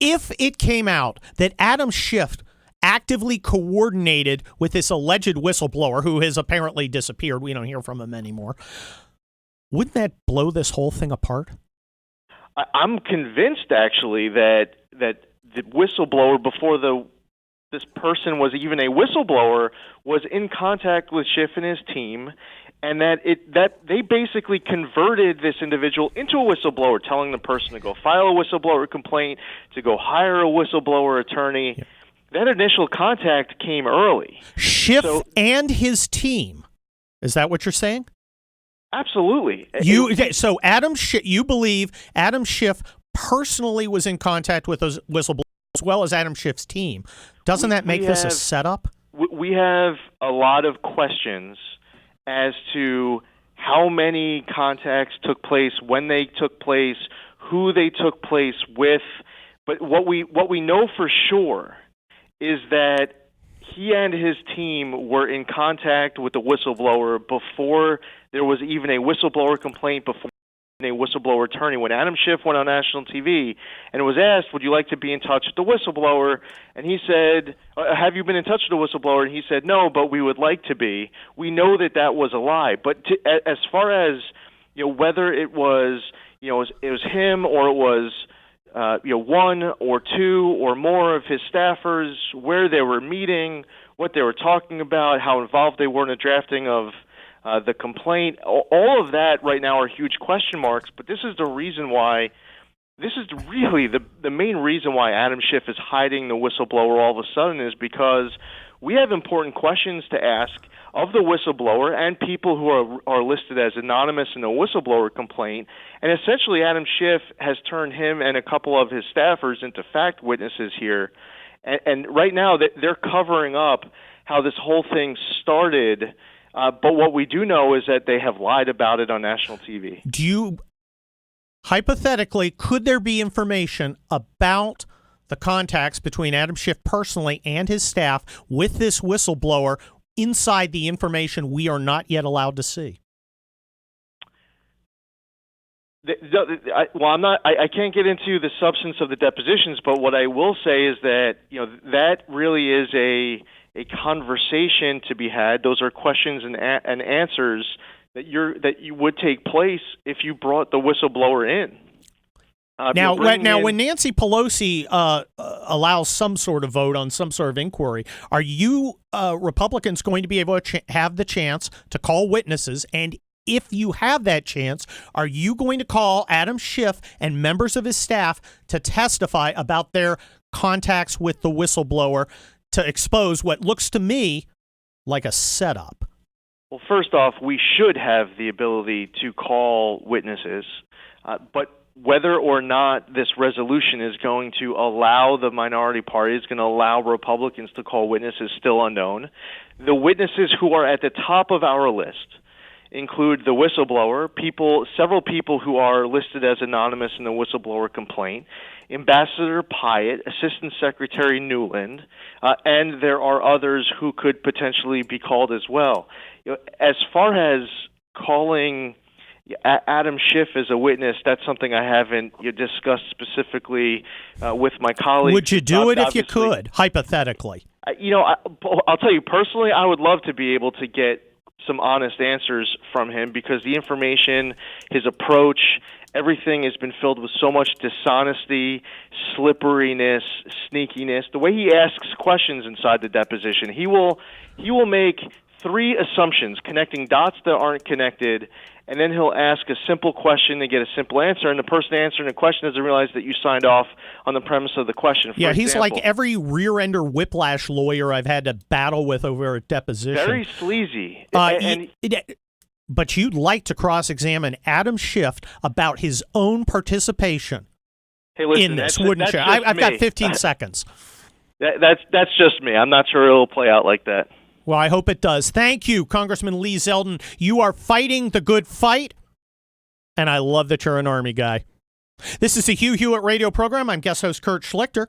If it came out that Adam Schiff actively coordinated with this alleged whistleblower who has apparently disappeared, we don't hear from him anymore, wouldn't that blow this whole thing apart? I'm convinced, actually, that the whistleblower, before this person was even a whistleblower, was in contact with Schiff and his team, and that they basically converted this individual into a whistleblower, telling the person to go file a whistleblower complaint, to go hire a whistleblower attorney. Yeah. That initial contact came early. Schiff and his team. Is that what you're saying? Absolutely. So you believe Adam Schiff personally was in contact with those whistleblowers as well as Adam Schiff's team. Doesn't that make this a setup? We have a lot of questions as to how many contacts took place, when they took place, who they took place with. But what we know for sure is that he and his team were in contact with the whistleblower before there was even a whistleblower complaint, before a whistleblower attorney. When Adam Schiff went on national TV and was asked, would you like to be in touch with the whistleblower? And he said, have you been in touch with the whistleblower? And he said, no, but we would like to be. We know that was a lie. But as far as whether it was it was him or it was one or two or more of his staffers, where they were meeting, what they were talking about, how involved they were in the drafting of the complaint, all of that right now are huge question marks. But this is the reason why. This is really the main reason why Adam Schiff is hiding the whistleblower all of a sudden is because we have important questions to ask of the whistleblower and people who are listed as anonymous in the whistleblower complaint. And essentially, Adam Schiff has turned him and a couple of his staffers into fact witnesses here. And right now, they're covering up how this whole thing started. But what we do know is that they have lied about it on national TV. Do you, hypothetically, could there be information about the contacts between Adam Schiff personally and his staff with this whistleblower inside the information we are not yet allowed to see? Well, I can't get into the substance of the depositions, but what I will say is that that really is a conversation to be had. Those are questions and answers that you would take place if you brought the whistleblower in. When Nancy Pelosi allows some sort of vote on some sort of inquiry, are you Republicans going to be able to have the chance to call witnesses? And if you have that chance, are you going to call Adam Schiff and members of his staff to testify about their contacts with the whistleblower to expose what looks to me like a setup? Well, first off, we should have the ability to call witnesses, but whether or not this resolution is going to allow the minority party, is going to allow Republicans to call witnesses, still unknown. The witnesses who are at the top of our list include the whistleblower, several people who are listed as anonymous in the whistleblower complaint, Ambassador Pyatt, Assistant Secretary Newland, and there are others who could potentially be called as well. As far as calling Adam Schiff as a witness, that's something I haven't discussed specifically with my colleagues. Would you do it if you could, hypothetically? I'll tell you personally, I would love to be able to get some honest answers from him because the information, his approach, everything has been filled with so much dishonesty, slipperiness, sneakiness. The way he asks questions inside the deposition, he will make three assumptions, connecting dots that aren't connected, and then he'll ask a simple question to get a simple answer, and the person answering the question doesn't realize that you signed off on the premise of the question. For he's example, like every rear-ender whiplash lawyer I've had to battle with over a deposition. Very sleazy. But you'd like to cross-examine Adam Schiff about his own participation in this, wouldn't you? I've got 15 seconds. That's just me. I'm not sure it'll play out like that. Well, I hope it does. Thank you, Congressman Lee Zeldin. You are fighting the good fight, and I love that you're an Army guy. This is the Hugh Hewitt radio program. I'm guest host Kurt Schlichter.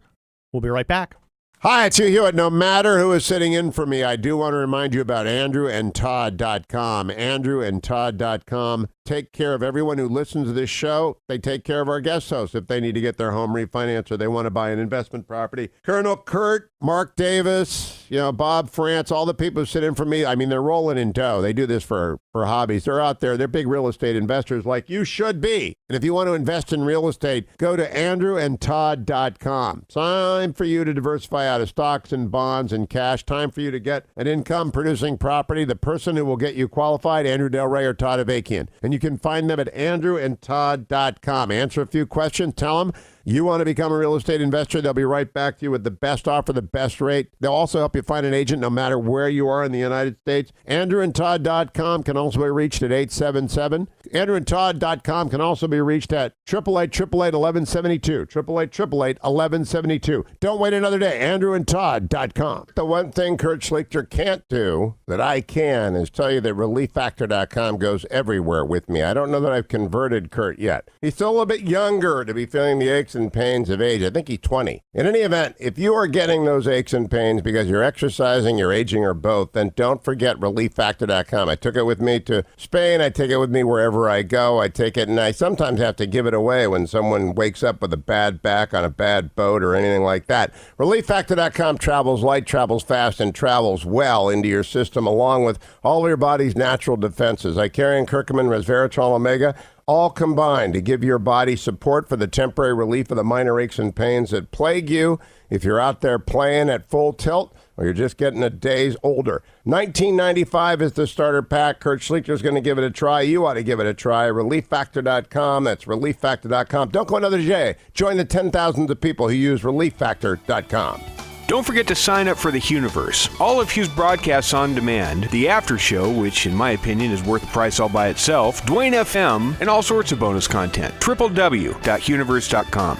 We'll be right back. Hi, it's Hugh Hewitt. No matter who is sitting in for me, I do want to remind you about AndrewandTodd.com. AndrewandTodd.com. Take care of everyone who listens to this show. They take care of our guest hosts if they need to get their home refinanced or they want to buy an investment property. Colonel Kurt, Mark Davis, Bob France, all the people who sit in for me, I mean, they're rolling in dough. They do this for hobbies. They're out there. They're big real estate investors like you should be. And if you want to invest in real estate, go to AndrewandTodd.com. Time for you to diversify out of stocks and bonds and cash. Time for you to get an income-producing property. The person who will get you qualified, Andrew Del Rey or Todd Avakian. And you can find them at AndrewandTodd.com. Answer a few questions. Tell them you want to become a real estate investor. They'll be right back to you with the best offer, the best rate. They'll also help you find an agent no matter where you are in the United States. AndrewandTodd.com can also be reached at 877. AndrewandTodd.com can also be reached at 888-888-1172. 888-888-1172. Don't wait another day. AndrewandTodd.com. The one thing Kurt Schlichter can't do that I can is tell you that ReliefFactor.com goes everywhere with me. I don't know that I've converted Kurt yet. He's still a little bit younger to be feeling the aches and pains of age. I think he's 20. In any event, if you are getting those aches and pains because you're exercising, you're aging, or both, then don't forget ReliefFactor.com. I took it with me to Spain. I take it with me wherever I go. I take it, and I sometimes have to give it away when someone wakes up with a bad back on a bad boat or anything like that. ReliefFactor.com travels light, travels fast, and travels well into your system along with all of your body's natural defenses. Icarian, curcumin, resveratrol, omega, all combined to give your body support for the temporary relief of the minor aches and pains that plague you. If you're out there playing at full tilt, or you're just getting a days older. $19.95 is the starter pack. Kurt Schlichter's going to give it a try. You ought to give it a try. ReliefFactor.com. That's ReliefFactor.com. Don't go another day. Join the 10,000s of people who use ReliefFactor.com. Don't forget to sign up for the Huniverse. All of Hugh's broadcasts on demand, the after show, which in my opinion is worth the price all by itself, Dwayne FM, and all sorts of bonus content. www.huniverse.com.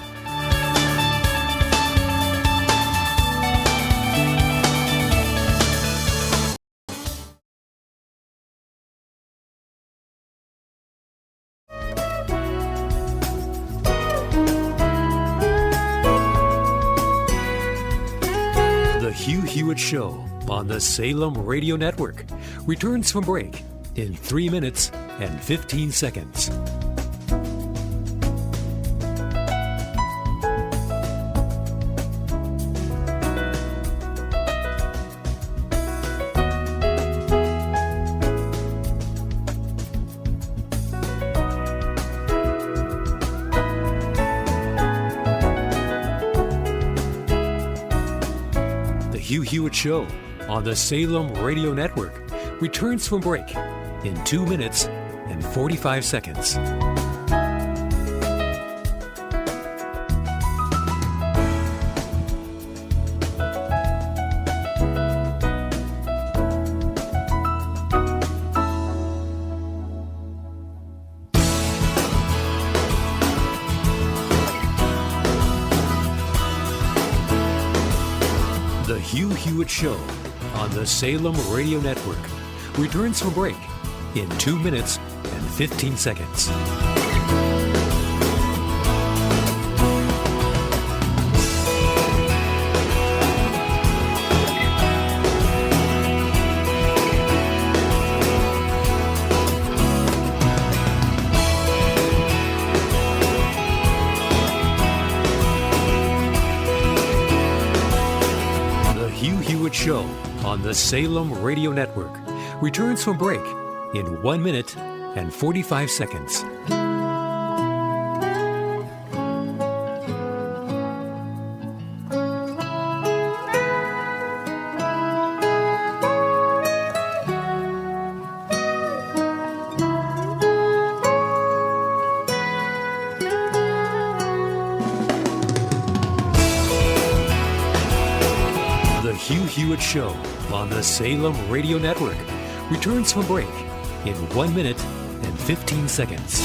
The Hugh Hewitt Show on the Salem Radio Network returns from break in 3 minutes and 15 seconds. Hugh Hewitt Show on the Salem Radio Network returns from break in 2 minutes and 45 seconds. The Hugh Hewitt Show on the Salem Radio Network returns from break in 2 minutes and 15 seconds. Show on the Salem Radio Network returns from break in 1 minute and 45 seconds. Hugh Hewitt Show on the Salem Radio Network returns from break in 1 minute and 15 seconds.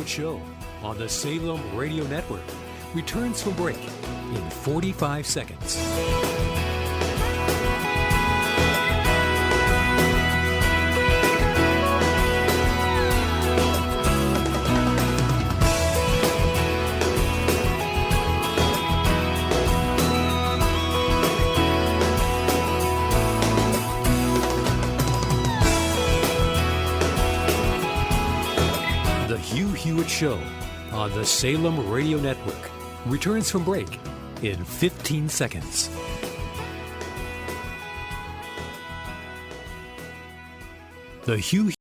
Show on the Salem Radio Network returns from break in 45 seconds. Hugh Hewitt Show on the Salem Radio Network returns from break in 15 seconds. The Hugh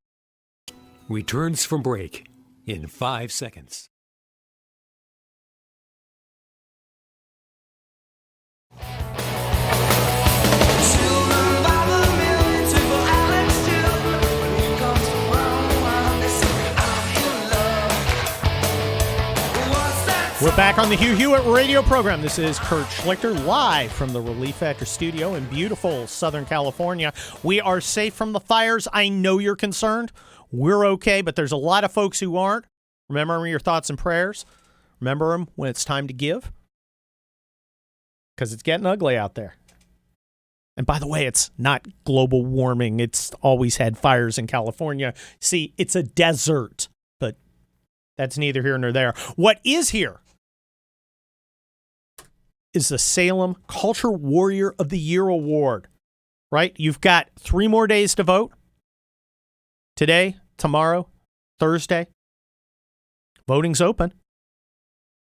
returns from break in 5 seconds. We're back on the Hugh Hewitt radio program. This is Kurt Schlichter, live from the Relief Factor studio in beautiful Southern California. We are safe from the fires. I know you're concerned. We're okay, but there's a lot of folks who aren't. Remember your thoughts and prayers. Remember them when it's time to give, because it's getting ugly out there. And by the way, it's not global warming. It's always had fires in California. See, it's a desert, but that's neither here nor there. What is here is the Salem Culture Warrior of the Year Award, right? You've got 3 more days to vote. Today, tomorrow, Thursday. Voting's open.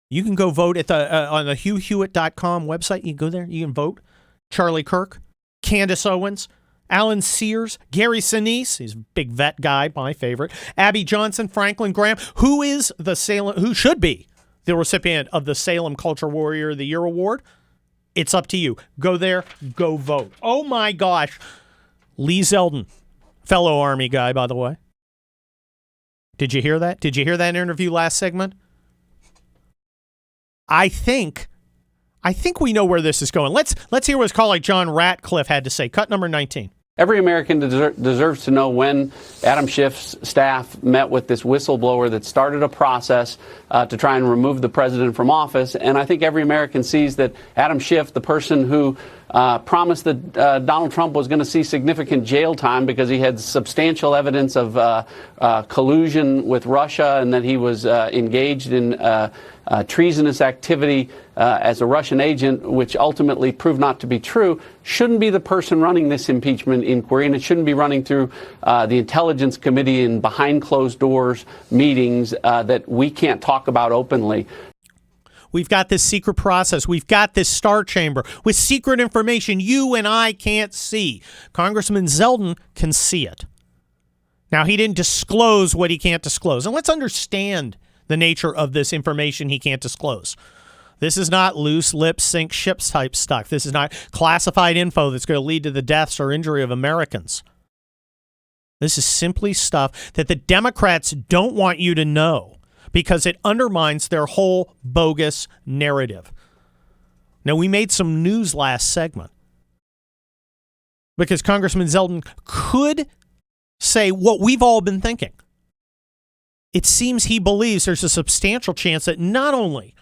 You can go vote at on the HughHewitt.com website. You can go there. You can vote. Charlie Kirk, Candace Owens, Alan Sears, Gary Sinise, he's a big vet guy, my favorite. Abby Johnson, Franklin Graham, who should be the recipient of the Salem Culture Warrior of the Year Award. It's up to you. Go there, go vote. Oh my gosh. Lee Zeldin, fellow Army guy, by the way. Did you hear that? Did you hear that interview last segment? I think we know where this is going. Let's hear what his colleague John Ratcliffe had to say. Cut number 19. Every American deserves to know when Adam Schiff's staff met with this whistleblower that started a process to try and remove the president from office. And I think every American sees that Adam Schiff, the person who promised that Donald Trump was going to see significant jail time because he had substantial evidence of collusion with Russia and that he was engaged in treasonous activity as a Russian agent, which ultimately proved not to be true, shouldn't be the person running this impeachment inquiry, and it shouldn't be running through the Intelligence Committee and behind closed doors meetings that we can't talk about openly. We've got this secret process. We've got this star chamber with secret information you and I can't see. Congressman Zeldin can see it. Now, he didn't disclose what he can't disclose. And let's understand the nature of this information he can't disclose. This is not loose lips sink ships type stuff. This is not classified info that's going to lead to the deaths or injury of Americans. This is simply stuff that the Democrats don't want you to know because it undermines their whole bogus narrative. Now, we made some news last segment because Congressman Zeldin could say what we've all been thinking. It seems he believes there's a substantial chance that not only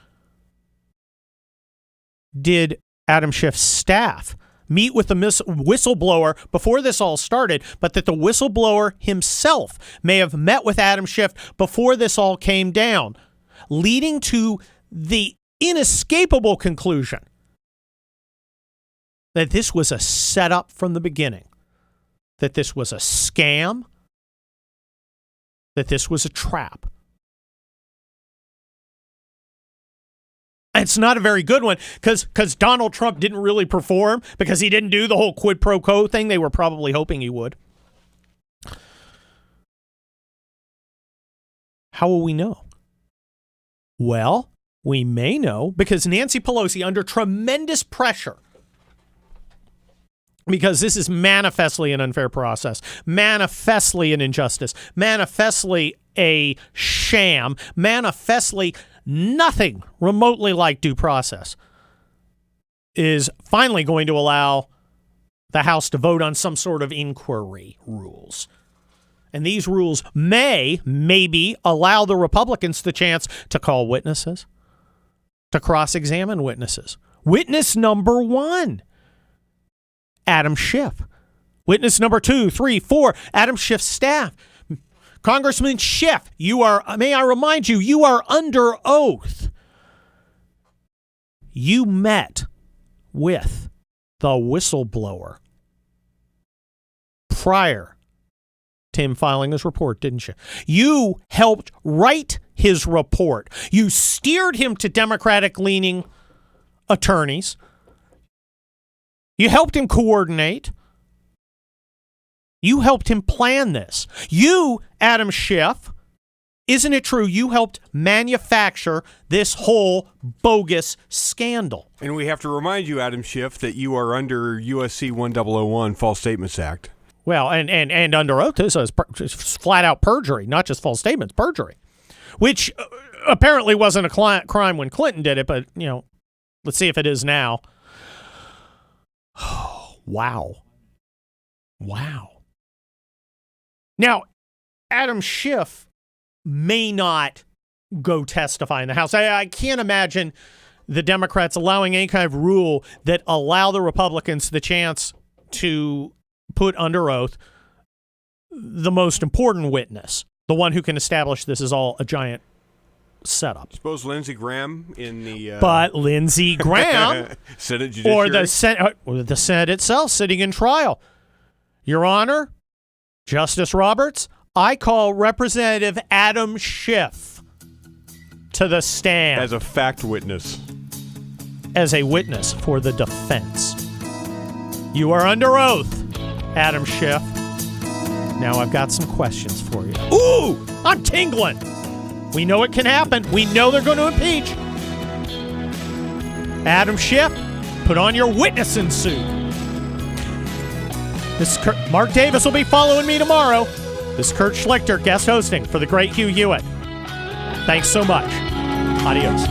did Adam Schiff's staff meet with the whistleblower before this all started, but that the whistleblower himself may have met with Adam Schiff before this all came down, leading to the inescapable conclusion that this was a setup from the beginning, that this was a scam, that this was a trap. It's not a very good one because Donald Trump didn't really perform because he didn't do the whole quid pro quo thing they were probably hoping he would. How will we know? Well, we may know because Nancy Pelosi, under tremendous pressure, because this is manifestly an unfair process, manifestly an injustice, manifestly a sham, manifestly nothing remotely like due process, is finally going to allow the House to vote on some sort of inquiry rules. And these rules maybe allow the Republicans the chance to call witnesses, to cross-examine witnesses. Witness number 1, Adam Schiff. Witness number 2, 3, 4, Adam Schiff's staff. Congressman Schiff, may I remind you, you are under oath. You met with the whistleblower prior to him filing his report, didn't you? You helped write his report. You steered him to Democratic-leaning attorneys. You helped him coordinate. You helped him plan this. You, Adam Schiff, isn't it true you helped manufacture this whole bogus scandal? And we have to remind you, Adam Schiff, that you are under USC 1001 False Statements Act. Well, and under oath, this is flat-out perjury, not just false statements, perjury, which apparently wasn't a crime when Clinton did it, but, let's see if it is now. Wow. Now, Adam Schiff may not go testify in the House. I can't imagine the Democrats allowing any kind of rule that allow the Republicans the chance to put under oath the most important witness, the one who can establish this is all a giant setup. Suppose Lindsey Graham in the... But Lindsey Graham Senate Judiciary? or the Senate itself sitting in trial. Your Honor, Justice Roberts, I call Representative Adam Schiff to the stand. As a fact witness. As a witness for the defense. You are under oath, Adam Schiff. Now I've got some questions for you. Ooh, I'm tingling. We know it can happen. We know they're going to impeach. Adam Schiff, put on your witnessing suit. Mark Davis will be following me tomorrow. This is Kurt Schlichter, guest hosting for the great Hugh Hewitt. Thanks so much. Adios.